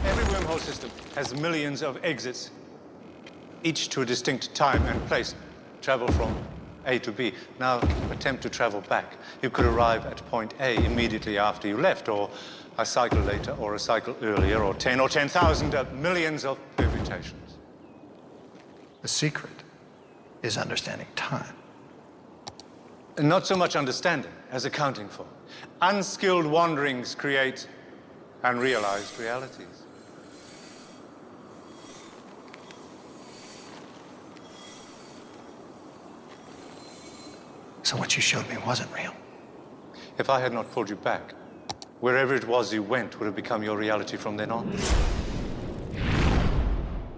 Every wormhole system has millions of exits, each to a distinct time and place. Travel from A to B. Now attempt to travel back. You could arrive at point A immediately after you left, or a cycle later, or a cycle earlier, or 10 or 10,000, millions of permutations. The secret is understanding time. Not so much understanding as accounting for. Unskilled wanderings create unrealized realities. So what you showed me wasn't real. If I had not pulled you back, wherever it was you went would have become your reality from then on.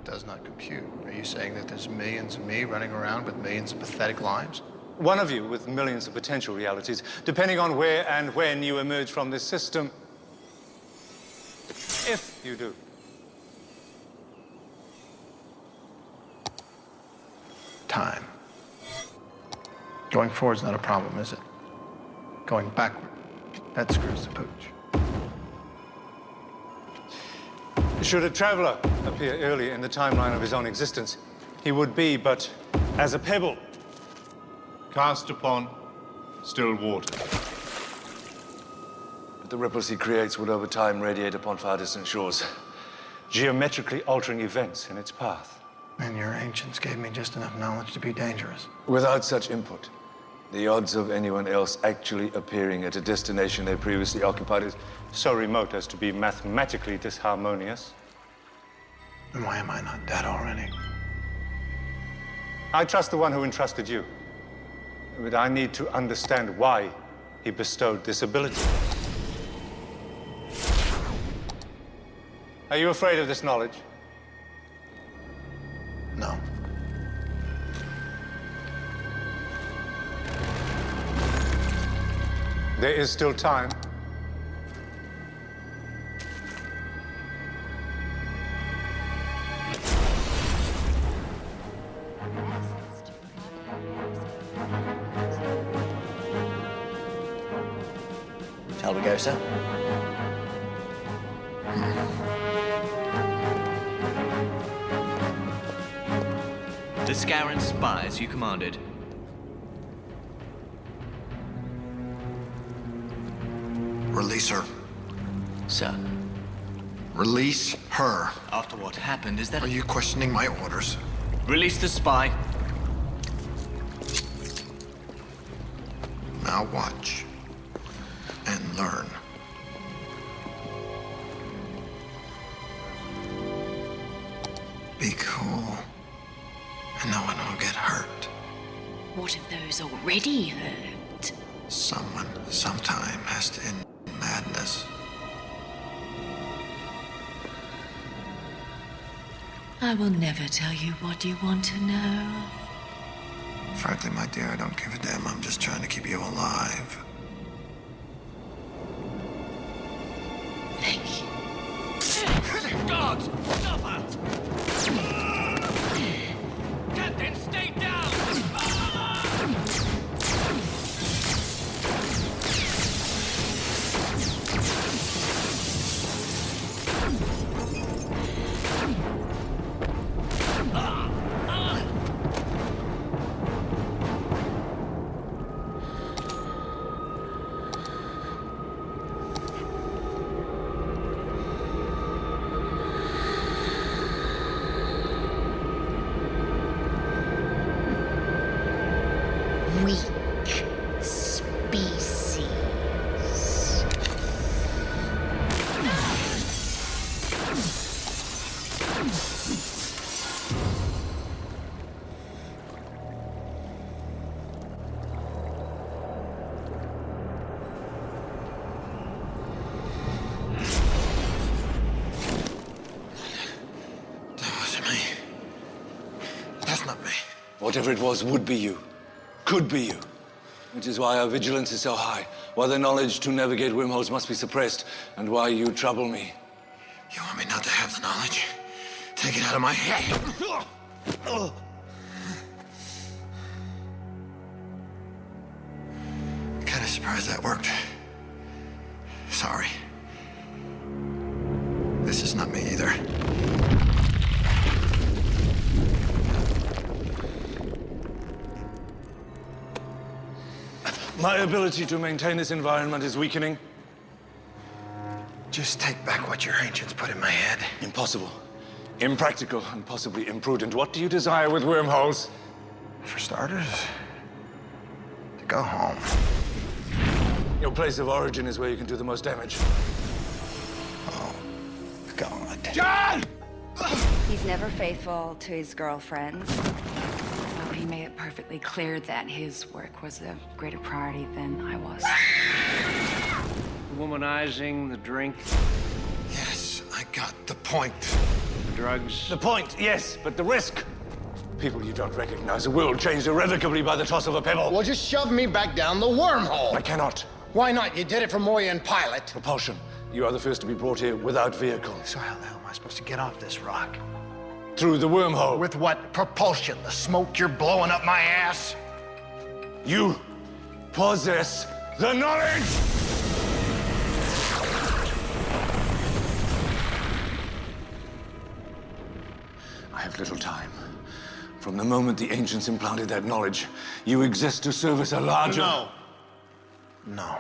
Does not compute. Are you saying that there's millions of me running around with millions of pathetic lives? One of you with millions of potential realities, depending on where and when you emerge from this system. If you do. Time. Going forward's not a problem, is it? Going backward, that screws the pooch. Should a traveler appear earlier in the timeline of his own existence, he would be but as a pebble. Cast upon still water. But the ripples he creates would over time radiate upon far distant shores, geometrically altering events in its path. And your ancients gave me just enough knowledge to be dangerous. Without such input, the odds of anyone else actually appearing at a destination they previously occupied is so remote as to be mathematically disharmonious. And why am I not dead already? I trust the one who entrusted you. But I need to understand why he bestowed this ability. Are you afraid of this knowledge? No. There is still time. Shall we go, sir? The Scaran spies you commanded. Release her. Sir. Release her. After what happened, is that... Are you questioning my orders? Release the spy. Now watch. And learn. Be cool. And no one will get hurt. What if those already hurt? Someone, sometime, has to end madness. I will never tell you what you want to know. Frankly, my dear, I don't give a damn. I'm just trying to keep you alive. Thank you. Guards! Stop her! Captain, stay down! Weak species. That wasn't me. That's not me. Whatever it was would be you. Could be you. Which is why our vigilance is so high, why the knowledge to navigate wormholes must be suppressed, and why you trouble me. You want me not to have the knowledge? Take it out of my head. Kind of surprised that worked. Sorry. This is not me either. My ability to maintain this environment is weakening. Just take back what your ancients put in my head. Impossible. Impractical and possibly imprudent. What do you desire with wormholes? For starters, to go home. Your place of origin is where you can do the most damage. Oh, God. John! He's never faithful to his girlfriends. Well, he made it perfectly clear that his work was a greater priority than I was. Womanizing, the drink, Yes, I got the point. the drugs. The point, yes, but the risk. People you don't recognize, a world changed irrevocably by the toss of a pebble. Well, just shove me back down the wormhole. I cannot. Why not? You did it for Moya and Pilot. Propulsion. You are the first to be brought here without vehicle. So how the hell am I supposed to get off this rock? Through the wormhole. With what propulsion? The smoke you're blowing up my ass? You possess the knowledge! I have little time. From the moment the ancients implanted that knowledge, you exist to service a larger... No. No.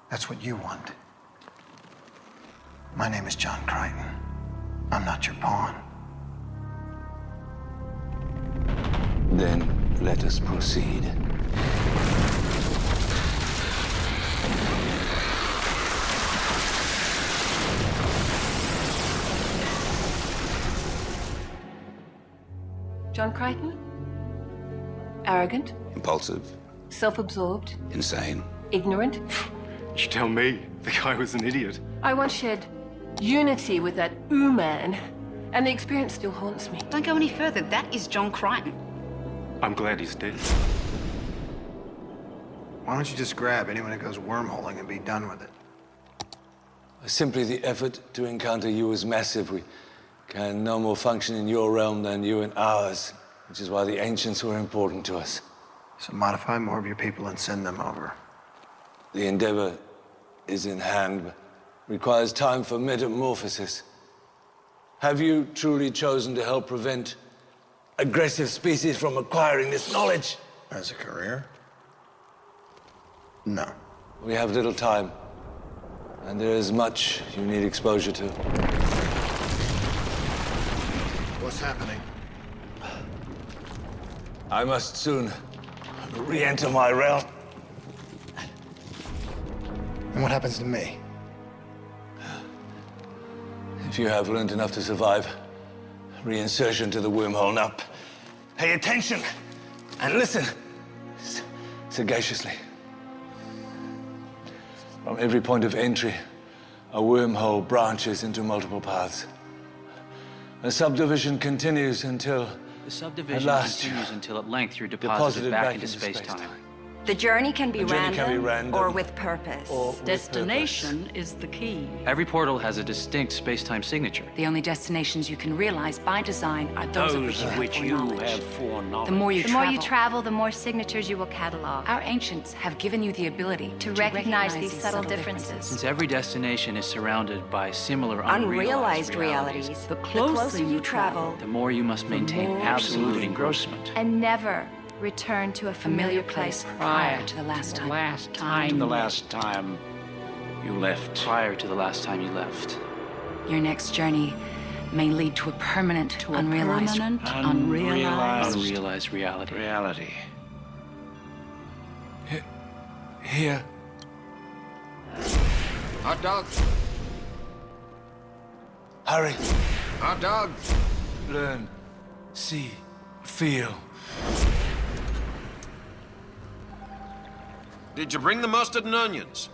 That's what you want. My name is John Crichton. I'm not your pawn. Then let us proceed. John Crichton? Arrogant? Impulsive. Self-absorbed? Insane. Ignorant? You tell me. The guy was an idiot. I once shared unity with that man, and the experience still haunts me. Don't go any further. That is John Crichton. I'm glad he's dead. Why don't you just grab anyone who goes wormholing and be done with it? Simply the effort to encounter you is massive. We can no more function in your realm than you in ours, which is why the ancients were important to us. So modify more of your people and send them over. The endeavor is in hand, but requires time for metamorphosis. Have you truly chosen to help prevent aggressive species from acquiring this knowledge? As a career? No. We have little time, and there is much you need exposure to. What's happening? I must soon re-enter my realm. And what happens to me? If you have learned enough to survive, reinsertion to the wormhole. Now, pay attention and listen sagaciously. From every point of entry, a wormhole branches into multiple paths. A subdivision continues until, The subdivision at last, continues until at length you're deposited back into space-time. The journey can be, random, or with purpose. Destination is the key. Every portal has a distinct space-time signature. The only destinations you can realize by design are those of which you have foreknowledge. The more you travel, the more signatures you will catalog. Our ancients have given you the ability to recognize these subtle differences. Since every destination is surrounded by similar Unrealized realities. The closer you travel, the more you must maintain absolute engrossment. And never return to a familiar place prior to the last time. The last time you left. Prior to the last time you left. Your next journey may lead to a permanent, unrealized Unrealized reality. Here. Hot dog. Hurry. Hot dog. Learn. See. Feel. Did you bring the mustard and onions?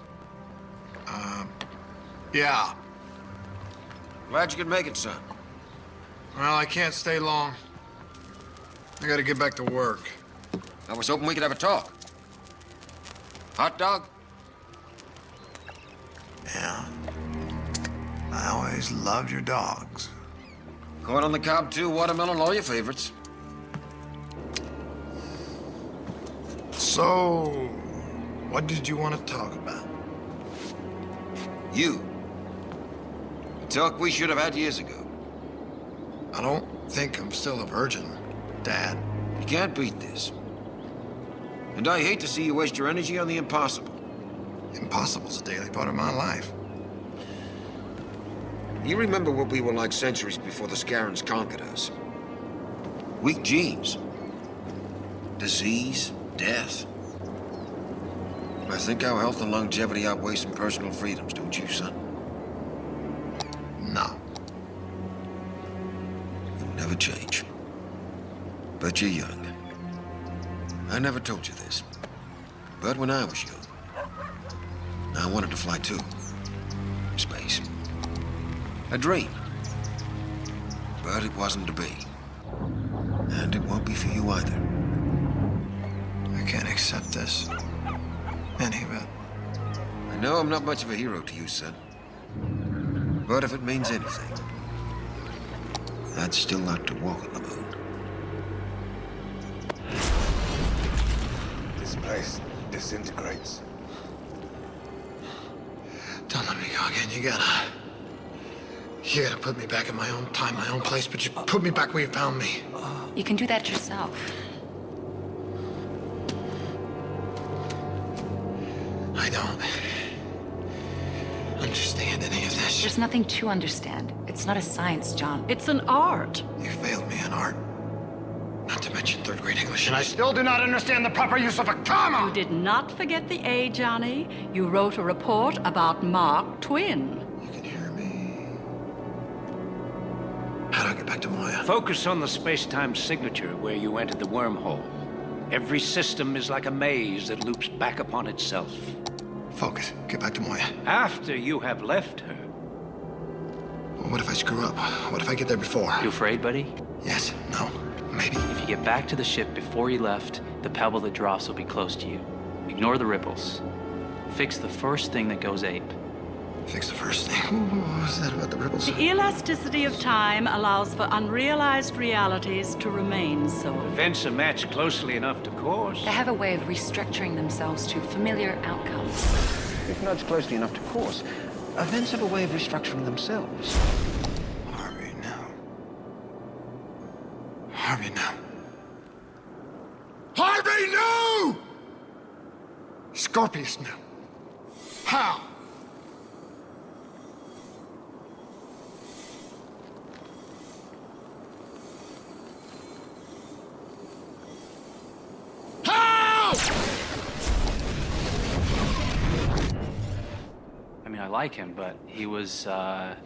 Yeah. Glad you could make it, son. Well, I can't stay long. I gotta get back to work. I was hoping we could have a talk. Hot dog? Yeah. I always loved your dogs. Corn on the cob, too, watermelon, all your favorites. So, what did you want to talk about? You. The talk we should have had years ago. I don't think I'm still a virgin, Dad. You can't beat this. And I hate to see you waste your energy on the impossible. Impossible's a daily part of my life. You remember what we were like centuries before the Scarans conquered us? Weak genes. Disease, death. I think our health and longevity outweigh some personal freedoms, don't you, son? No. You'll never change. But you're young. I never told you this. But when I was young, I wanted to fly too. Space. A dream. But it wasn't to be. And it won't be for you either. I can't accept this. Any of it. I know I'm not much of a hero to you, son. But if it means anything, I'd still like to walk on the moon. This place disintegrates. Don't let me go again. You gotta put me back in my own time, my own place, but you put me back where you found me. You can do that yourself. I don't understand any of this. There's nothing to understand. It's not a science, John. It's an art. You failed me in art. Not to mention third-grade English, and I still do not understand the proper use of a comma! You did not forget the A, Johnny. You wrote a report about Mark Twain. You can hear me. How do I get back to Moya? Focus on the space-time signature where you entered the wormhole. Every system is like a maze that loops back upon itself. Focus. Get back to Moya. After you have left her. Well, what if I screw up? What if I get there before? You afraid, buddy? Yes. No. Maybe. If you get back to the ship before you left, the pebble that drops will be close to you. Ignore the ripples. Fix the first thing that goes ape. Fix the first thing? What was that about the ripples? The elasticity of time allows for unrealized realities to remain so. Events are matched closely enough to course. They have a way of restructuring themselves to familiar outcomes. If nudged closely enough to course, events have a way of restructuring themselves. Harvey, no. Harvey, no. Harvey, no! Scorpius, no. How? I mean, I like him, but he was,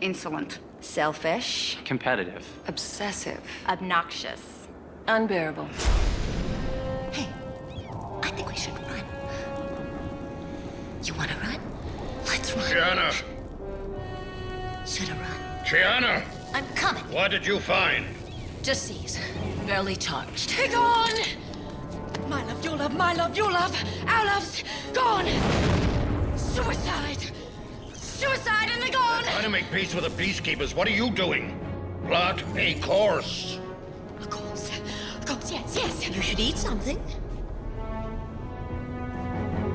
Insolent. Selfish. competitive. Obsessive. Obnoxious. Unbearable. I think we should run. You wanna run? Let's run. Gianna! Should I run? Gianna! I'm coming. What did you find? Just these. Barely charged. Take on! My love, your love, my love, your love, our love's gone! Suicide! Suicide and they're gone! Trying to make peace with the peacekeepers. What are you doing? Plot a course. Of course, yes, yes. You should eat something.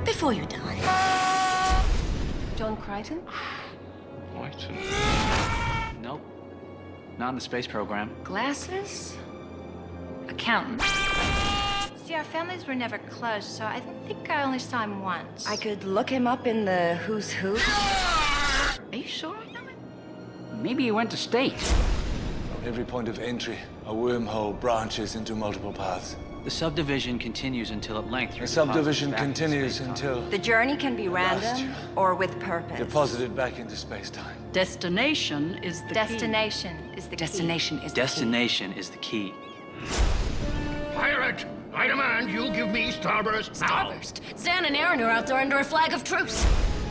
Before you die. John Crichton? Crichton? Nope. Not in the space program. Glasses? Accountant. See, our families were never close, so I think I only saw him once. I could look him up in the who's who. Are you sure I know him? Maybe he went to state. From every point of entry, a wormhole branches into multiple paths. The subdivision continues until at length The subdivision continues until The journey can be random or with purpose. deposited back into space-time. Destination is the Destination is the Destination is Destination is the key. Pirate! I demand you give me Starburst now. Starburst? Zan and Aaron are out there under a flag of truce.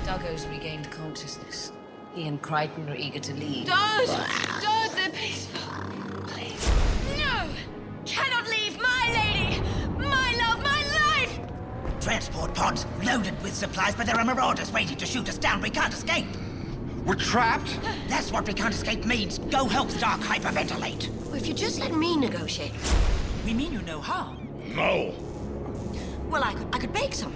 Doggo's regained consciousness. He and Crichton are eager to leave. Don't, they're peaceful. Please. No! Cannot leave my lady! My love, my life! Transport pods loaded with supplies, but there are marauders waiting to shoot us down. We can't escape. We're trapped? That's what we can't escape means. Go help Stark hyperventilate. Well, if you just let me negotiate. We mean you no harm. No. Well, I could bake some.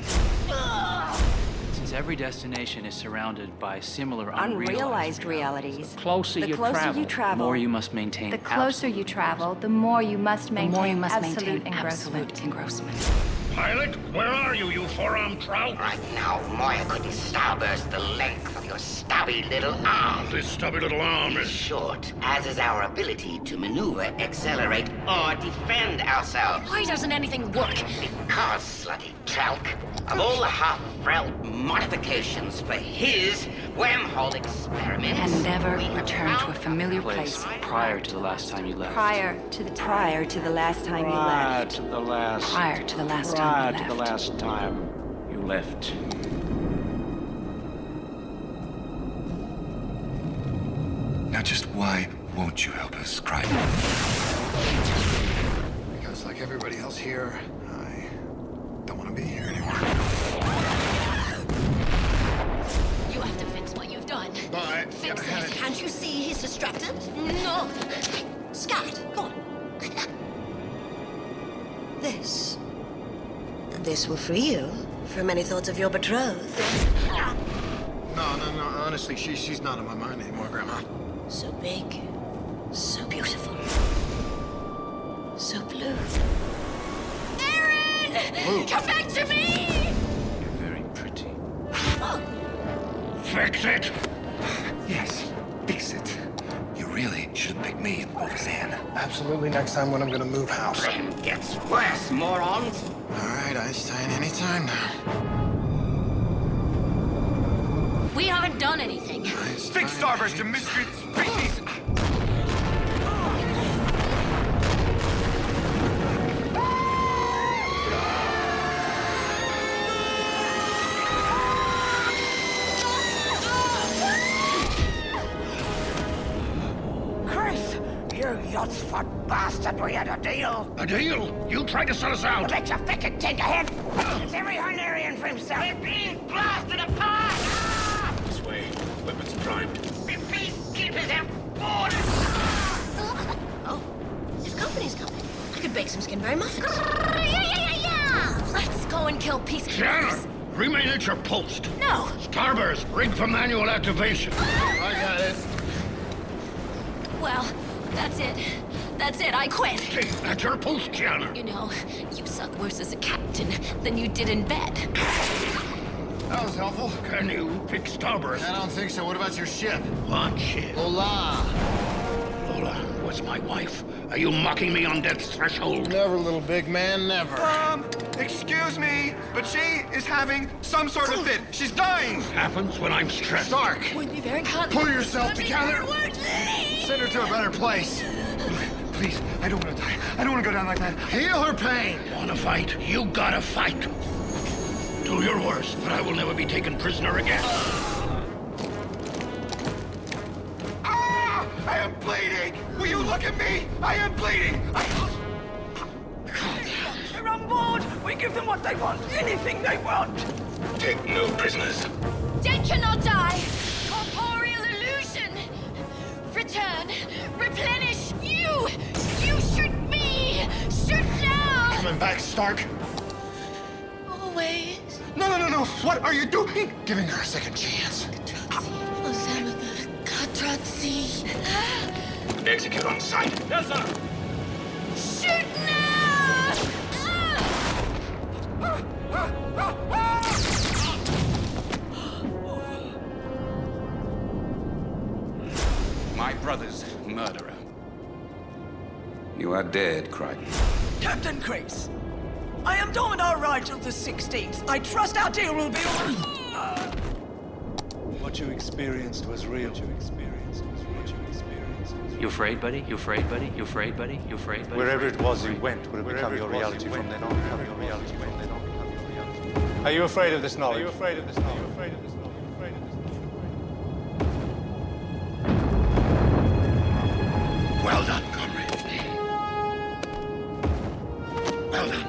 Since every destination is surrounded by similar Unrealized realities. The closer you travel, the more you must maintain The closer you travel, the more you must maintain absolute absolute engrossment. Pilot, where are you, you four-armed trout? Right now, Moya couldn't starburst the length of your stubby little arm. This stubby little arm is short, as is our ability to maneuver, accelerate, or defend ourselves. Why doesn't anything work? Because, slutty Chalk, of all the half-frelt modifications for his wormhole experiments... And never return to a familiar place prior to the last time you left. Prior to the last time you left. To the last. Prior to the last time you Prior left. to the last time you left. Now just why won't you help us, Crichton? Because like everybody else here, I don't want to be here anymore. You have to fix what you've done. Fix it. Can't you see he's distracted? No. Scat, go on. This will free you from any thoughts of your betrothed. No, honestly, she's not on my mind anymore, Grandma. So big, so beautiful, so blue. Aaron! Come back to me! You're very pretty. Fix it! Yes, fix it. You really should have picked me over Zan. Absolutely next time when I'm gonna move house. Then gets worse, morons. All right, Einstein, anytime now. We haven't done anything. Fix Starburst, you miscreant species! Chris, You swat bastard, we had a deal. A deal? You tried to sell us out. I bet you frickin' take a hit. It's every Hungarian for himself. We're being blasted apart. This way. Weapons primed. The peacekeepers have board. Oh, his company's coming. I could bake some skinberry muffins. Yeah. Let's go and kill peacekeepers. Remain at your post. No. Starburst, rig for manual activation. I got it. Well, that's it. That's it. I quit. Stay at your post, Gianna. You know, you suck worse as a captain than you did in bed. That was helpful. Can you fix Starburst? I don't think so. What about your ship? What ship? Lola. Lola was my wife. Are you mocking me on death's threshold? Never, little big man, never. Excuse me, but she is having some sort of fit. She's dying. Happens when I'm stressed. Stark, Would be very kind. pull yourself together. Send her to a better place. Please, I don't want to die. I don't want to go down like that. Heal her pain. Wanna fight? You gotta fight. Do your worst, but I will never be taken prisoner again. I am bleeding! Will you look at me? I am bleeding! They're on board! We give them what they want, anything they want! Take no prisoners. Dead cannot die. Corporeal illusion. Return. Replenish. You shoot me. Shoot now. Coming back, Stark. Always. No! What are you doing? Giving her a second chance. Katratsi. Execute on sight. Yes, sir! Shoot now! My brother's murderer. You are dead, Crichton. Captain Chris, I am Dominar Rigel the 16th. I trust our deal will be What you experienced was real. You afraid, buddy? You afraid, buddy? You afraid, buddy? You afraid, buddy? Wherever it was you went would have become your reality from then on. Are you afraid of this knowledge? Are you afraid of this knowledge? Are you afraid of this knowledge? Well done, comrade. Well done.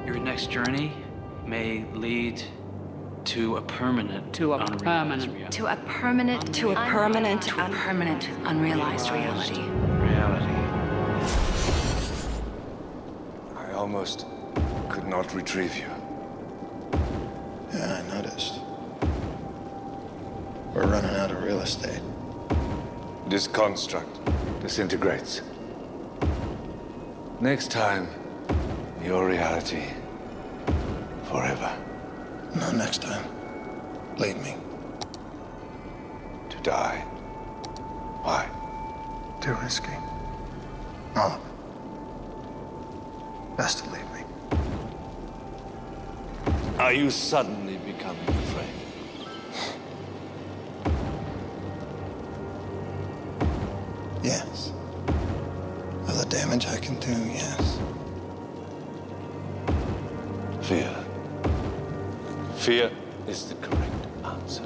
Your next journey may lead to a permanent, unrealized unrealized reality. I almost could not retrieve you. Yeah, I noticed. We're running out of real estate. This construct disintegrates. Next time, your reality forever. No, next time. Leave me. To die. Why? Too risky. All of it. Best to leave me. Are you suddenly becoming afraid? Yes. Of the damage I can do, yes. Fear. Fear is the correct answer.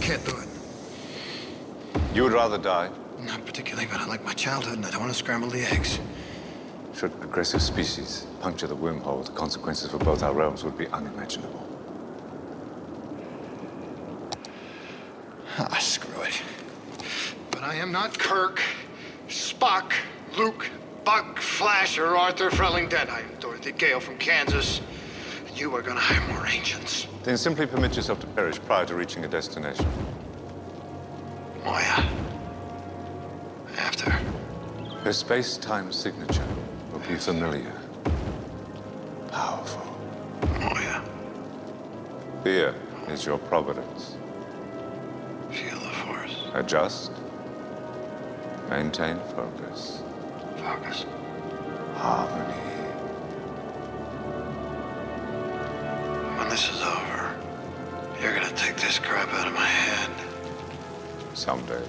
Can't do it. You would rather die? Not particularly, but I like my childhood and I don't want to scramble the eggs. Should aggressive species puncture the wormhole, the consequences for both our realms would be unimaginable. Ah, screw it. But I am not Kirk, Spock, Luke, Buck, Flash, or Arthur Frellington. I am Dorothy Gale from Kansas. And you are gonna hire more ancients. Then simply permit yourself to perish prior to reaching a destination. Moya. After. Her space-time signature will be familiar. Powerful. Moya. Fear is your providence. Feel the force. Adjust. Maintain focus. Focus. Harmony. When this is over, you're gonna take this crap out of my head. Someday,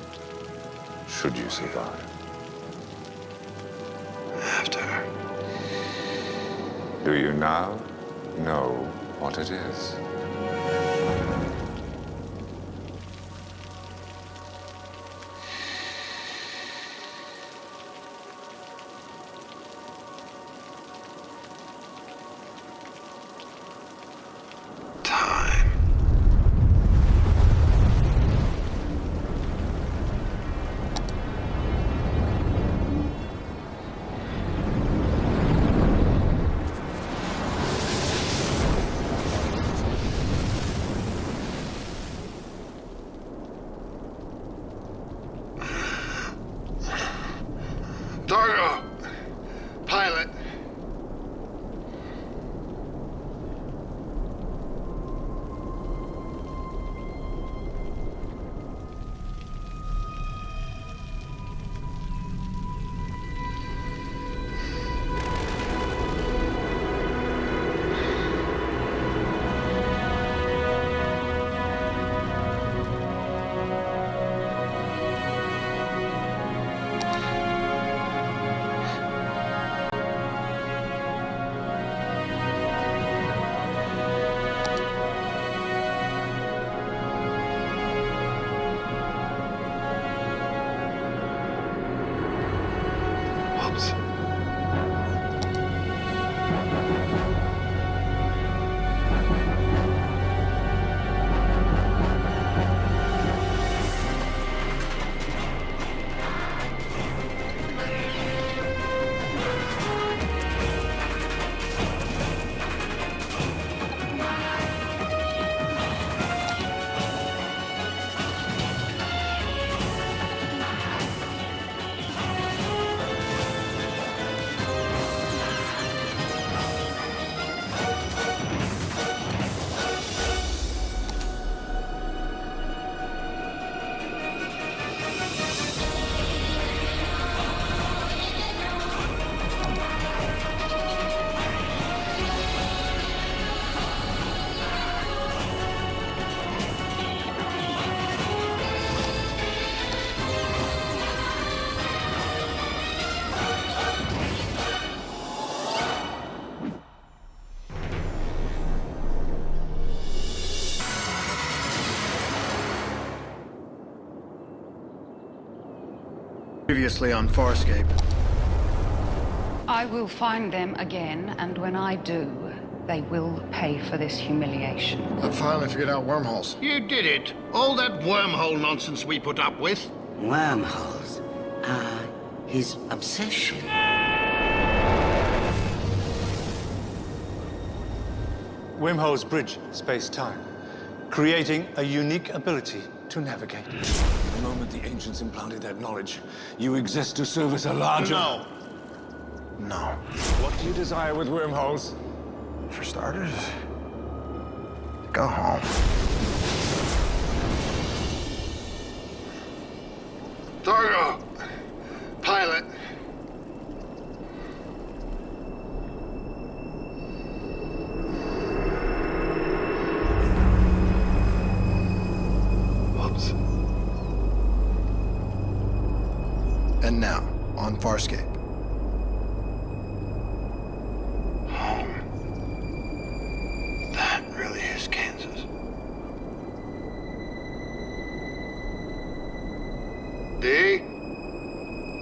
should you survive. after her. Do you now know what it is? Dargo! Pilot! Whoops. Previously on Farscape. I will find them again, and when I do, they will pay for this humiliation. I finally figured out wormholes. You did it. All that wormhole nonsense we put up with. Wormholes are his obsession. Wormholes bridge space-time, creating a unique ability to navigate. The moment the ancients implanted that knowledge, you exist to serve as a larger... No. No. What do you desire with wormholes? For starters, go home. Dargo! Pilot! Whoops. And now, on Farscape. Home. That really is Kansas. D?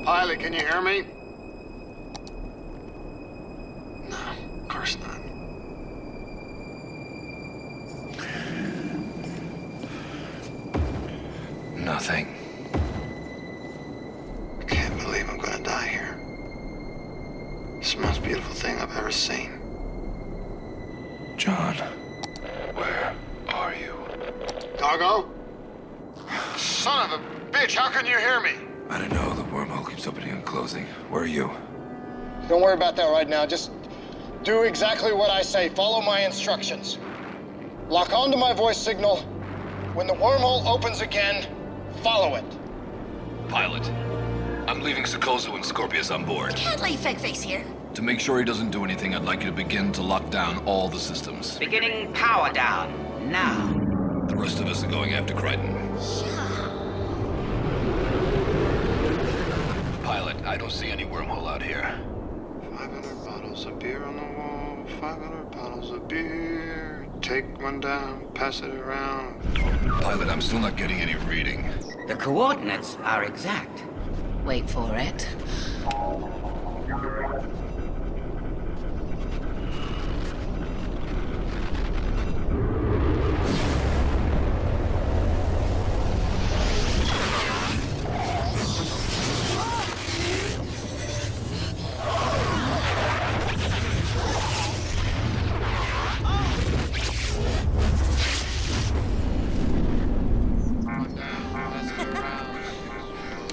Pilot, can you hear me? No, of course not. Nothing. I can't believe I'm gonna die here. It's the most beautiful thing I've ever seen. John, where are you? Doggo? Son of a bitch, how can you hear me? I don't know. The wormhole keeps opening and closing. Where are you? Don't worry about that right now. Just do exactly what I say. Follow my instructions. Lock onto my voice signal. When the wormhole opens again, follow it. Pilot, I'm leaving Sikozu and Scorpius on board. Can't leave Fake Face here. To make sure he doesn't do anything, I'd like you to begin to lock down all the systems. Beginning power down. Now. The rest of us are going after Crichton. Pilot, I don't see any wormhole out here. bottles of beer on the wall, 500 bottles of beer. Take one down, pass it around. Pilot, I'm still not getting any reading. The coordinates are exact. Wait for it.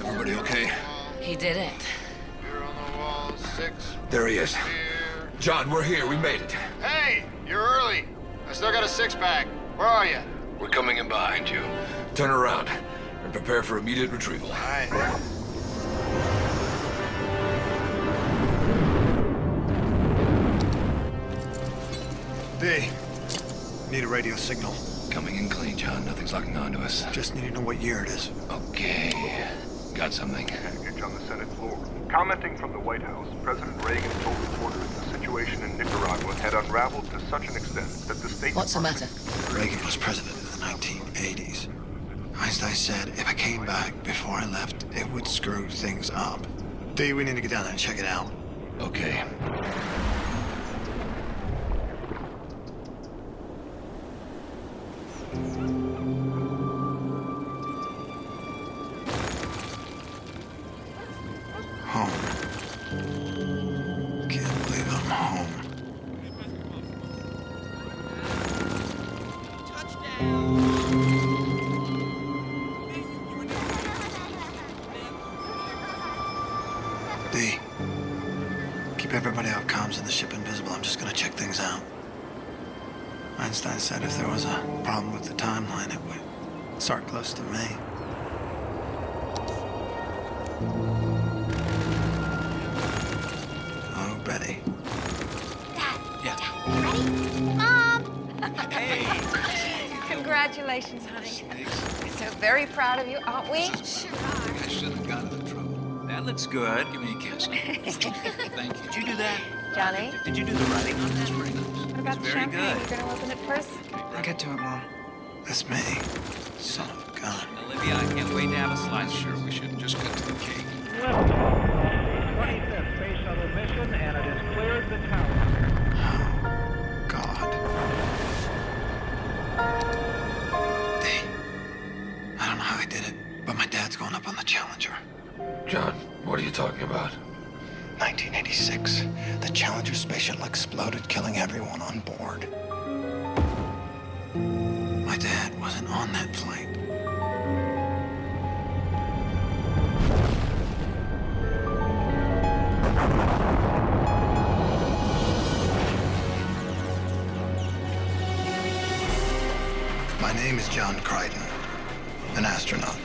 Everybody okay? He did it. Beer on the wall, 6. There he is. John, we're here. We made it. Hey, you're early. I still got a 6-pack. Where are you? We're coming in behind you. Turn around and prepare for immediate retrieval. All right. D, need a radio signal. Coming in clean, John. Nothing's locking onto us. Just need to know what year it is. Okay. Got something. Package on the Senate floor. Commenting from the White House, President Reagan told reporters the situation in Nicaragua had unraveled to such an extent that the State What's the matter? Reagan was president in the 1980s. Einstein said if I came back before I left, it would screw things up. D, we need to get down there and check it out. Okay. Home. Can't believe I'm home. D, keep everybody out comms and the ship invisible. I'm just gonna check things out. Einstein said if there was a problem with the timeline, it would start close to me. Oh, Betty. Congratulations, honey. We're so very proud of you, aren't we? I should have got into trouble. That looks good. Give me a kiss. Thank you. Did you do that? Johnny? Did you do the writing on this? Very nice. What about the Very champagne? good. You're gonna open it first? I'll get to it, Mom. That's me. Son of a gun. Olivia, I can't wait to have a slice. Sure, we should just cut to the cake. 25th Space Shuttle mission, and it has cleared the tower. God. D, I don't know how I did it, but my dad's going up on the Challenger. John, what are you talking about? 1986. The Challenger space shuttle exploded, killing everyone on board. My dad wasn't on that flight. My name is John Crichton, an astronaut.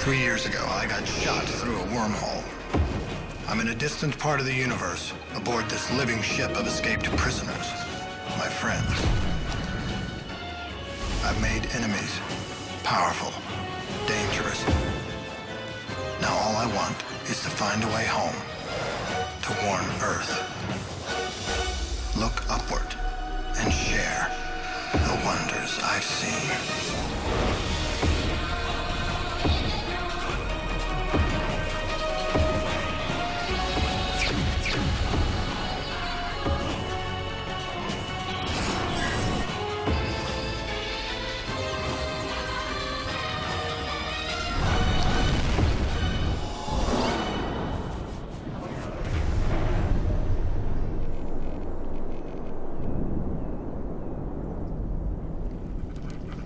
3 years ago, I got shot through a wormhole. I'm in a distant part of the universe, aboard this living ship of escaped prisoners, my friends. I've made enemies, powerful, dangerous. Now all I want is to find a way home, to warm Earth. Look upward and share the wonders I've seen.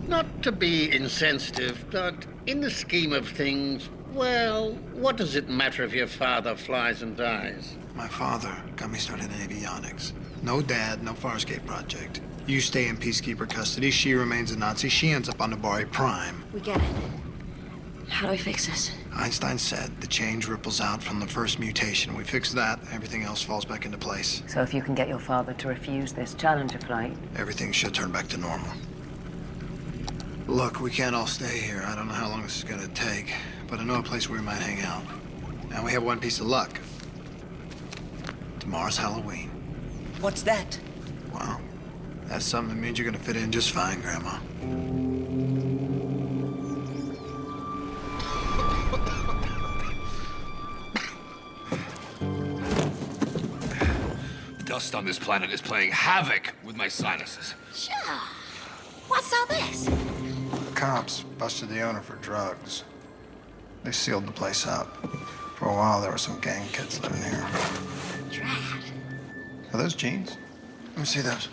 Not to be insensitive, but in the scheme of things, well, what does it matter if your father flies and dies? My father got me started in avionics. No dad, no Farscape project. You stay in peacekeeper custody, she remains a Nazi, she ends up on Nabari Prime. We get it. How do we fix this? Einstein said the change ripples out from the first mutation. We fix that, everything else falls back into place. So if you can get your father to refuse this Challenger flight... Everything should turn back to normal. Look, we can't all stay here. I don't know how long this is gonna take, but I know a place where we might hang out. And we have one piece of luck. Tomorrow's Halloween. What's that? Wow. That's something that means you're gonna fit in just fine, Grandma. The dust on this planet is playing havoc with my sinuses. Sure. What's all this? Cops busted the owner for drugs. They sealed the place up. For a while, there were some gang kids living here. Drat. Are those jeans? Let me see those.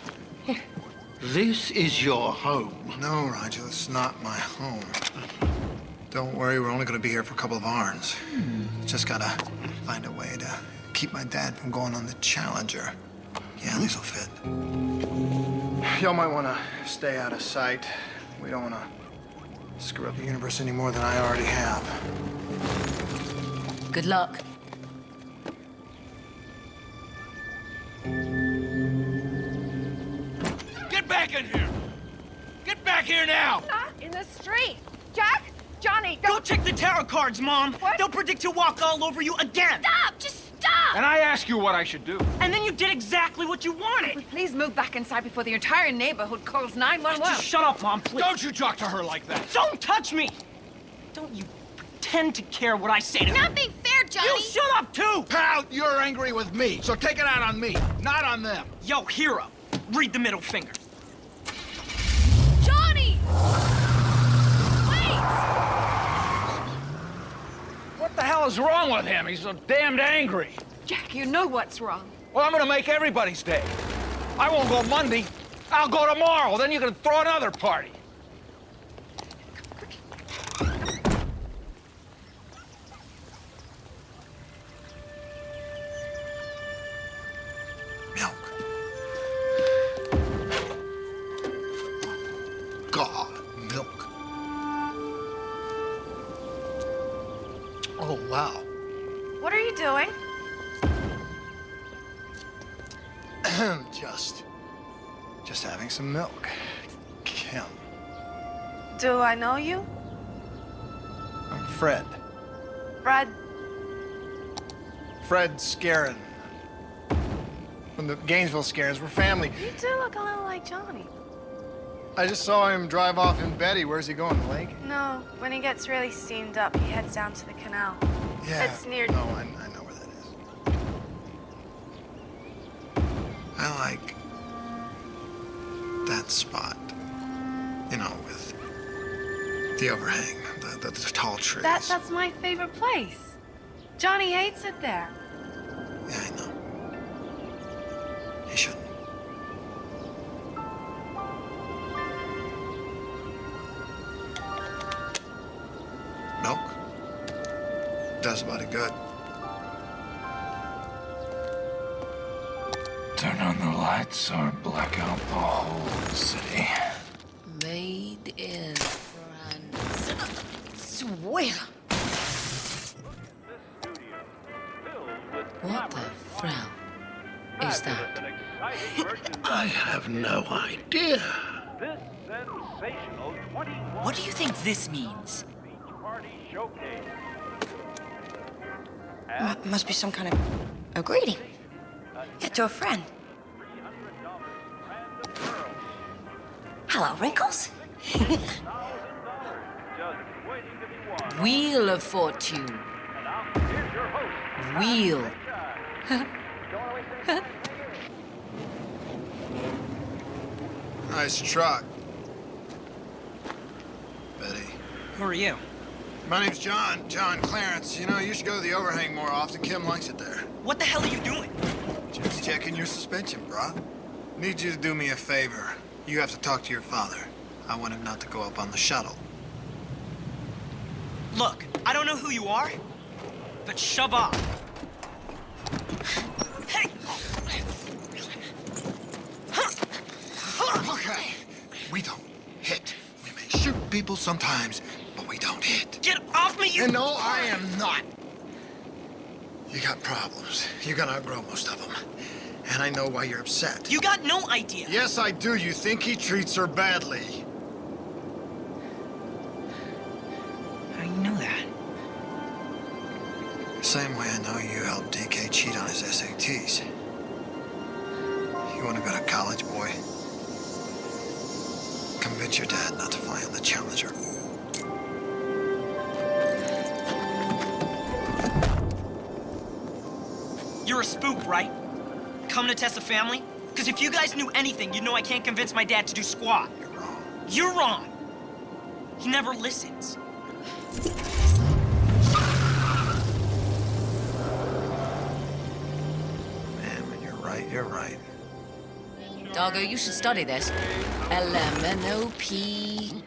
This is your home. No, Rigel, it's not my home. Don't worry, we're only gonna be here for a couple of hours. Just gotta find a way to keep my dad from going on the Challenger. Yeah, these will fit. Y'all might wanna stay out of sight. We don't wanna screw up the universe any more than I already have. Good luck. Get back in here! Get back here now! Not in the street! Jack? Johnny, Go check the tarot cards, Mom! What? They'll predict to walk all over you again! Stop! Just stop! And I asked you what I should do. And then you did exactly what you wanted! Please move back inside before the entire neighborhood calls 911. Just shut up, Mom, please! Don't you talk to her like that! Don't touch me! Don't you pretend to care what I say to Not being fair, Johnny! You shut up, too! Pal, you're angry with me, so take it out on me, not on them. Yo, hero, read the middle finger. Johnny! Wait! What the hell is wrong with him? He's so damned angry. Jack, you know what's wrong. Well, I'm gonna make everybody's day. I won't go Monday. I'll go tomorrow. Then you can throw another party. God, milk. Oh, wow. What are you doing? Just having some milk. Kim, Do I know you? I'm Fred. Fred? Fred Scarin. From the Gainesville Scarins. We're family. You do look a little like Johnny. I just saw him drive off in Betty. Where's he going, the lake? No, when he gets really steamed up, he heads down to the canal. Yeah. It's near... Oh, I know where that is. I like that spot. You know, with the overhang, the tall trees. That's my favorite place. Johnny hates it there. Yeah, I know. He shouldn't. Milk? Does about it good. Turn on the lights or black out the whole city. Made in France. Swear. What the frown is that? I have no idea. What do you think this means? Must be some kind of a greeting. Yeah, to a friend. Hello, Wrinkles. Wheel of Fortune. Wheel. Nice truck. Betty. Who are you? My name's John Clarence. You know, you should go to the overhang more often. Kim likes it there. What the hell are you doing? Just checking your suspension, brah. Need you to do me a favor. You have to talk to your father. I want him not to go up on the shuttle. Look, I don't know who you are, but shove off. Hey! Okay. We don't hit. We may shoot people sometimes, but we don't hit. Get off me, you... And no, I am not. You got problems. You're gonna outgrow most of them. And I know why you're upset. You got no idea. Yes, I do. You think he treats her badly. How do you know that? Same way I know you helped DK cheat on his SATs. You want to go to college, boy? Convince your dad not to fly on the Challenger. You're a spook, right? Coming to test the family? Because if you guys knew anything, you'd know I can't convince my dad to do squat. You're wrong. You're wrong. He never listens. Man, when you're right, you're right. Doggo, you should study this. LMNOPQ.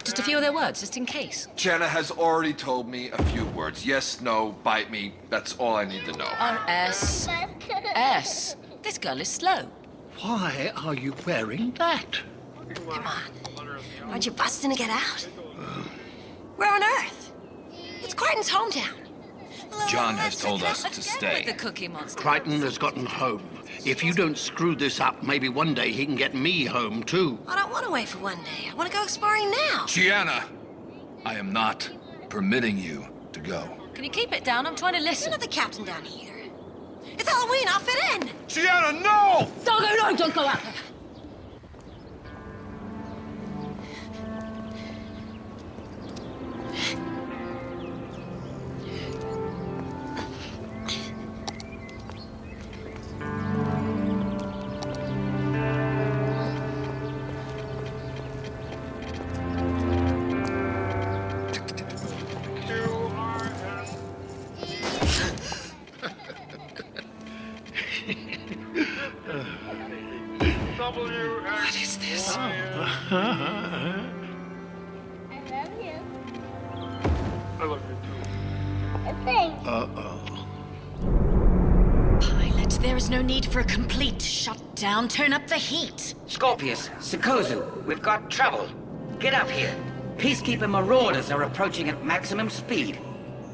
Just a few of their words, just in case. Jana has already told me a few words. Yes, no, bite me. That's all I need to know. RS. S. This girl is slow. Why are you wearing that? Come on. Aren't you busting to get out? Where on earth? It's Crichton's hometown. John has told us to stay. The Cookie Monster. Crichton has gotten home. If you don't screw this up, maybe one day he can get me home, too. I don't want to wait for one day. I want to go exploring now. Gianna, I am not permitting you to go. Can you keep it down? I'm trying to listen. You're not the captain down here. It's Halloween. I'll fit in. Gianna, no! Doggo, no, don't go out there. What is this? Pilot, there is no need for a complete shutdown. Turn up the heat. Scorpius, Sikozu, we've got trouble. Get up here. Peacekeeper marauders are approaching at maximum speed.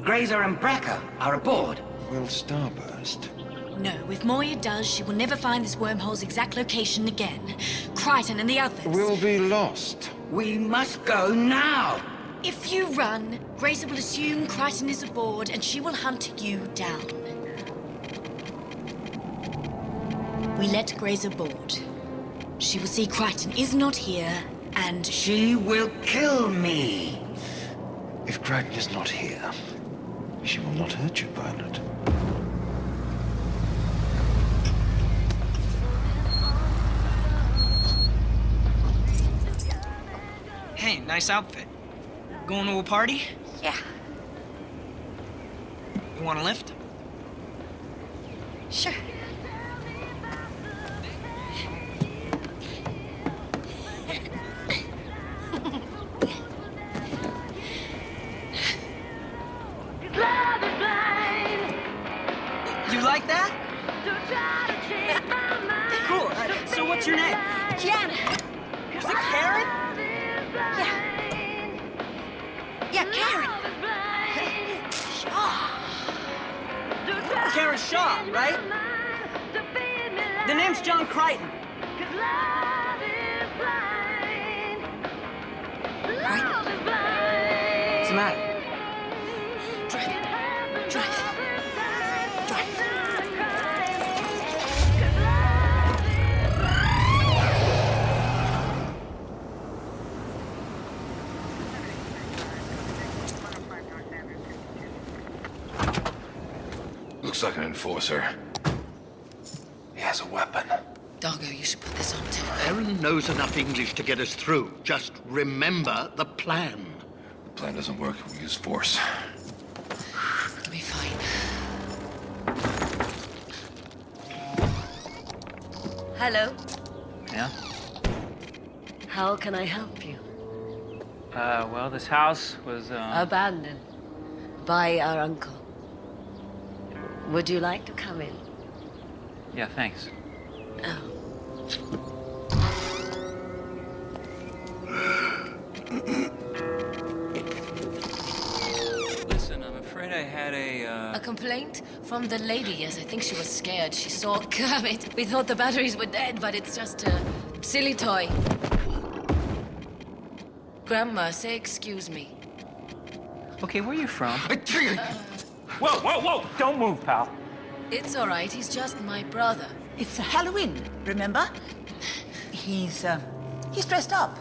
Grazer and Bracker are aboard. Will Starburst? No, if Moya does, she will never find this wormhole's exact location again. Crichton and the others. We'll be lost. We must go now. If you run, Grazer will assume Crichton is aboard and she will hunt you down. We let Grazer board. She will see Crichton is not here, and she will kill me. If Crichton is not here, she will not hurt you, Pilot. Hey, nice outfit. Going to a party? Yeah. You want a lift? Sure. You like that? Cool. So what's your name? Gianna. Is it Karen? Yeah, Karen. Shaw. Karen Shaw, right? The name's John Crichton. What's the matter? Drive. Looks like an enforcer. He has a weapon. Doggo, you should put this on too. Aaron knows enough English to get us through. Just remember the plan. The plan doesn't work. We use force. It'll be fine. Hello. Yeah? How can I help you? Well, this house was, Abandoned by our uncle. Would you like to come in? Yeah, thanks. Oh. Listen, I'm afraid I had A complaint from the lady. Yes, I think she was scared. She saw Kermit. We thought the batteries were dead, but it's just a silly toy. Grandma, say excuse me. Okay, where are you from? Whoa! Don't move, pal. It's all right. He's just my brother. It's Halloween, remember? He's dressed up.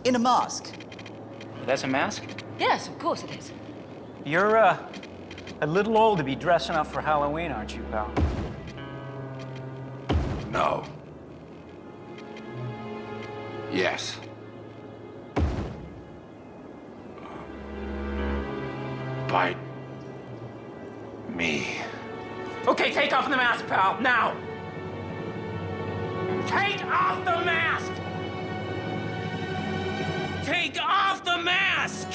In a mask. That's a mask? Yes, of course it is. You're, a little old to be dressing up for Halloween, aren't you, pal? No. Yes. Bite me. Okay, take off the mask, pal, now! Take off the mask! Take off the mask!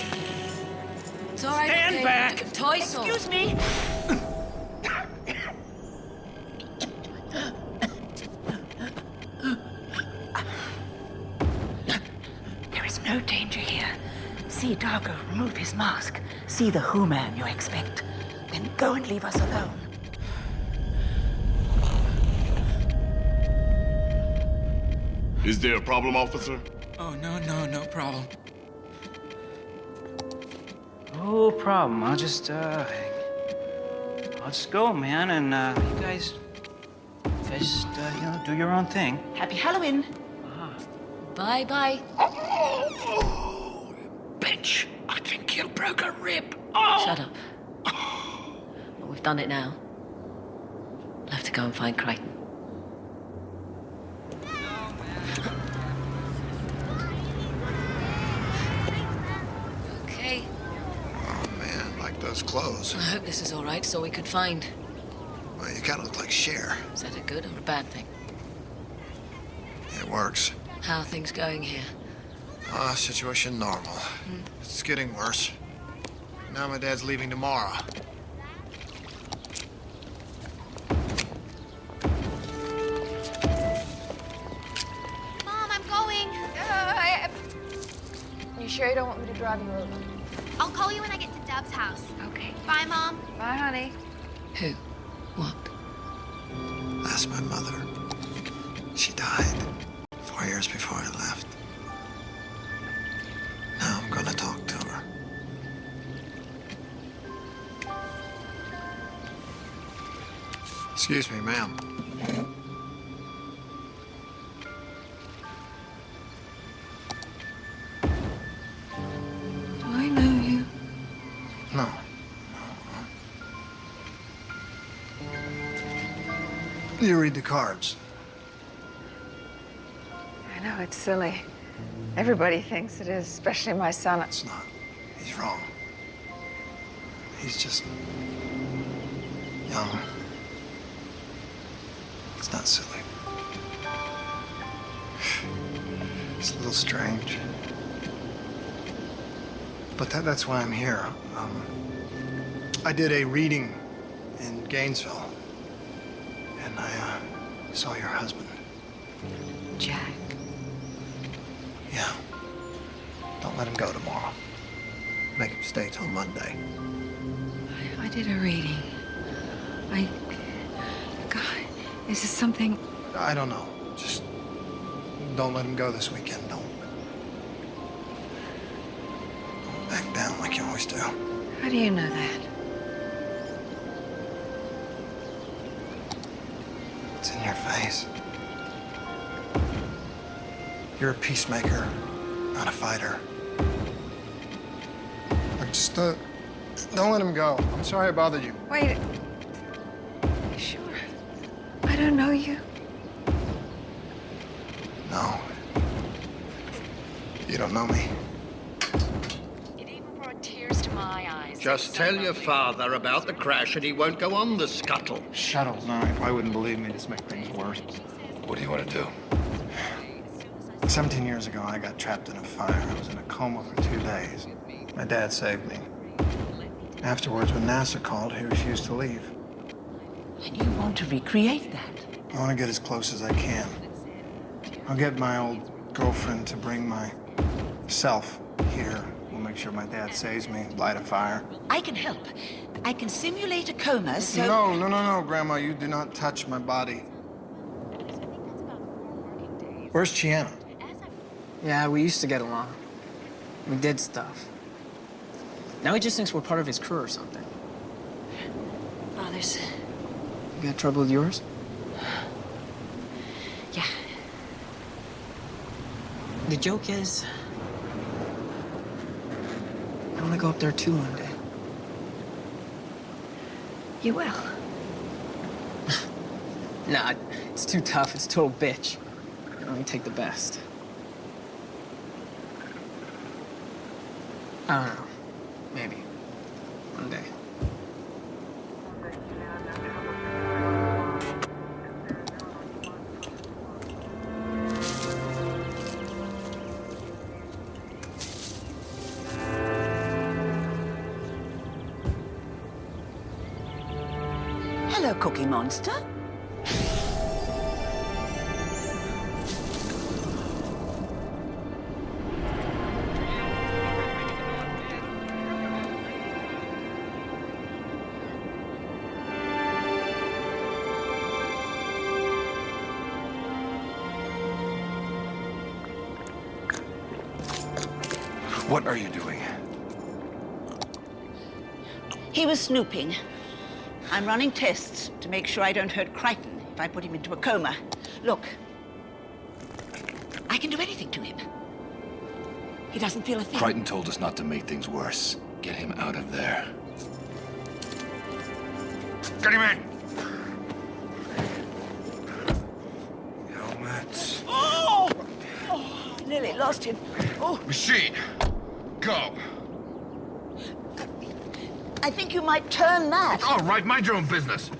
It's all right. Stand okay. back! Toy sword. Excuse me. There is no danger here. See Dargo remove his mask. See the Who-Man you expect. Then go and leave us alone. Is there a problem, officer? Oh, no problem. No problem. I'll just go, man, and you guys just, do your own thing. Happy Halloween. Bye-bye. Bitch, I think you broke a rib. Shut up. Well, we've done it now. We'll have to go and find Crichton. Okay. Oh, man, like those clothes. I hope this is all right, so we could find. Well, you kind of look like Cher. Is that a good or a bad thing? It works. How are things going here? Situation normal. It's getting worse. Now my dad's leaving tomorrow. Mom, I'm going. You sure you don't want me to drive you over? I'll call you when I get to Deb's house. Okay. Bye, Mom. Bye, honey. Who? What? That's my mother. She died 4 years before I left. Now I'm gonna talk to her. Excuse me, ma'am. Do I know you? No. You read the cards. I know, it's silly. Everybody thinks it is, especially my son. It's not. He's wrong. He's just young. It's not silly. It's a little strange. But that's why I'm here. I did a reading in Gainesville, and I saw your husband. Jack. Yeah. Don't let him go tomorrow. Make him stay till Monday. I did a reading. God, is this something? I don't know. Just don't let him go this weekend. Don't back down like you always do. How do you know that? It's in your face. You're a peacemaker, not a fighter. Look, just don't let him go. I'm sorry I bothered you. Wait. You sure? I don't know you. No. You don't know me. It even brought tears to my eyes. Just tell your father about the crash and he won't go on the scuttle. Shuttle. No, he probably wouldn't believe me. Just make things worse. What do you want to do? 17 years ago, I got trapped in a fire. I was in a coma for 2 days. My dad saved me. Afterwards, when NASA called, he refused to leave. And you want to recreate that? I want to get as close as I can. I'll get my old girlfriend to bring myself here. We'll make sure my dad saves me, light a fire. I can help. I can simulate a coma, so... No, Grandma. You do not touch my body. Where's Chiana? Yeah, we used to get along. We did stuff. Now he just thinks we're part of his crew or something. Father's. You got trouble with yours? The joke is, I want to go up there too one day. You will. Nah, it's too tough. It's total bitch. I only take the best. I don't know. Maybe. One day. Hello, Cookie Monster. What are you doing? He was snooping. I'm running tests to make sure I don't hurt Crichton if I put him into a coma. Look, I can do anything to him. He doesn't feel a thing. Crichton told us not to make things worse. Get him out of there. Get him in! Helmets. Oh! Oh, nearly lost him. Oh, Machine, go. I think you might turn that. All right, mind your own business.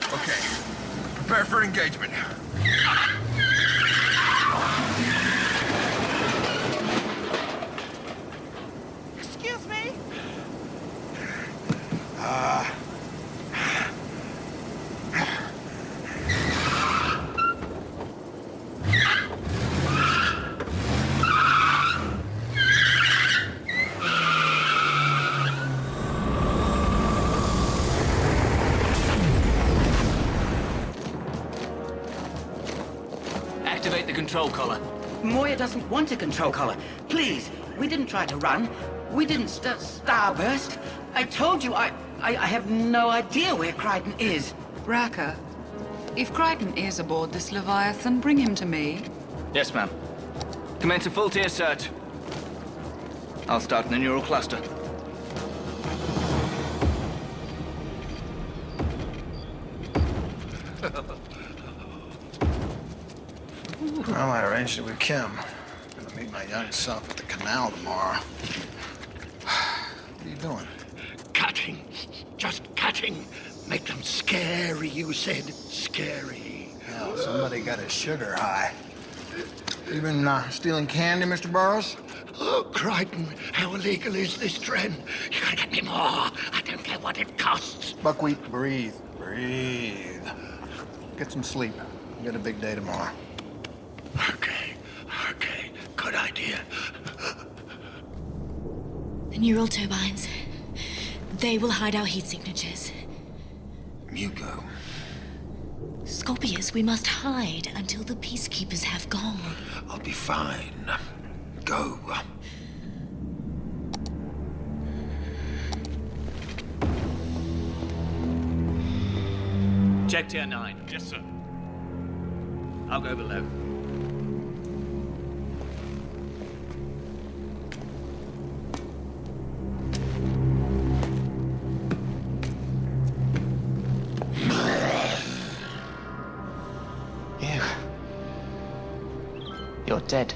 Okay, prepare for engagement. Excuse me? Activate the control collar. Moya doesn't want a control collar. Please, we didn't try to run. We didn't starburst. I told you I have no idea where Crichton is. Bracker, if Crichton is aboard this Leviathan, bring him to me. Yes, ma'am. Commence a full tier search. I'll start in the neural cluster. Well, I arranged it with Kim. Gonna meet my young self at the canal tomorrow. What are you doing? Cutting. Just cutting. Make them scary, you said. Scary. Hell, somebody got his sugar high. You been stealing candy, Mr. Burroughs? Oh, Crichton, how illegal is this trend? You gotta get me more. I don't care what it costs. Buckwheat, breathe. Breathe. Get some sleep. You got a big day tomorrow. Okay. Good idea. The neural turbines. They will hide our heat signatures. You go. Scorpius, we must hide until the peacekeepers have gone. I'll be fine. Go. Check tier 9. Yes, sir. I'll go below. You're dead.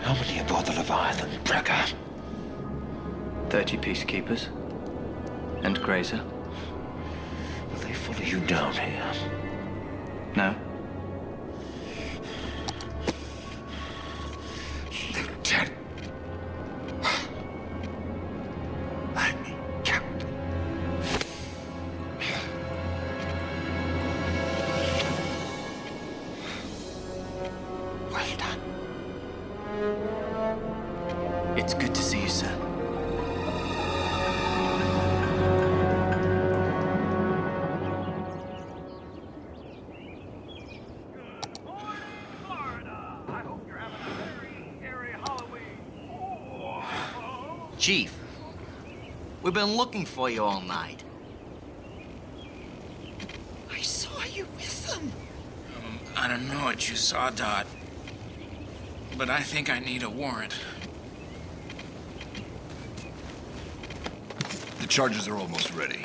How many aboard the Leviathan, Bracker? 30 peacekeepers. And Grazer. Will they follow you down here? No. They're dead. Let me count. Well done. It's good to see you, sir. Chief, we've been looking for you all night. I saw you with them. I don't know what you saw, Dot, but I think I need a warrant. The charges are almost ready.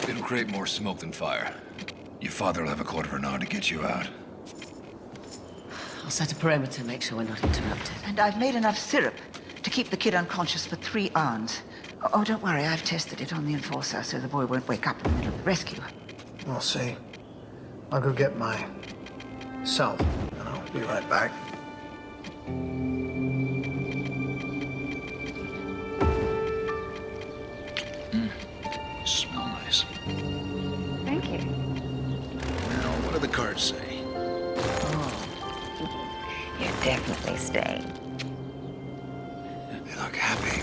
It'll create more smoke than fire. Your father will have a quarter of an hour to get you out. I'll set a perimeter, make sure we're not interrupted. And I've made enough syrup to keep the kid unconscious for 3 hours. Oh, don't worry, I've tested it on the enforcer so the boy won't wake up in the middle of the rescue. We'll see. I'll go get my self, and I'll be right back. Smell nice. Thank you. Now, what do the cards say? You're definitely staying. They look happy.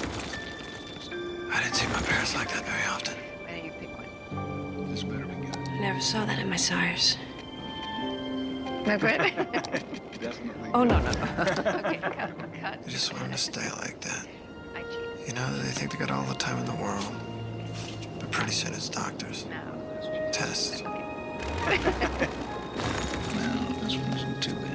I didn't see my parents like that very often. Why don't you pick one? This better be good. I never saw that in my sires. Margaret? Definitely. Oh, no. Okay, cut. They just want them to stay like that. I cheated. You know, they think they got all the time in the world. But pretty soon it's doctors. No. Tests. Well, this one isn't too bad.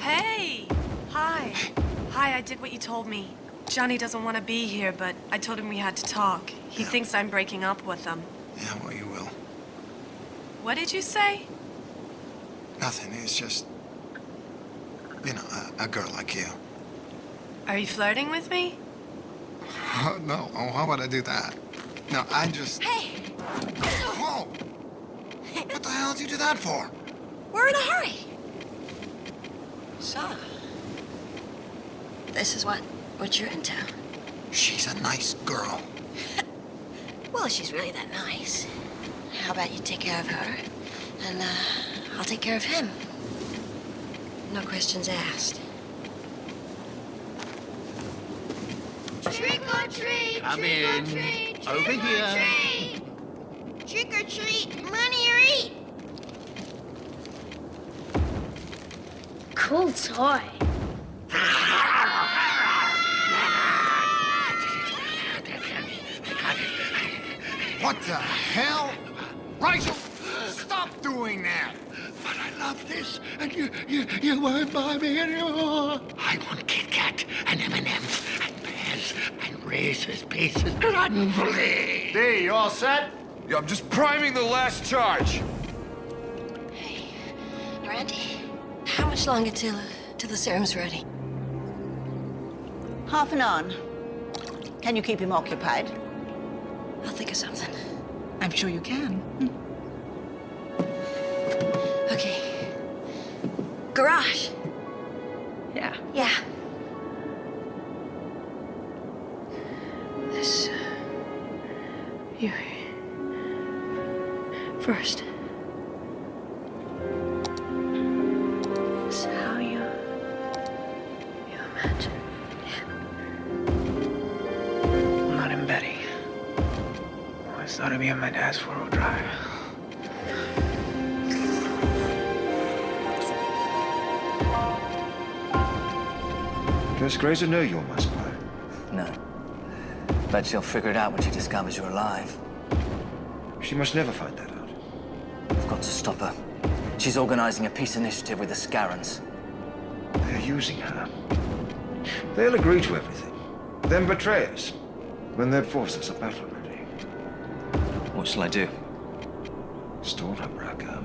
Hey! Hi. Hi, I did what you told me. Johnny doesn't want to be here, but I told him we had to talk. He thinks I'm breaking up with him. Yeah, well, you will. What did you say? Nothing. It's just, you know, a girl like you. Are you flirting with me? Oh, no. Oh, how would I do that? No, I just... Hey! Whoa! What the hell did you do that for? We're in a hurry. So, this is what you're into. She's a nice girl. Well, she's really that nice. How about you take care of her, and I'll take care of him. No questions asked. Trick or treat! Come trick in. Or treat, Over trick here. Or treat. Trick or treat, money or eat. Cool toy. What the hell? Rachel, stop doing that. But I love this, and you won't buy me anymore. I want Kit Kat and M&M's and pears and Reese's Pieces. Run, please. D, you all set? Yeah, I'm just priming the last charge. Hey, Randy, how much longer till the serum's ready? Half an hour. Can you keep him occupied? I'll think of something. I'm sure you can. Okay. Garage. Yeah. Yeah. This, you... First. This is how you imagine. I'm not in Betty. I always thought of you in my dad's 4-wheel drive. Does Grazer know you're my spy? No. But she'll figure it out when she discovers you're alive. She must never find that out. I've got to stop her. She's organizing a peace initiative with the Scarrons. They're using her. They'll agree to everything, then betray us when their forces are battle ready. What shall I do? Stall her, Braca.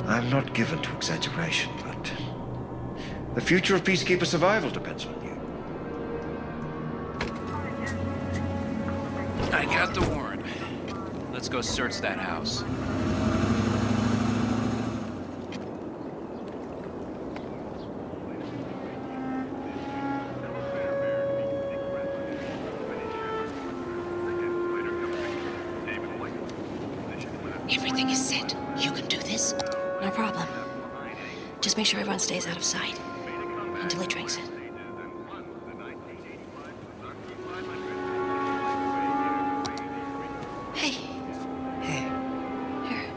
I'm not given to exaggeration, but the future of peacekeeper survival depends on you. I got the warrant. Let's go search that house. Everything is set. You can do this. No problem. Just make sure everyone stays out of sight until he drinks it. Hey. Hey. Here.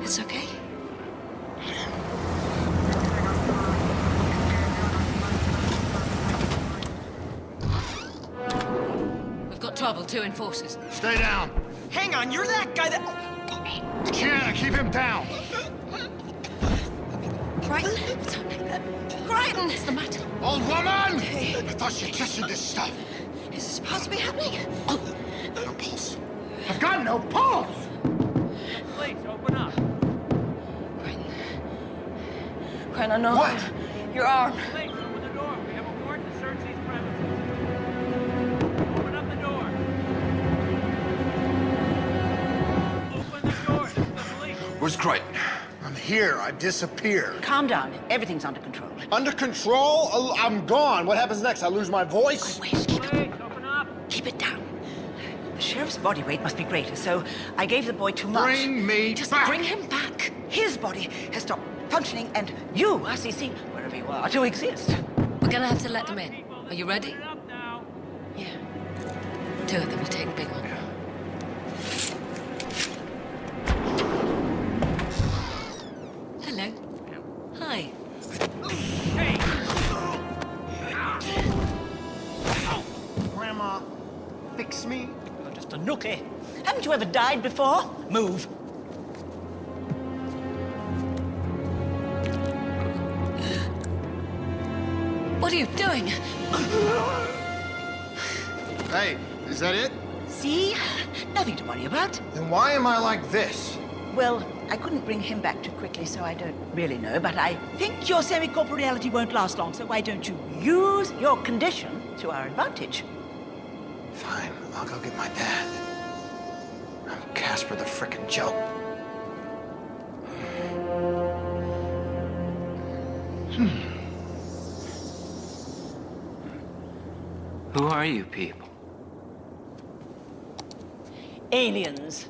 It's okay. trouble, two enforcers. Stay down. Hang on, you're that guy that... Gianna, keep him down. Crichton? What's happening? Crichton! What's the matter? Old woman! I thought she tested this stuff. Is this supposed to be happening? No pulse. I've got no pulse! Please, open up. Crichton, no. What? Your arm. Please, open the door. We have a warrant to search these premises. Open up the door. Open the door. This is the police. Where's Crichton? I'm here. I disappeared. Calm down. Everything's under control. Under control? I'm gone. What happens next? I lose my voice? Wait, keep it. Please, open up. Keep it down. The sheriff's body weight must be greater, so I gave the boy too much. Bring me Just back. bring him back. His body has stopped functioning, and you, RCC, wherever you are, to exist. We're gonna have to let them in. Are you ready? Open it up now. Yeah. Two of them will take the big one. Hello. Hi. Grandma, fix me. You're just a nookie. Haven't you ever died before? Move. What are you doing? Hey, is that it? See? Nothing to worry about. Then why am I like this? Well, I couldn't bring him back too quickly, so I don't really know, but I think your semi-corporeality won't last long, so why don't you use your condition to our advantage? Fine, I'll go get my dad. I'm Casper the frickin' Joke. Who are you people? Aliens.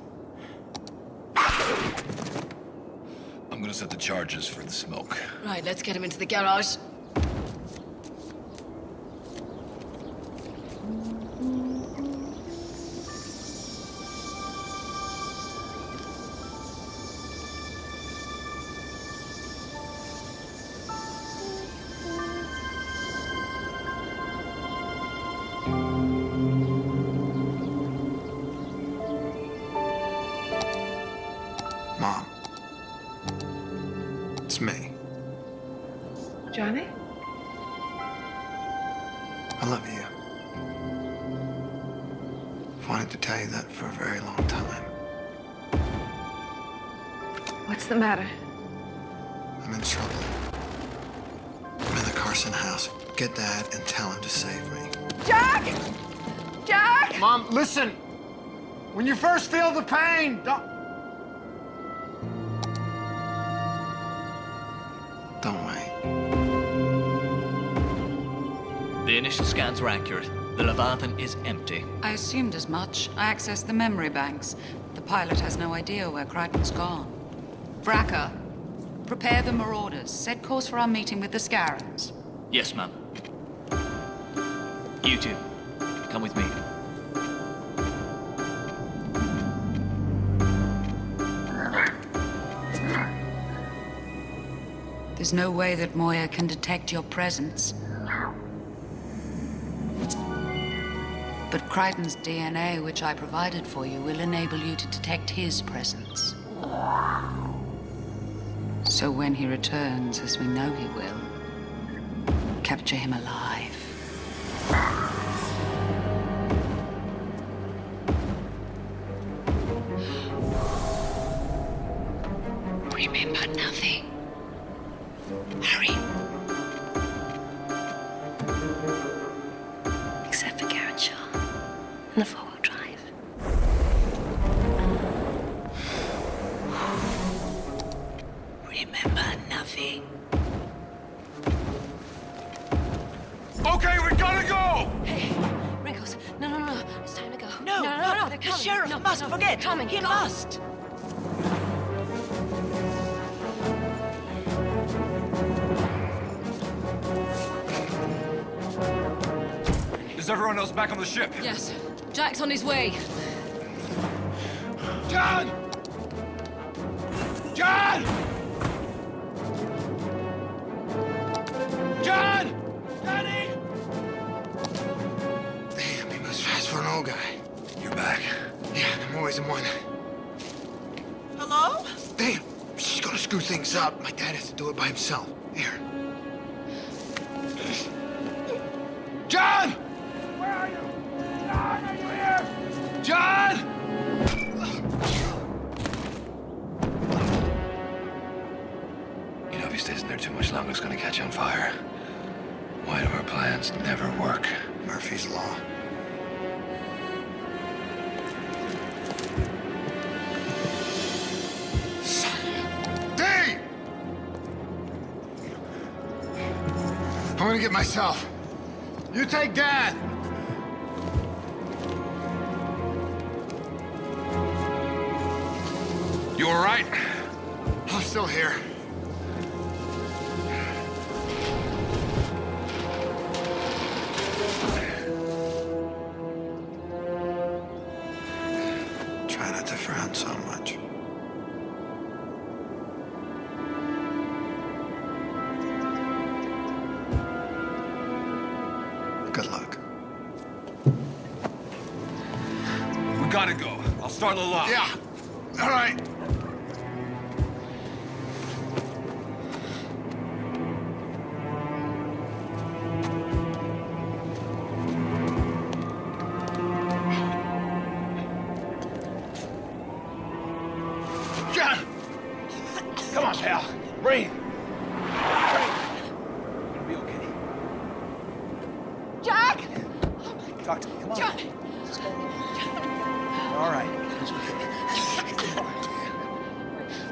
I'm gonna set the charges for the smoke. Right, let's get him into the garage. Mom. It's me. Johnny? I love you. I've wanted to tell you that for a very long time. What's the matter? I'm in trouble. I'm in the Carson house. Get Dad and tell him to save me. Jack! Jack! Mom, listen! When you first feel the pain, don't wait. The initial scans were accurate. The Leviathan is empty. I assumed as much. I accessed the memory banks. The pilot has no idea where Crichton's gone. Bracker, prepare the Marauders. Set course for our meeting with the Scarons. Yes, ma'am. You two, come with me. There's no way that Moya can detect your presence. But Crichton's DNA, which I provided for you, will enable you to detect his presence. So when he returns, as we know he will, capture him alive. Remember nothing. Hurry. Except for Garrett Shaw and the four-wheel drive. Remember nothing. Okay, we gotta go! Hey, Wrinkles. No. It's time to go. No, they're the coming. sheriff No, must forget. They're coming. He Go. must. Is everyone else back on the ship? Yes. Jack's on his way. John! John! John! Johnny! Damn, he moves fast for an old guy. boys in one. Hello? Damn, she's gonna screw things up. My dad has to do it by himself. Here. John! Where are you? John, are you here? John! You know, if he stays in there too much longer, it's gonna catch on fire. Why do our plans never work? Murphy's Law. Dave! I'm gonna get myself. You take Dad. You all right? I'm still here. Try not to frown so much. Good luck. We gotta go. I'll start the lock. Yeah. All right. John! Come on, pal. Breathe. It'll be okay. Jack! Talk to me. Come on. John! Let's go. All right.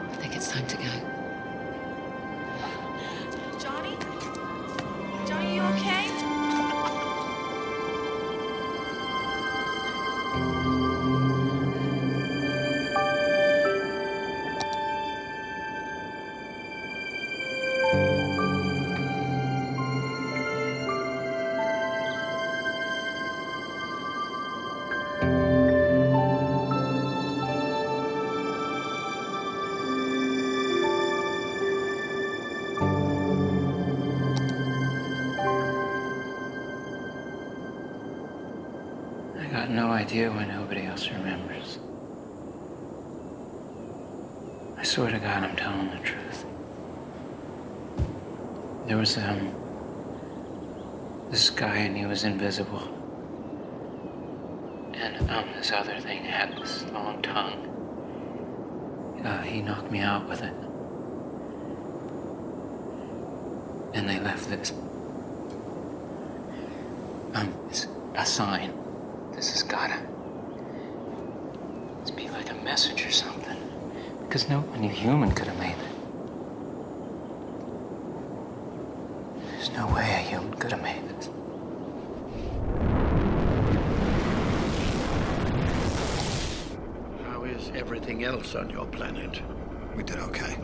I think it's time to go. Johnny? Johnny, you okay? I got no idea why nobody else remembers. I swear to God, I'm telling the truth. There was, this guy and he was invisible. And, this other thing had this long tongue. He knocked me out with it. And they left this. It's a sign. This has gotta be like a message or something. Because no human could have made it. There's no way a human could have made this. How is everything else on your planet? We did okay.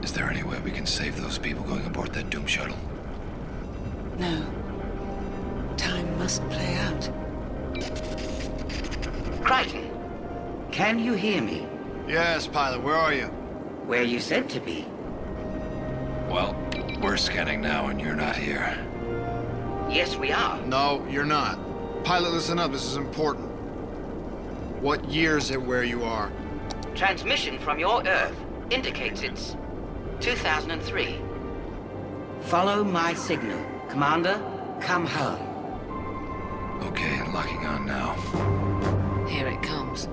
Is there any way we can save those people going aboard that Doom shuttle? No. Time must play out. Crichton, can you hear me? Yes, pilot, where are you? Where you said to be. Well, we're scanning now and you're not here. Yes, we are. No, you're not. Pilot, listen up, this is important. What year is it where you are? Transmission from your Earth indicates it's 2003. Follow my signal. Commander, come home. Okay, locking on now. Here it comes.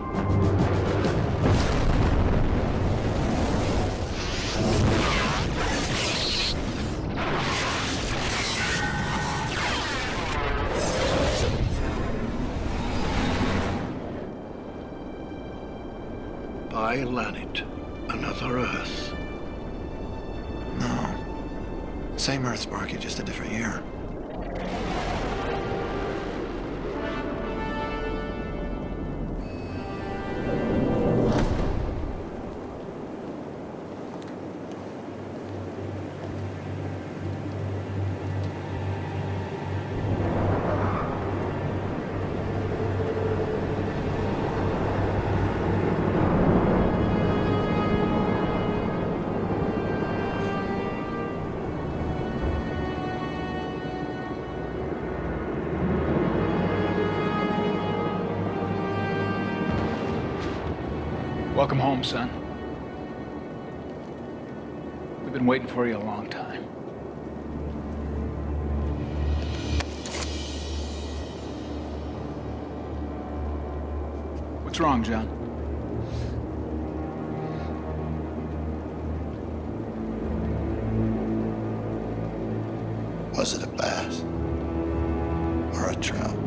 Planet, another Earth. No. Same Earth, Sparky, just a different year. Welcome home, son. We've been waiting for you a long time. What's wrong, John? Was it a bass? Or a trout?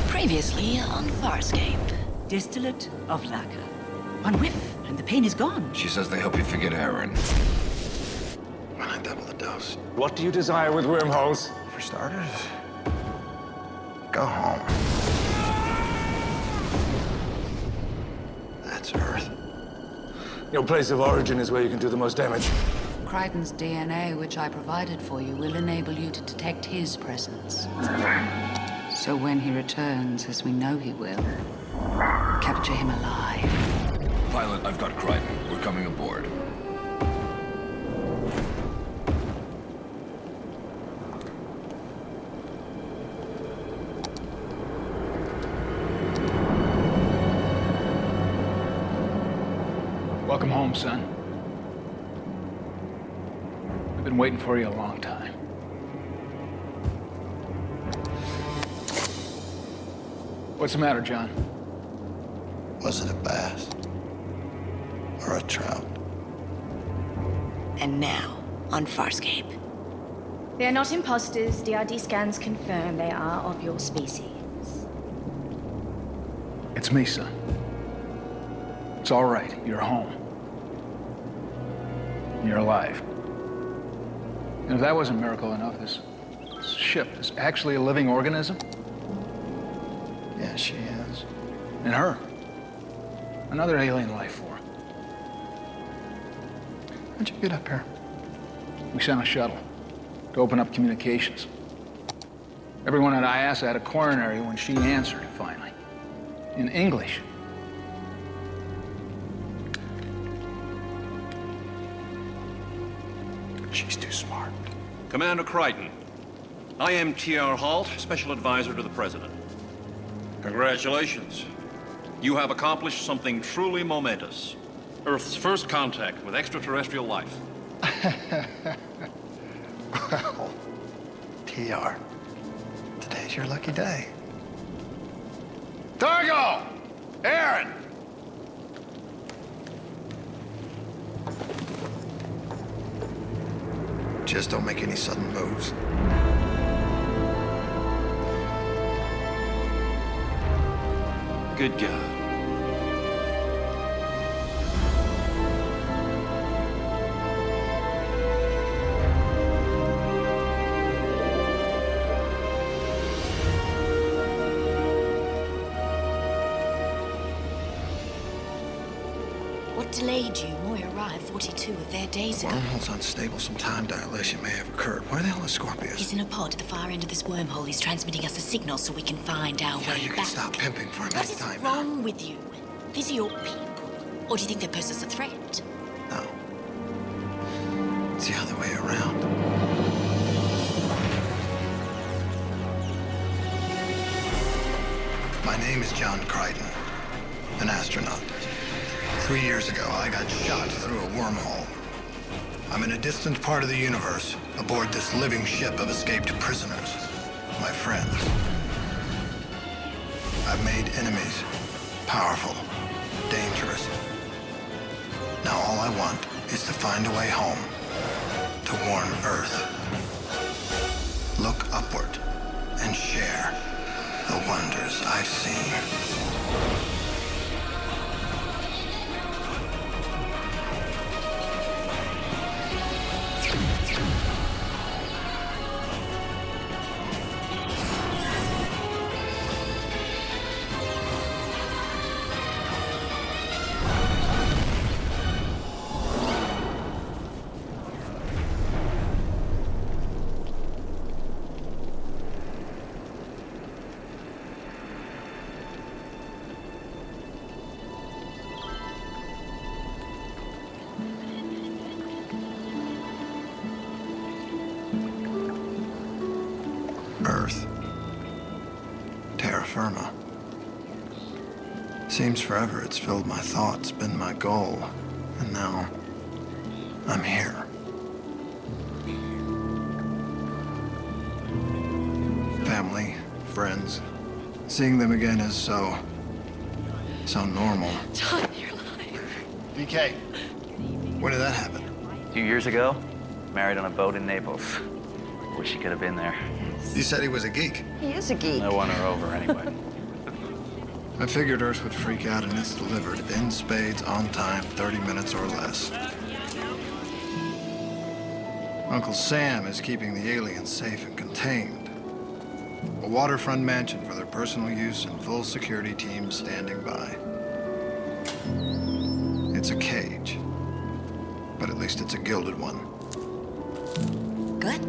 Previously on Farscape. Distillate of lacquer. One whiff, and the pain is gone. She says they help you forget Aaron. When I double the dose. What do you desire with wormholes? For starters, go home. That's Earth. Your place of origin is where you can do the most damage. Crichton's DNA, which I provided for you, will enable you to detect his presence. So when he returns, as we know he will, capture him alive. Pilot, I've got Crichton. We're coming aboard. Welcome home, son. We've been waiting for you a long time. What's the matter, John? Was it a bass? Or a trout? And now on Farscape. They are not imposters. DRD scans confirm they are of your species. It's me, son. It's all right. You're home. You're alive. And if that wasn't miracle enough, this ship is actually a living organism? Yeah, she is. And her. Another alien life form. How'd you get up here? We sent a shuttle to open up communications. Everyone at IASA had a coronary when she answered, finally. In English. She's too smart. Commander Crichton, I am T.R. Halt, Special Advisor to the President. Congratulations. You have accomplished something truly momentous. Earth's first contact with extraterrestrial life. Well, TR, today's your lucky day. Dargo! Aaron! Just don't make any sudden moves. Good God. What delayed you? Moy arrived 42 of their days ago. Wormhole's unstable. Some time dilation may have occurred. Where the hell is Scorpius? He's in a pod at the far end of this wormhole. He's transmitting us a signal so we can find our way You can back. stop pimping for him What is anytime. wrong with you? These are your people. Or do you think they pose us a threat? No. It's the other way around. My name is John Crichton, an astronaut. 3 years ago, I got shot through a wormhole. I'm in a distant part of the universe, aboard this living ship of escaped prisoners. My friends. I've made enemies. Powerful. Dangerous. Now all I want is to find a way home. To warn Earth. Look upward and share the wonders I've seen. Earth. Terra firma. Seems forever it's filled my thoughts, been my goal. And now, I'm here. Family, friends. Seeing them again is so normal. John, you're alive. BK, when did that happen? A few years ago, married on a boat in Naples. Wish he could have been there. You said he was a geek. He is a geek. I won her over anyway. I figured Earth would freak out and it's delivered in spades, on time, 30 minutes or less. Uncle Sam is keeping the aliens safe and contained. A waterfront mansion for their personal use and full security teams standing by. It's a cage, but at least it's a gilded one. Good?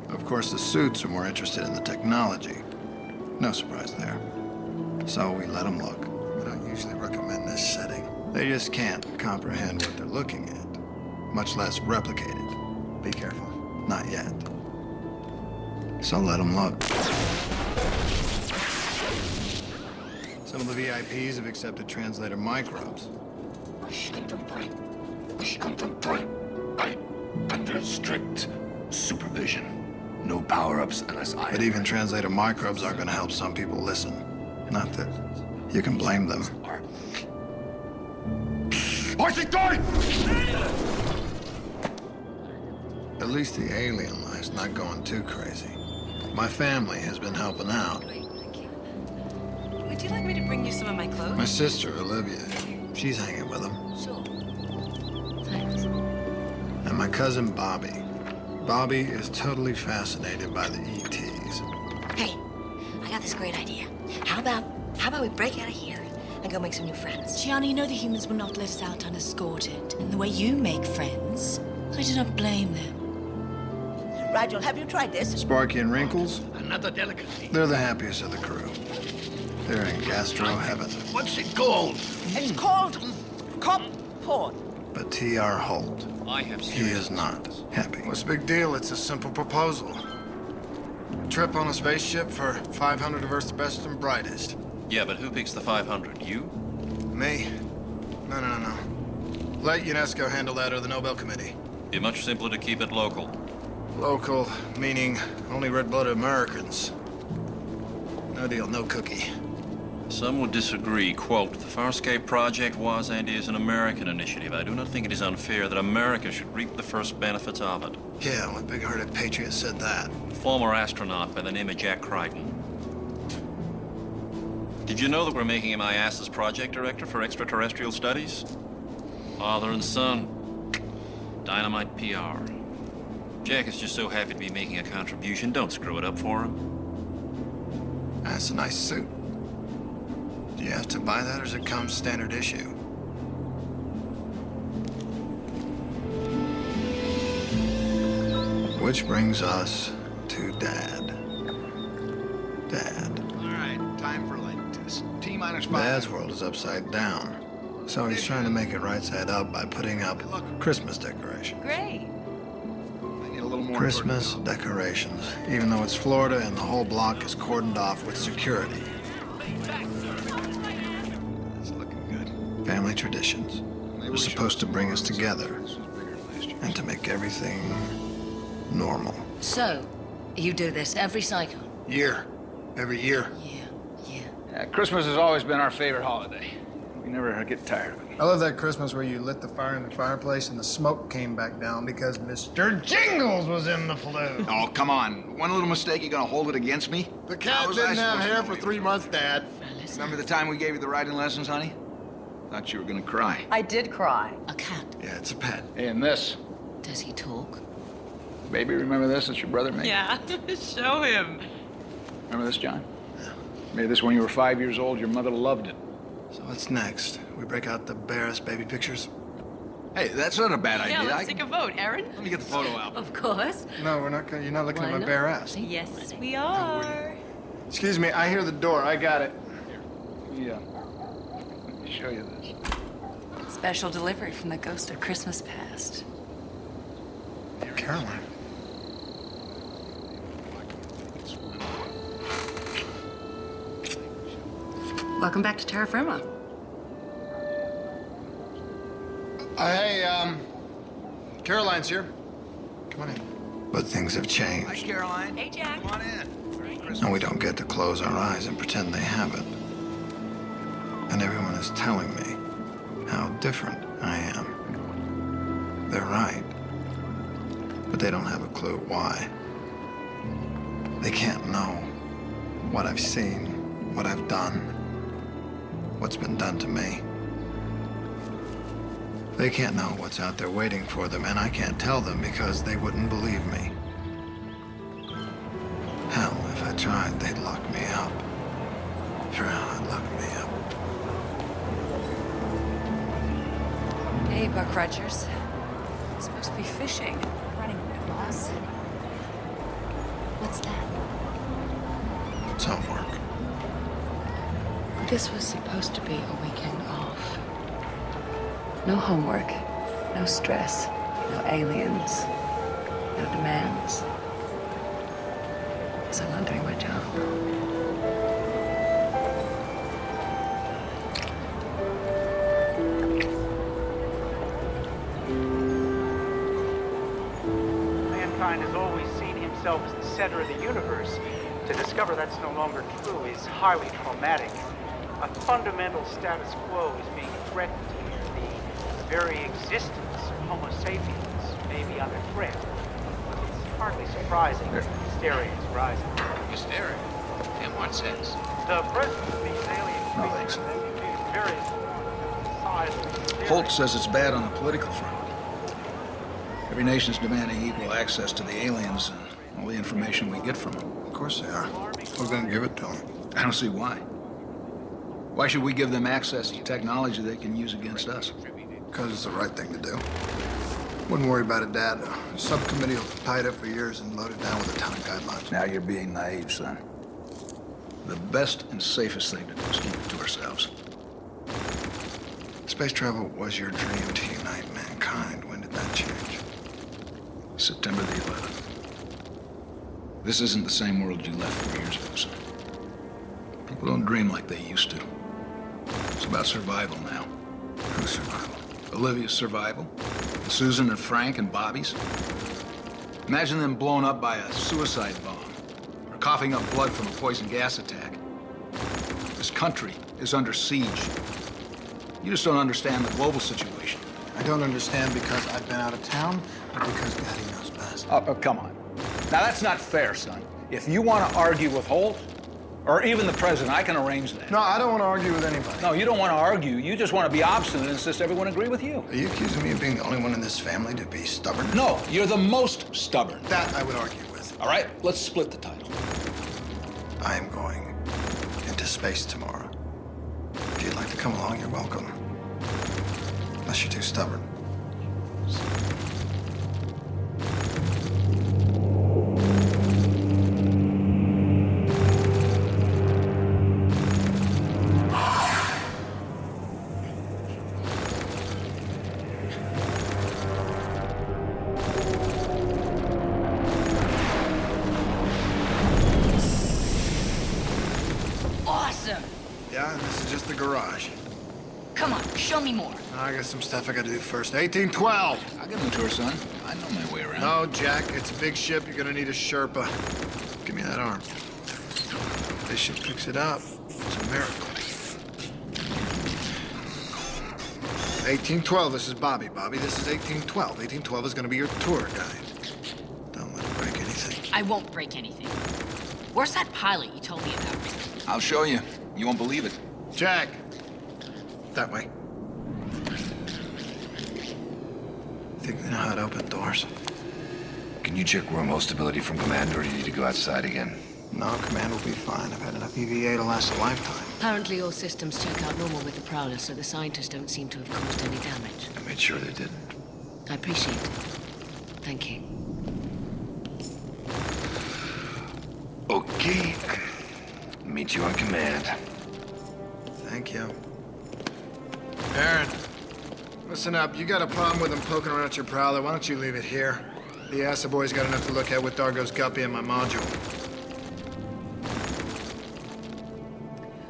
Of course, the suits are more interested in the technology. No surprise there. So we let them look. I don't usually recommend this setting. They just can't comprehend what they're looking at, much less replicate it. Be careful. Not yet. So let them look. Some of the VIPs have accepted translator microbes. Under strict supervision. No power-ups unless I... But even translator microbes aren't going to help some people listen. Not that you can blame them. What's he doing? At least the alien life's not going too crazy. My family has been helping out. Would you like me to bring you some of my clothes? My sister, Olivia, she's hanging with them. Sure. Thanks. And my cousin, Bobby. Bobby is totally fascinated by the ETs. Hey, I got this great idea. How about we break out of here and go make some new friends? Gianni, you know the humans will not let us out unescorted. And the way you make friends, I do not blame them. Rigel, have you tried this? Sparky and Wrinkles, Another delicacy. they're the happiest of the crew. They're in gastro heaven. What's it called? It's called Cop Port. But T.R. Holt, he is not happy. What's the big deal? It's a simple proposal. A trip on a spaceship for 500 of Earth's best and brightest. Yeah, but who picks the 500? You? Me? No. Let UNESCO handle that or the Nobel Committee. Be much simpler to keep it local. Local, meaning only red-blooded Americans. No deal, no cookie. Some would disagree. Quote, the Farscape project was and is an American initiative. I do not think it is unfair that America should reap the first benefits of it. Yeah, what big-hearted patriot said that? Former astronaut by the name of Jack Crichton. Did you know that we're making him IAS's project director for extraterrestrial studies? Father and son. Dynamite PR. Jack is just so happy to be making a contribution. Don't screw it up for him. That's a nice suit. Do you have to buy that or does it come standard issue? Which brings us to Dad. Dad. All right, time for Lentus. T-minus 5. Dad's world is upside down. So he's trying to make it right side up by putting up Christmas decorations. Great. I need a little more. Christmas decorations, even though it's Florida and the whole block is cordoned off with security. Family traditions. It was supposed to bring us together and to make everything normal. So, you do this every cycle? Year. Every year. Yeah, Christmas has always been our favorite holiday. We never get tired of it. I love that Christmas where you lit the fire in the fireplace and the smoke came back down because Mr. Jingles was in the flue. Oh, come on. One little mistake, you're gonna hold it against me? The cat didn't have hair for 3 months, Dad. Remember the time we gave you the riding lessons, honey? Thought you were gonna cry. I did cry. A cat. Yeah, it's a pet. And this. Does he talk? Baby, remember this that your brother made? Yeah, show him. Remember this, John? Made this when you were 5 years old. Your mother loved it. So what's next? We break out the barest baby pictures? Hey, that's not a bad idea. Yeah, let's take a vote, Aaron. Let me get the photo album. Of course. No, we're not gonna, you're not looking at my bare ass. Yes, we are. Excuse me, I hear the door. I got it. Yeah. Let me show you this. Special delivery from the ghost of Christmas past. Caroline. Welcome back to Terra Firma. Hey, Caroline's here. Come on in. But things have Hi, changed. Caroline. Hey, Jack. Come on in. And we don't get to close our eyes and pretend they haven't. And everyone is telling me how different I am. They're right. But they don't have a clue why. They can't know what I've seen, what I've done, what's been done to me. They can't know what's out there waiting for them, and I can't tell them because they wouldn't believe me. Hell, if I tried, they'd lock me up. For hell, I'd lock me up. Hey, Buck Rogers. Supposed to be fishing. Running a bit, boss. What's that? It's homework. This was supposed to be a weekend off. No homework, no stress, no aliens, no demands. So I'm not doing my job. Mankind has always seen himself as the center of the universe. To discover that's no longer true is highly traumatic. A fundamental status quo is being threatened here. The very existence of Homo sapiens may be under threat. It's hardly surprising that hysteria is rising. Hysteria? In what sense? The presence of these alien creatures has produced various forms of societal Holt says it's bad on the political front. Every nation's demanding equal access to the aliens and all the information we get from them. Of course they are. We're gonna give it to them. I don't see why. Why should we give them access to technology they can use against us? Because it's the right thing to do. Wouldn't worry about it, Dad. The subcommittee will tie it up for years and load it down with a ton of guidelines. Now you're being naive, son. The best and safest thing to do is keep it to ourselves. Space travel was your dream to unite mankind. When did that change? September the 11th. This isn't the same world you left 4 years ago, son. People don't dream like they used to. It's about survival now. Whose survival? Olivia's survival. Susan and Frank and Bobby's. Imagine them blown up by a suicide bomb. Or coughing up blood from a poison gas attack. This country is under siege. You just don't understand the global situation. I don't understand because I've been out of town or because Daddy knows best. Oh, come on. Now, that's not fair, son. If you want to argue with Holt, or even the president, I can arrange that. No, I don't want to argue with anybody. No, you don't want to argue. You just want to be obstinate and insist everyone agree with you. Are you accusing me of being the only one in this family to be stubborn? No, you're the most stubborn. That I would argue with. All right, let's split the title. I am going into space tomorrow. If you'd like to come along, you're welcome. Unless you're too stubborn. Awesome! Yeah, and this is just the garage. Come on, show me more. I got some stuff I gotta do first. 1812! I'll give him a tour, son. I know my way around. No, Jack, it's a big ship. You're gonna need a Sherpa. Give me that arm. This ship picks it up. It's a miracle. 1812, this is Bobby. Bobby, this is 1812. 1812 is gonna be your tour guide. Don't let it break anything. I won't break anything. Where's that pilot you told me about? I'll show you. You won't believe it. Jack! That way. Think they know how to open doors? Can you check wormhole stability from command, or do you need to go outside again? No, command will be fine. I've had enough EVA to last a lifetime. Apparently all systems check out normal with the Prowler, so the scientists don't seem to have caused any damage. I made sure they didn't. I appreciate it. Thank you. Okay. Meet you on command. Thank you. Aaron, listen up. You got a problem with him poking around at your Prowler. Why don't you leave it here? The Acid Boy's got enough to look at with Dargo's guppy and my module.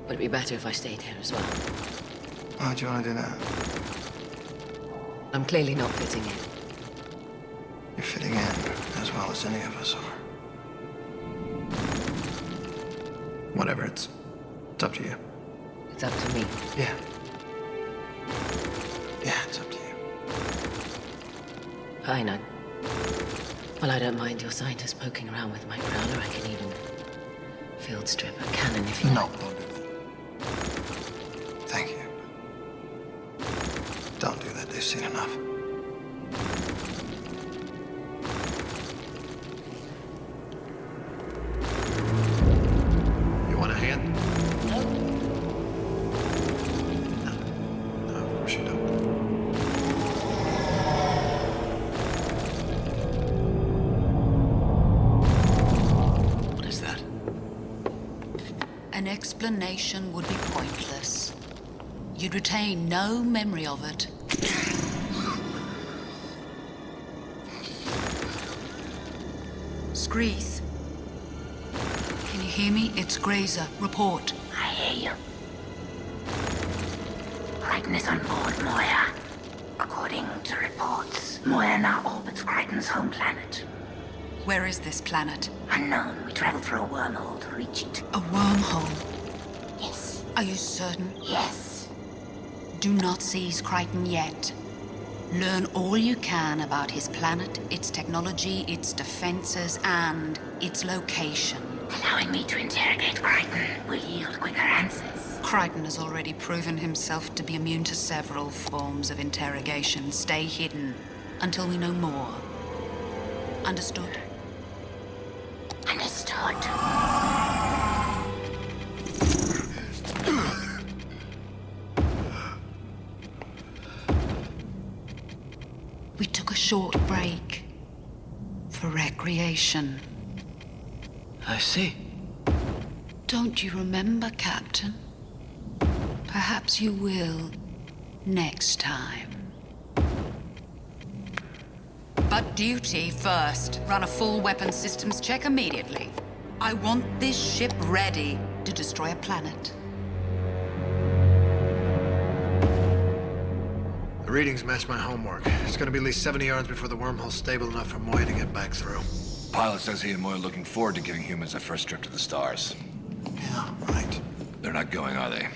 Would it be better if I stayed here as well? Why'd you want to do that? I'm clearly not fitting in. You're fitting in as well as any of us are. Whatever, it's up to you. It's up to me. Yeah. Yeah, it's up to you. Fine, well, I don't mind your scientists poking around with my Prowler. I can even field strip a cannon if you No, like. don't do that. Thank you. Don't do that. They've seen enough. You want a hand? No, of course you don't. What is that? An explanation would be pointless. You'd retain no memory of it. Screeth. Can you hear me? It's Grazer. Report. I hear you. Crichton is on board Moya. According to reports, Moya now orbits Crichton's home planet. Where is this planet? Unknown. We traveled through a wormhole to reach it. A wormhole? Yes. Are you certain? Yes. Do not seize Crichton yet. Learn all you can about his planet, its technology, its defenses, and its location. Allowing me to interrogate Crichton will yield quicker answers. Crichton has already proven himself to be immune to several forms of interrogation. Stay hidden until we know more. Understood? Understood. We took a short break for recreation. I see. Don't you remember, Captain? Perhaps you will next time. But duty first. Run a full weapons systems check immediately. I want this ship ready to destroy a planet. The readings match my homework. It's gonna be at least 70 yards before the wormhole's stable enough for Moya to get back through. Pilot says he and Moya are looking forward to giving humans a first trip to the stars. Yeah, right. They're not going, are they?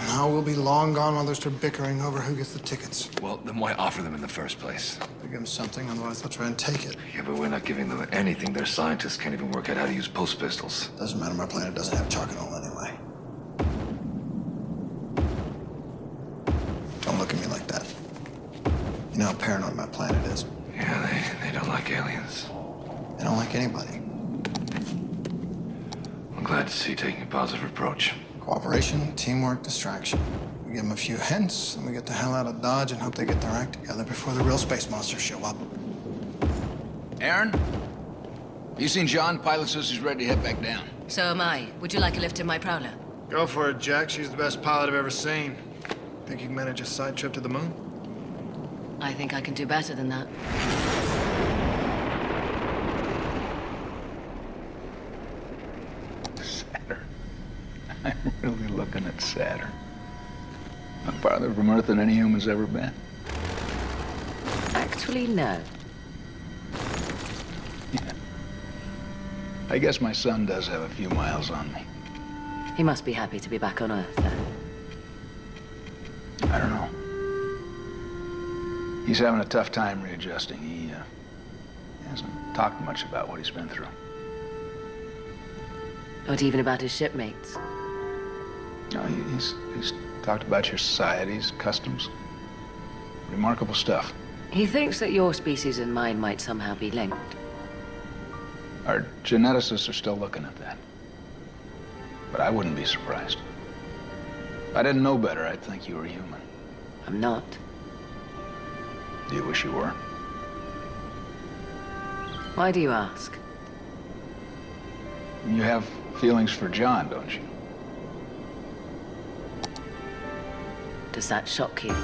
No, we'll be long gone while they're still bickering over who gets the tickets. Well, then why offer them in the first place? We give them something, otherwise they'll try and take it. Yeah, but we're not giving them anything. Their scientists can't even work out how to use pulse pistols. Doesn't matter, my planet doesn't have charcoal anyway. Don't look at me like that. You know how paranoid my planet is. Yeah, they don't like aliens. They don't like anybody. I'm glad to see you taking a positive approach. Cooperation, teamwork, distraction. We give them a few hints, and we get the hell out of Dodge and hope they get their act together before the real space monsters show up. Aaron? You seen John? Pilot says he's ready to head back down. So am I. Would you like a lift in my Prowler? Go for it, Jack. She's the best pilot I've ever seen. Think you can manage a side trip to the moon? I think I can do better than that. Saturn. I'm really looking at Saturn. I'm farther from Earth than any human's ever been. Actually, no. Yeah. I guess my son does have a few miles on me. He must be happy to be back on Earth, though. I don't know. He's having a tough time readjusting. He hasn't talked much about what he's been through. Not even about his shipmates. No, he's talked about your societies, customs. Remarkable stuff. He thinks that your species and mine might somehow be linked. Our geneticists are still looking at that. But I wouldn't be surprised. If I didn't know better, I'd think you were human. I'm not. Do you wish you were? Why do you ask? You have feelings for John, don't you? Does that shock you?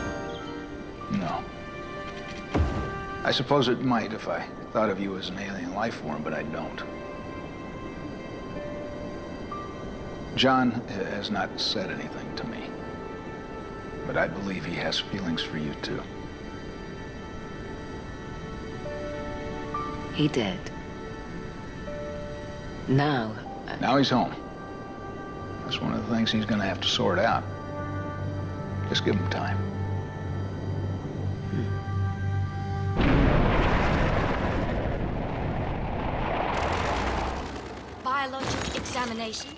No. I suppose it might if I thought of you as an alien life form, but I don't. John has not said anything to me, but I believe he has feelings for you too. He did. Now he's home. That's one of the things he's gonna have to sort out. Just give him time. Biologic examination?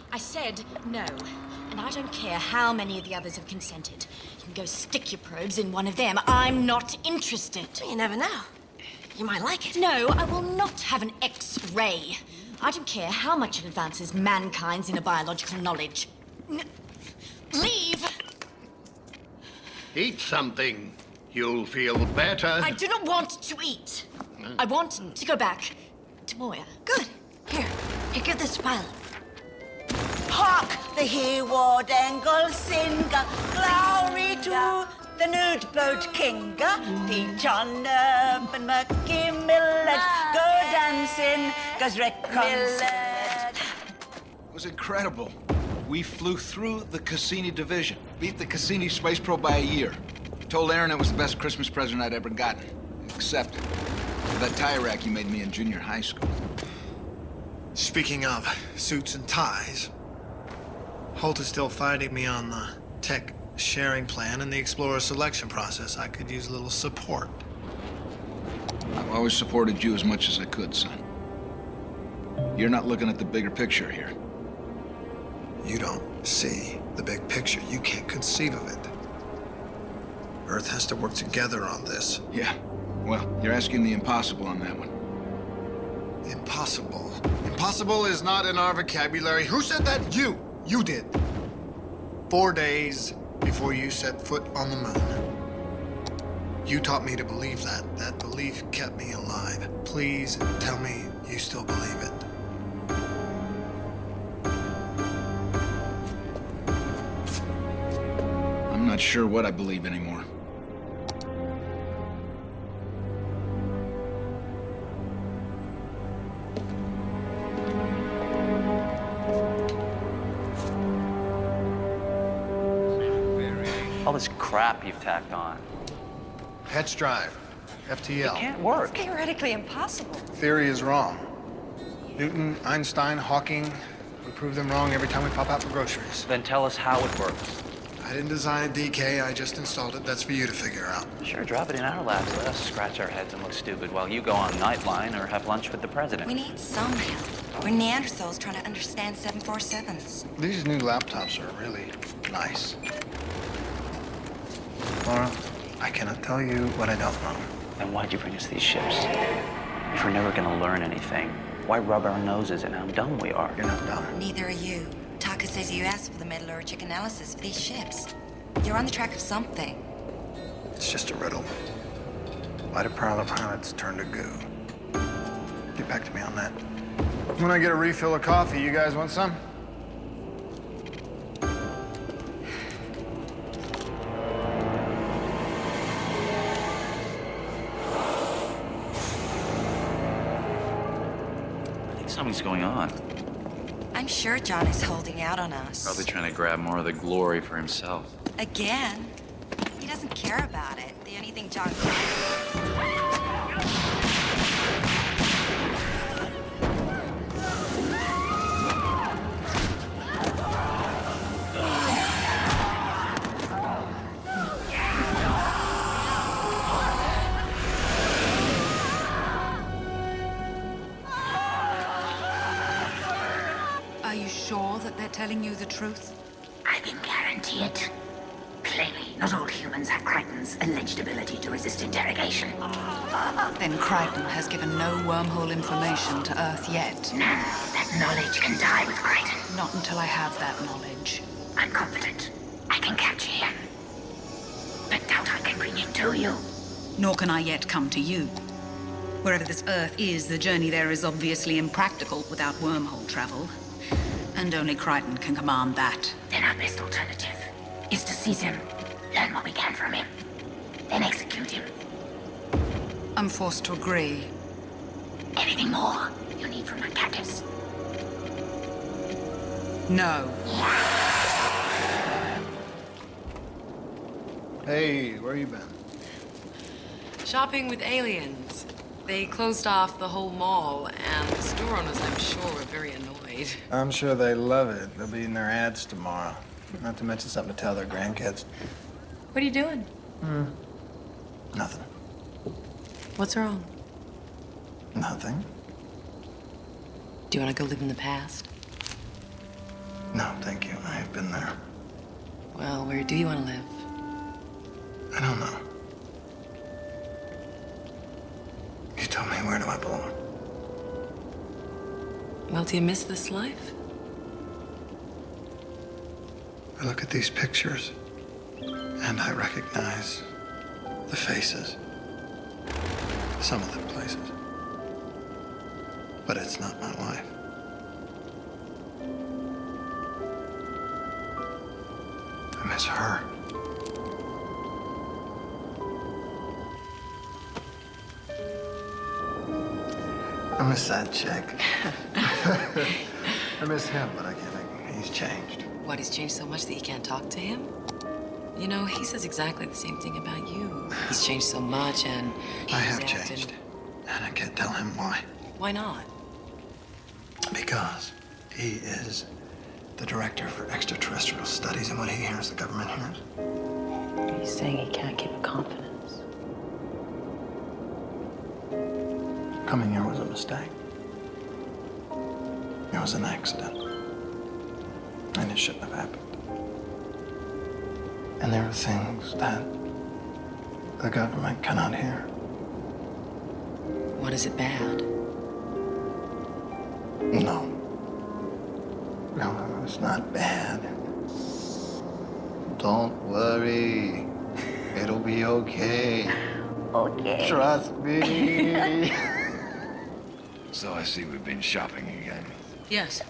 I said no. And I don't care how many of the others have consented. You can go stick your probes in one of them. I'm not interested. You never know. You might like it. No, I will not have an X-ray. I don't care how much it advances mankind's inner biological knowledge. Leave! Eat something. You'll feel better. I do not want to eat. I want to go back to Moya. Good. Here, give this to Pilot. Hark the Hereward Angle Singer, glory to the nude boat Kinga, Peach on Nerve and Murky Millet, go dancing, 'cause reconciled. It was incredible. We flew through the Cassini division, beat the Cassini space probe by a year. Told Aaron it was the best Christmas present I'd ever gotten. Accepted. For that tie rack you made me in junior high school. Speaking of suits and ties, Holt is still fighting me on the tech sharing plan and the Explorer selection process. I could use a little support. I've always supported you as much as I could, son. You're not looking at the bigger picture here. You don't see the big picture. You can't conceive of it. Earth has to work together on this. Yeah. Well, you're asking the impossible on that one. Impossible. Impossible is not in our vocabulary. Who said that? You. You did. 4 days before you set foot on the moon. You taught me to believe that. That belief kept me alive. Please tell me you still believe it. I'm not sure what I believe anymore. All this crap you've tacked on. Hetch drive. FTL. It can't work. It's theoretically impossible. Theory is wrong. Newton, Einstein, Hawking, we prove them wrong every time we pop out for groceries. Then tell us how it works. I didn't design a DK, I just installed it. That's for you to figure out. Sure, drop it in our laps. Let us scratch our heads and look stupid while you go on Nightline or have lunch with the president. We need some help. We're Neanderthals trying to understand 747s. These new laptops are really nice. Laura, I cannot tell you what I don't know. Then why'd you bring us these ships? If we're never gonna learn anything, why rub our noses in how dumb we are? You're not dumb. Neither are you. Taka says you asked for the metallurgic analysis for these ships. You're on the track of something. It's just a riddle. Why do parallel pilots turn to goo? Get back to me on that. When I get a refill of coffee, you guys want some? I think something's going on. I'm sure John is holding out on us. Probably trying to grab more of the glory for himself. Again? He doesn't care about it. The only thing John Are you sure that they're telling you the truth? I can guarantee it. Clearly, not all humans have Crichton's alleged ability to resist interrogation. Then Crichton has given no wormhole information to Earth yet. No, that knowledge can die with Crichton. Not until I have that knowledge. I'm confident I can capture him. But doubt I can bring him to you. Nor can I yet come to you. Wherever this Earth is, the journey there is obviously impractical without wormhole travel. And only Crichton can command that. Then our best alternative is to seize him, learn what we can from him, then execute him. I'm forced to agree. Anything more you need from my captives? No. Hey, where you been? Shopping with aliens. They closed off the whole mall, and the store owners, I'm sure, were very annoyed. I'm sure they love it. They'll be in their ads tomorrow. Not to mention something to tell their grandkids. What are you doing? Nothing. What's wrong? Nothing. Do you want to go live in the past? No, thank you. I have been there. Well, where do you want to live? I don't know. You tell me, where do I belong? Well, do you miss this life? I look at these pictures, and I recognize the faces. Some of the places. But it's not my life. I miss her. I miss that chick. I miss him, but I can't think. He's changed. What, he's changed so much that you can't talk to him? You know, he says exactly the same thing about you. He's changed so much, and I have changed. And I can't tell him why. Why not? Because he is the director for extraterrestrial studies, and what he hears, the government hears. He's saying he can't keep a confidence. Coming here was a mistake. It was an accident. And it shouldn't have happened. And there are things that the government cannot hear. What, is it bad? No. No, it's not bad. Don't worry. It'll be okay. Okay. Trust me. So I see we've been shopping again. Yes.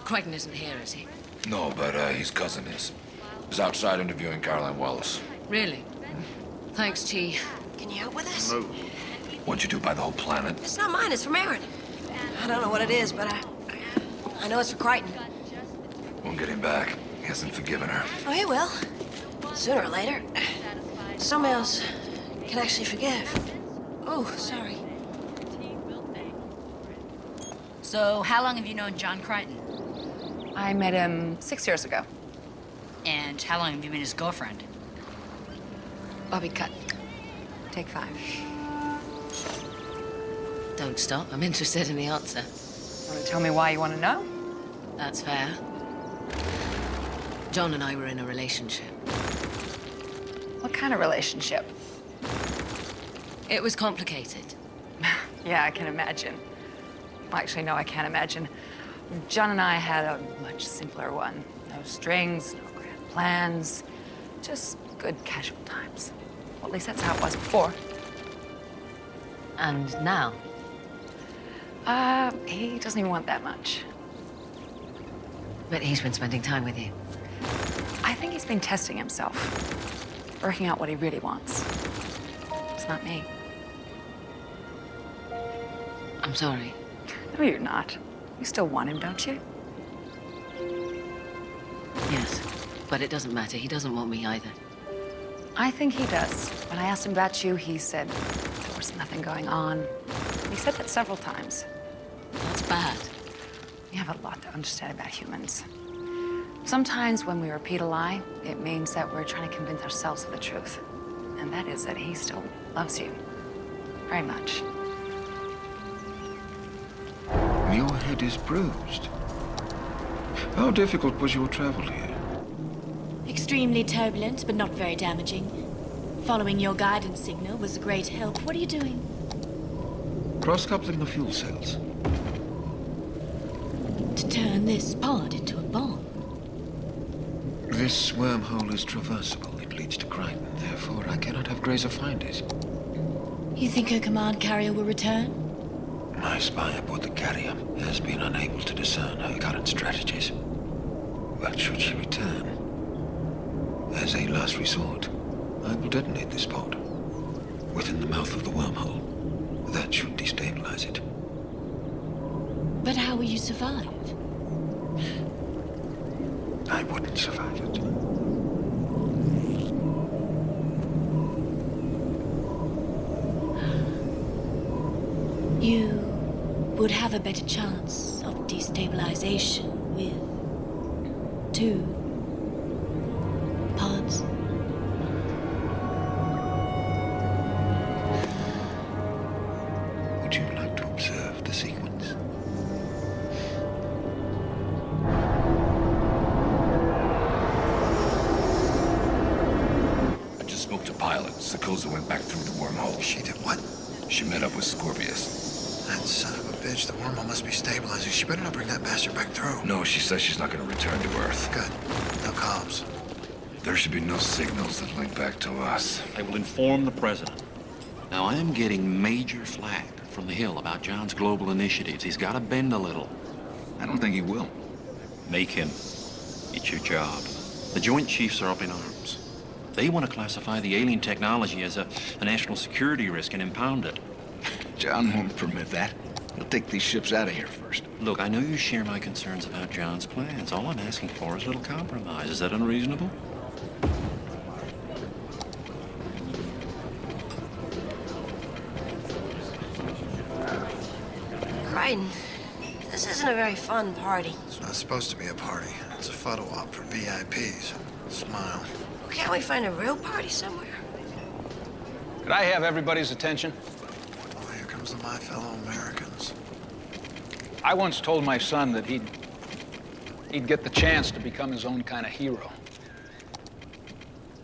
Crichton isn't here, is he? No, but his cousin is. He's outside interviewing Caroline Wallace. Really? Thanks, T. Can you help with this? What'd you do by the whole planet? It's not mine, it's from Aaron. I don't know what it is, but I know it's for Crichton. Won't get him back. He hasn't forgiven her. Oh, he will. Sooner or later. Some males can actually forgive. Oh, sorry. So, how long have you known John Crichton? I met him 6 years ago. And how long have you been his girlfriend? Bobby, cut. Take 5. Don't stop. I'm interested in the answer. Want to tell me why you want to know? That's fair. John and I were in a relationship. What kind of relationship? It was complicated. Yeah, I can imagine. Well, actually, no, I can't imagine. John and I had a much simpler one. No strings, no grand plans, just good casual times. Well, at least that's how it was before. And now? He doesn't even want that much. But he's been spending time with you. I think he's been testing himself, working out what he really wants. It's not me. I'm sorry. No, you're not. You still want him, don't you? Yes. But it doesn't matter. He doesn't want me either. I think he does. When I asked him about you, he said there was nothing going on. He said that several times. That's bad. We have a lot to understand about humans. Sometimes when we repeat a lie, it means that we're trying to convince ourselves of the truth. And that is that he still loves you. Very much. Your head is bruised. How difficult was your travel here? Extremely turbulent, but not very damaging. Following your guidance signal was a great help. What are you doing? Cross-coupling the fuel cells. To turn this pod into a bomb. This wormhole is traversable. It leads to Crichton. Therefore, I cannot have Grazer find it. You think her command carrier will return? My spy aboard the carrier has been unable to discern her current strategies. But should she return, as a last resort, I will detonate this pod within the mouth of the wormhole. That should destabilize it. But how will you survive? I wouldn't survive it. You would have a better chance of destabilization with 2 pods. Would you like to observe the sequence? I just spoke to pilot. Sokoza went back through the wormhole. She did what? She met up with Scorpius. That son of a bitch, the wormhole must be stabilizing. She better not bring that bastard back through. No, she says she's not going to return to Earth. Good. No comms. There should be no signals that link back to us. I will inform the president. Now, I am getting major flack from the Hill about John's global initiatives. He's got to bend a little. I don't think he will. Make him. It's your job. The Joint Chiefs are up in arms. They want to classify the alien technology as a national security risk and impound it. John won't permit that. He'll take these ships out of here first. Look, I know you share my concerns about John's plans. All I'm asking for is a little compromise. Is that unreasonable? Crichton, this isn't a very fun party. It's not supposed to be a party. It's a photo op for VIPs. Smile. Well, can't we find a real party somewhere? Could I have everybody's attention? Oh, here comes the My Fellow Americans. I once told my son that he'd get the chance to become his own kind of hero.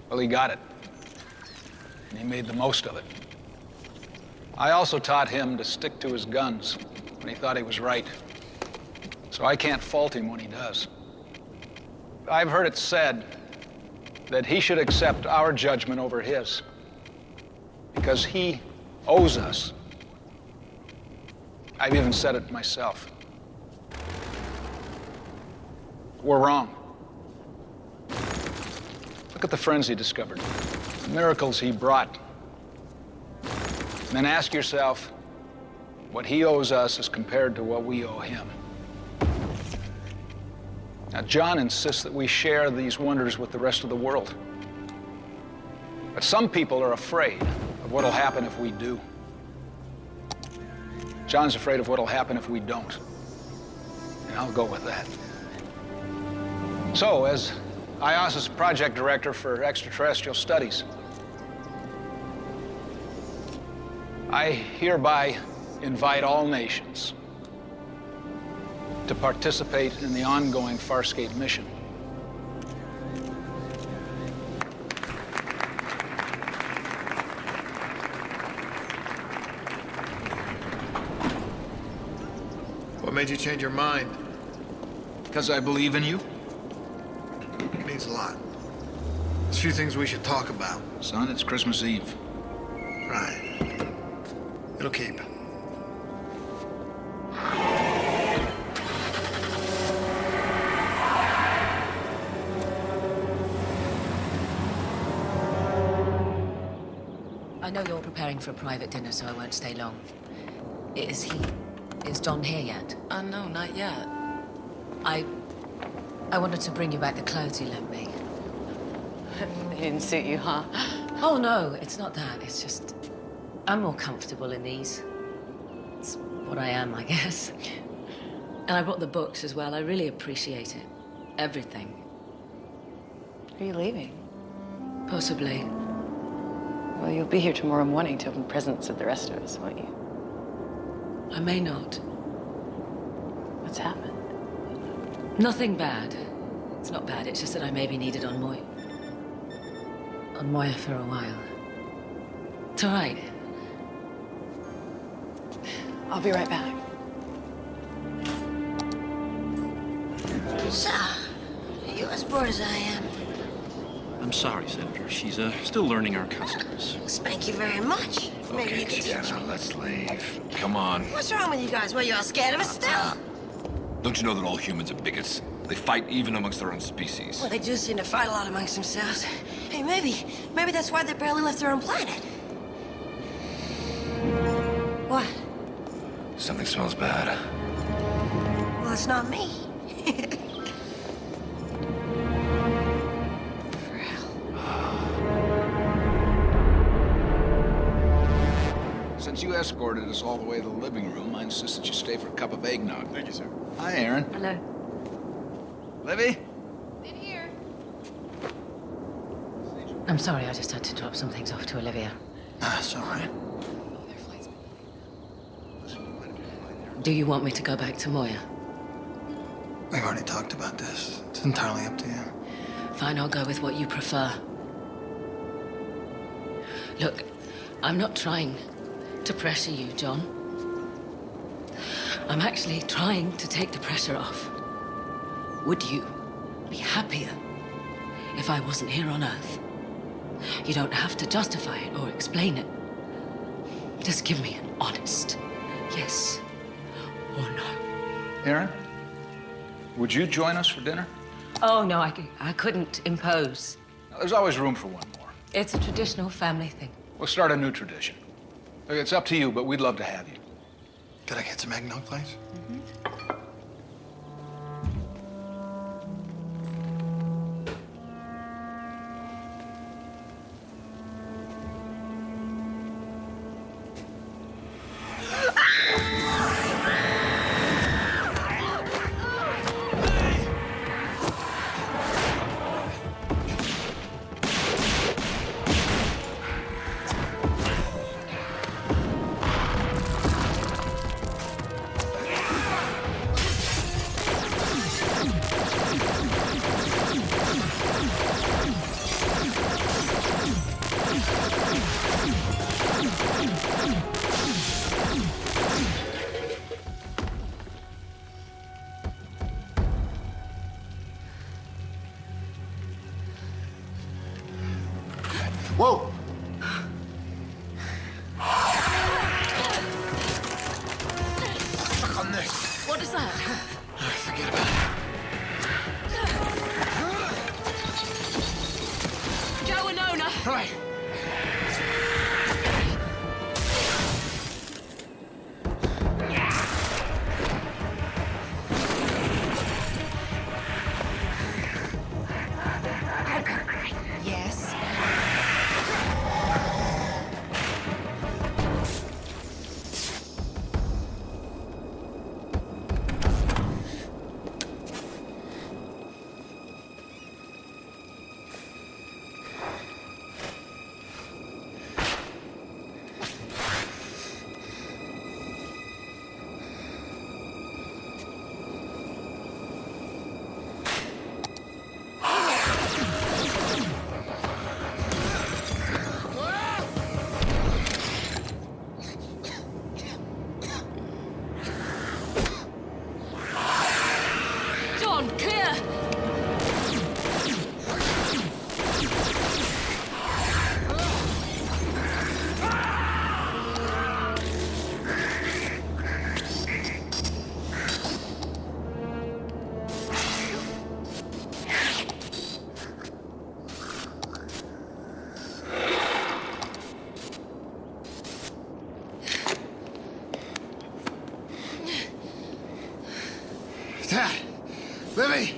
Well, he got it. And he made the most of it. I also taught him to stick to his guns when he thought he was right. So I can't fault him when he does. I've heard it said that he should accept our judgment over his, because he owes us. I've even said it myself. We're wrong. Look at the friends he discovered, the miracles he brought. And then ask yourself what he owes us as compared to what we owe him. Now, John insists that we share these wonders with the rest of the world. But some people are afraid of what'll happen if we do. John's afraid of what'll happen if we don't. And I'll go with that. So, as IOS's project director for extraterrestrial studies, I hereby invite all nations to participate in the ongoing Farscape mission. What made you change your mind? Because I believe in you. It means a lot. There's a few things we should talk about. Son, it's Christmas Eve. Right. It'll keep. I know you're preparing for a private dinner, so I won't stay long. Is Don here yet? No, not yet. I wanted to bring you back the clothes you lent me. They didn't suit you, huh? Oh, no, it's not that. It's just... I'm more comfortable in these. It's what I am, I guess. And I brought the books as well. I really appreciate it. Everything. Are you leaving? Possibly. Well, you'll be here tomorrow morning to open presents with the rest of us, won't you? I may not. What's happened? Nothing bad. It's not bad. It's just that I may be needed on Moya. On Moya for a while. It's all right. I'll be right back. So, you as bored as I am. I'm sorry, Senator. She's still learning our customs. Thank you very much. Maybe Okay, you could teach Sienna, me. let's leave. Come on. What's wrong with you guys? What, you all scared of us still? Don't you know that all humans are bigots? They fight even amongst their own species. Well, they do seem to fight a lot amongst themselves. Hey, maybe that's why they barely left their own planet. What? Something smells bad. Well, it's not me. Since you escorted us all the way to the living room, I insist that you stay for a cup of eggnog. Thank you, sir. Hi, Aaron. Hello. Livy? In here. I'm sorry, I just had to drop some things off to Olivia. That's all right. Do you want me to go back to Moya? We've already talked about this. It's entirely up to you. Fine, I'll go with what you prefer. Look, I'm not trying to pressure you, John. I'm actually trying to take the pressure off. Would you be happier if I wasn't here on Earth? You don't have to justify it or explain it. Just give me an honest yes or no. Aaron? Would you join us for dinner? Oh, no, I couldn't impose. There's always room for one more. It's a traditional family thing. We'll start a new tradition. Look, it's up to you, but we'd love to have you. Could I get some eggnog, please? Whoa! Stuck on this. What is that? Forget about it. Joe and Ona! Right. Yes. John, clear! Dad! Livy!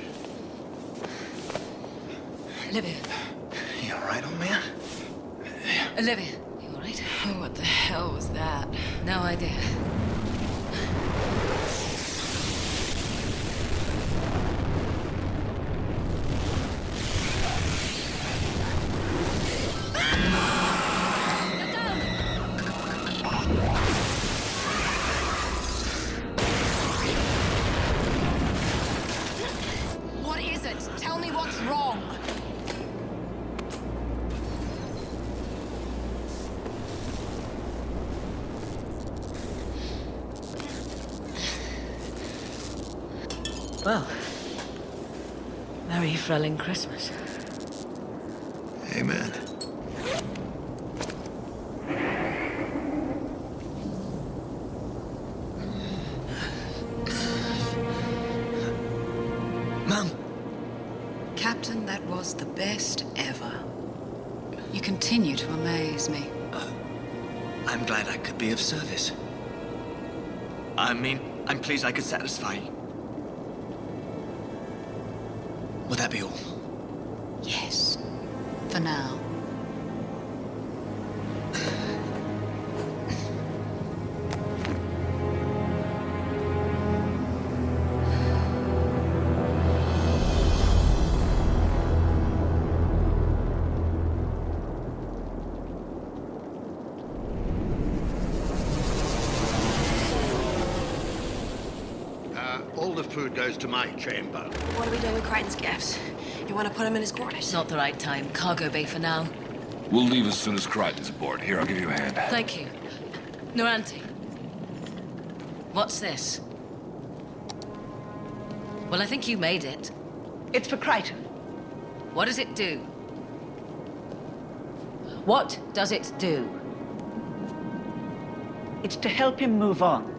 Olivia, You all right, old man? Olivia, you all right? Oh, what the hell was that? No idea. What is it? Tell me what's wrong. Well, Merry Frelling Christmas. Amen. Mum! Captain, that was the best ever. You continue to amaze me. I'm glad I could be of service. I mean, I'm pleased I could satisfy you. Will that be all? Yes. For now. All the food goes to my chamber. What are we doing with Crichton's gifts? You want to put him in his quarters? Not the right time. Cargo bay for now. We'll leave as soon as Crichton's aboard. Here, I'll give you a hand. Thank you. Noranti. What's this? Well, I think you made it. It's for Crichton. What does it do? What does it do? It's to help him move on.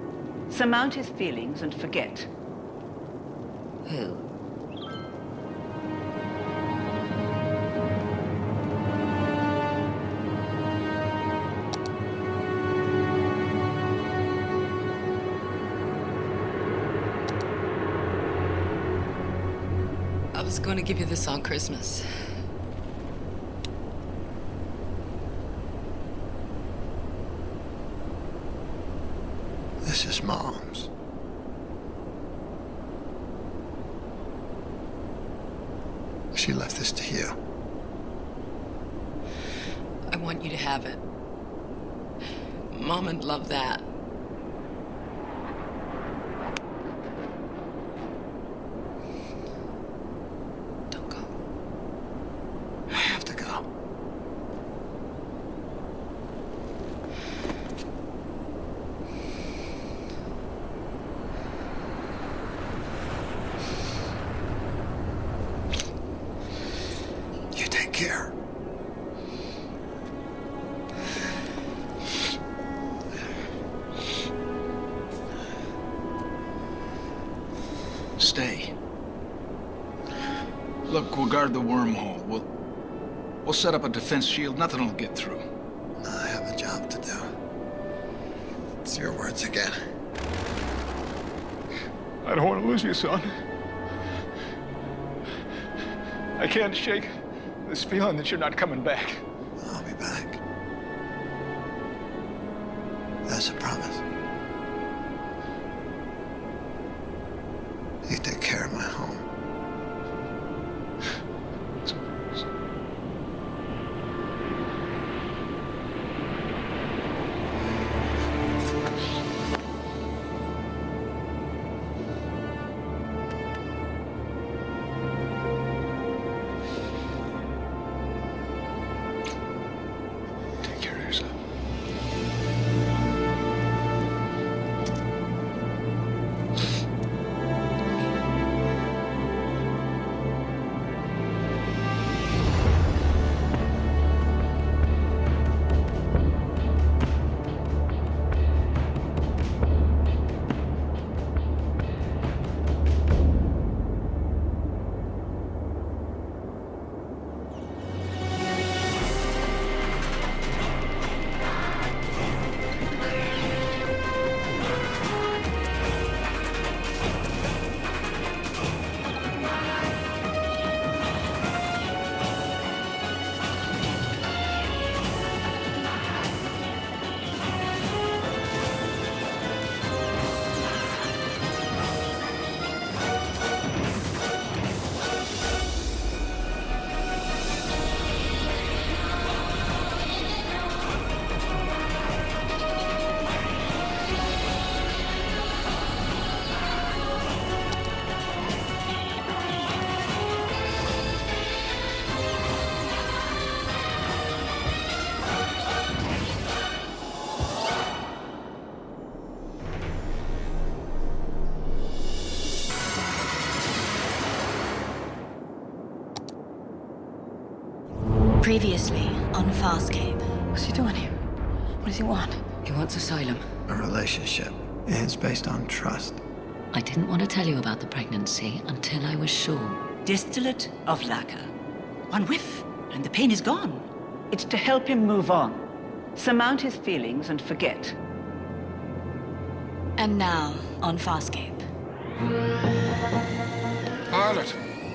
Surmount his feelings and forget. Who? I was going to give you this on Christmas. This is Mom's. She left this to you. I want you to have it. Mom would love that. I have to go. You take care. Stay. Look, we'll guard the wormhole. We'll set up a defense shield. Nothing will get through. I have a job to do. It's your words again. I don't want to lose you, son. I can't shake this feeling that you're not coming back. I'll be back. That's a promise. You take care of my home. Take care of yourself. Previously on Farscape. What's he doing here? What does he want? He wants asylum. A relationship is based on trust. I didn't want to tell you about the pregnancy until I was sure. Distillate of lacquer. One whiff, and the pain is gone. It's to help him move on, surmount his feelings, and forget. And now on Farscape. Pilot,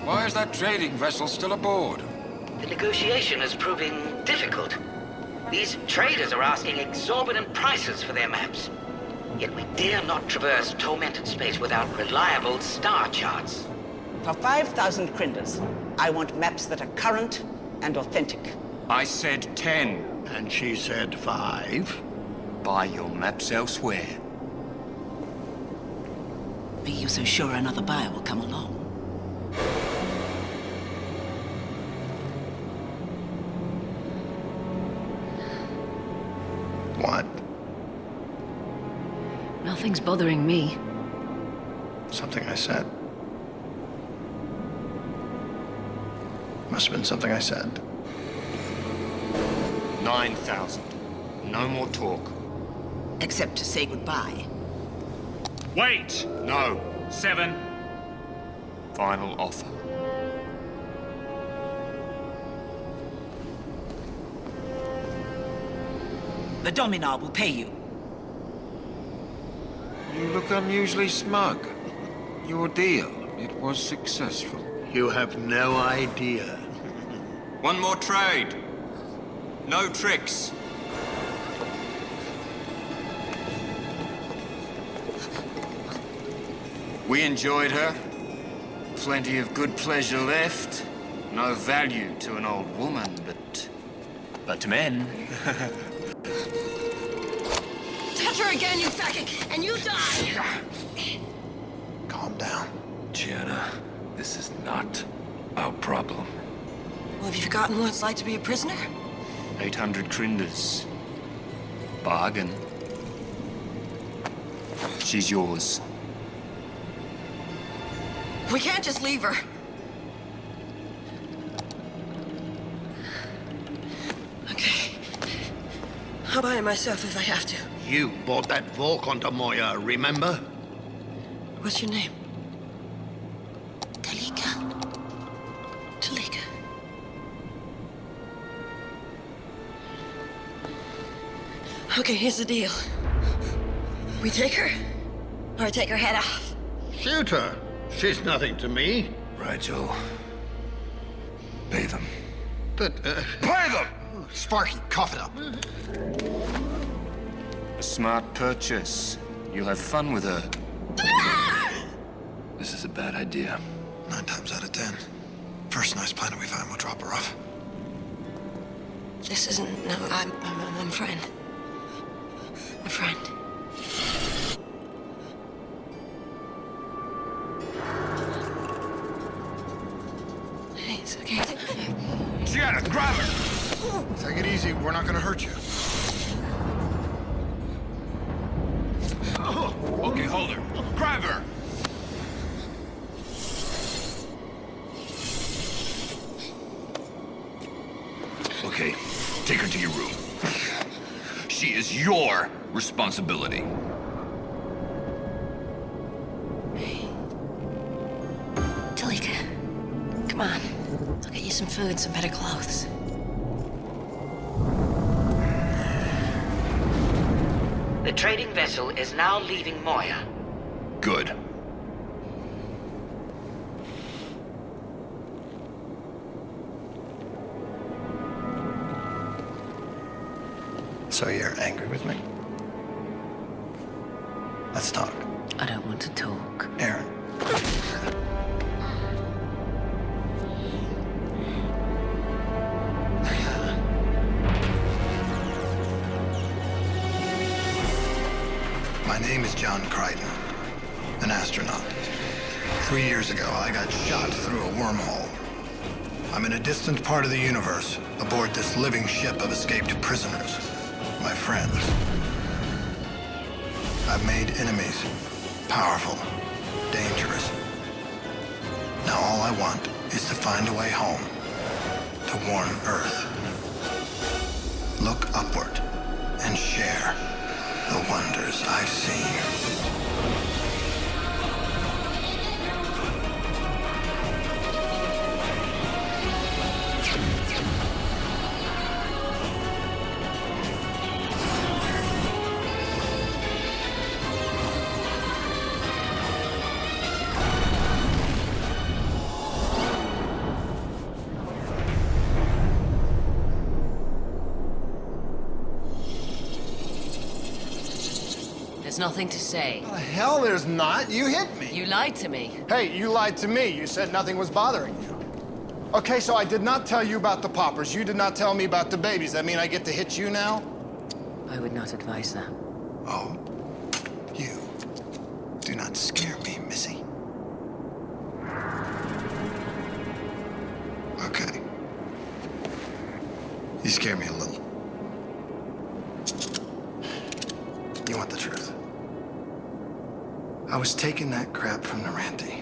why is that trading vessel still aboard? The negotiation is proving difficult. These traders are asking exorbitant prices for their maps. Yet we dare not traverse tormented space without reliable star charts. For 5,000 Krinders, I want maps that are current and authentic. I said 10. And she said 5. Buy your maps elsewhere. Be you so sure another buyer will come along? What? Nothing's bothering me. Something I said. Must have been something I said. 9,000. No more talk. Except to say goodbye. Wait! No. 7. Final offer. The Dominar will pay you. You look unusually smug. Your deal, it was successful. You have no idea. One more trade. No tricks. We enjoyed her. Plenty of good pleasure left. No value to an old woman, but to men. Touch her again, you faggot, and you die! Calm down. Gianna, this is not our problem. Well, have you forgotten what it's like to be a prisoner? 800 Krinders. Bargain. She's yours. We can't just leave her. Okay. I'll buy it myself if I have to. You bought that Volk onto Moya, remember? What's your name? Talika. Talika. Okay, here's the deal. We take her, or I take her head off. Shoot her. She's nothing to me. Rigel. Pay them. But, Pay them! Sparky, cough it up. A smart purchase. You'll have fun with her. This is a bad idea. 9 times out of 10. First nice planet we find, we'll drop her off. This isn't. No, I'm a friend. A friend. Hey, it's okay. Gianna, grab her! Take it easy, we're not gonna hurt you. Okay, hold her. Grab her! Okay, take her to your room. She is your responsibility. Talika, come on. I'll get you some food, some better clothes. The trading vessel is now leaving Moya. Good. So you're angry with me? Let's talk. I don't want to talk. Aaron. My name is John Crichton, an astronaut. 3 years ago, I got shot through a wormhole. I'm in a distant part of the universe, aboard this living ship of escaped prisoners, my friends. I've made enemies, powerful, dangerous. Now all I want is to find a way home, to to warn Earth. Look upward and share the wonders I've seen. There's nothing to say. The hell there's not. You hit me. You lied to me. Hey, you lied to me. You said nothing was bothering you. Okay, so I did not tell you about the poppers. You did not tell me about the babies. That mean I get to hit you now? I would not advise that. Oh, you. Do not scare me, Missy. Okay. You scare me a little. You want the truth? I was taking that crap from Naranti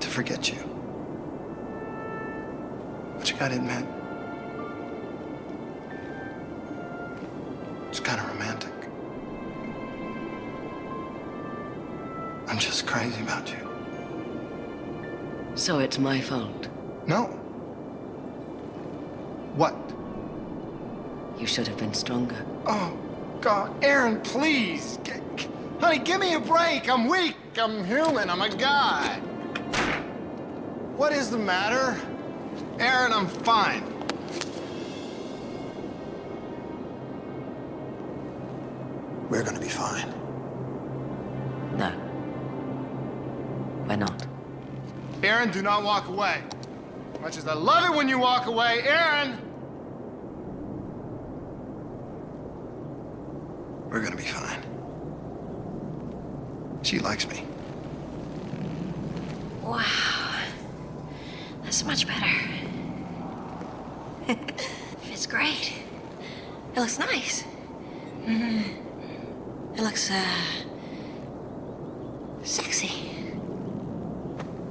to forget you. But you gotta admit, it's kind of romantic. I'm just crazy about you. So it's my fault. No. What? You should have been stronger. Oh, God. Aaron, please. Honey, give me a break. I'm weak. I'm human. I'm a guy. What is the matter? Aaron, I'm fine. We're gonna be fine. No. We're not. Aaron, do not walk away. Much as I love it when you walk away, Aaron! We're gonna be fine. She likes me. Wow. That's much better. Fits great. It looks nice. It looks, sexy.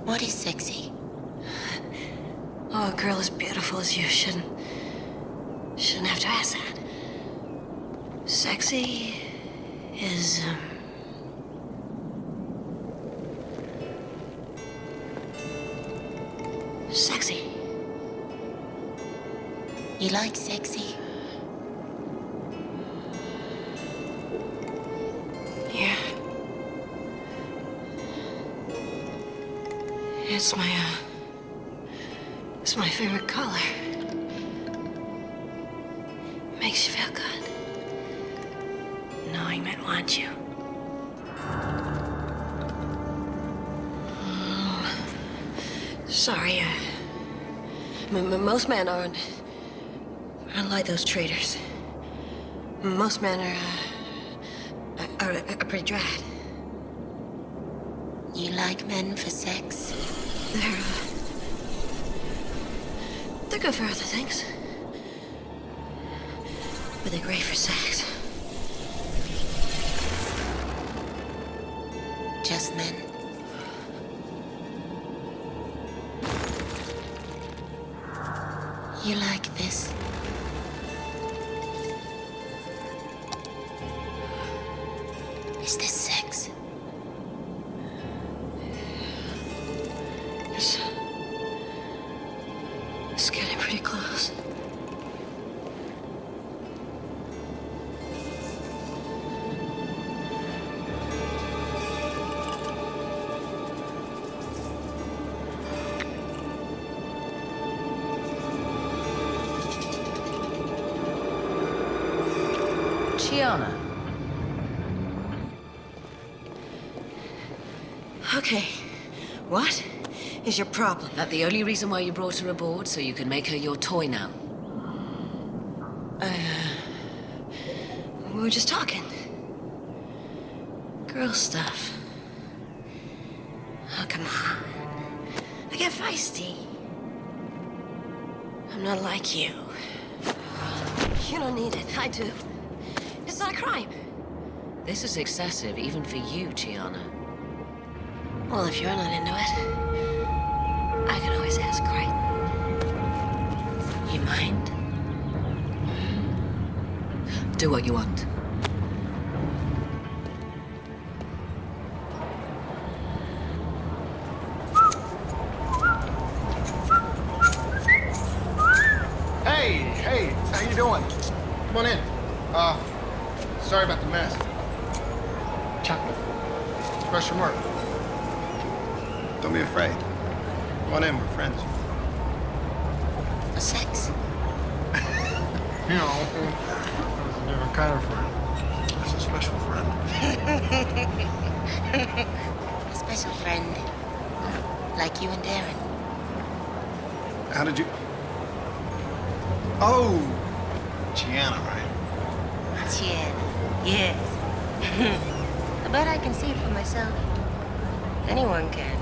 What is sexy? Oh, a girl as beautiful as you shouldn't have to ask that. Sexy is, sexy. You like sexy? Yeah. It's my favorite color. Makes you feel good. Knowing men want you. Sorry, most men aren't like those traitors. Most men are pretty drab. You like men for sex? They're good for other things. But they're great for sex. Just men? You like this? Is this sex? It's getting pretty close. Chiana. Okay. What is your problem? That the only reason why you brought her aboard, so you can make her your toy now? We were just talking. Girl stuff. Oh, come on. I get feisty. I'm not like you. You don't need it. I do. It's not a crime. This is excessive, even for you, Chiana. Well, if you're not into it, I can always always ask, right? You mind? Do what you want. Hey, how you doing? Come on in. Sorry about the mess. Chocolate. Question mark. Don't be afraid. Come on in, we're friends. For sex? You know, that's a different kind of friend. That's a special friend. A special friend. Like you and Darren. How did you... Oh, Gianna, right? Gianna, yes. But I can see it for myself. Anyone can.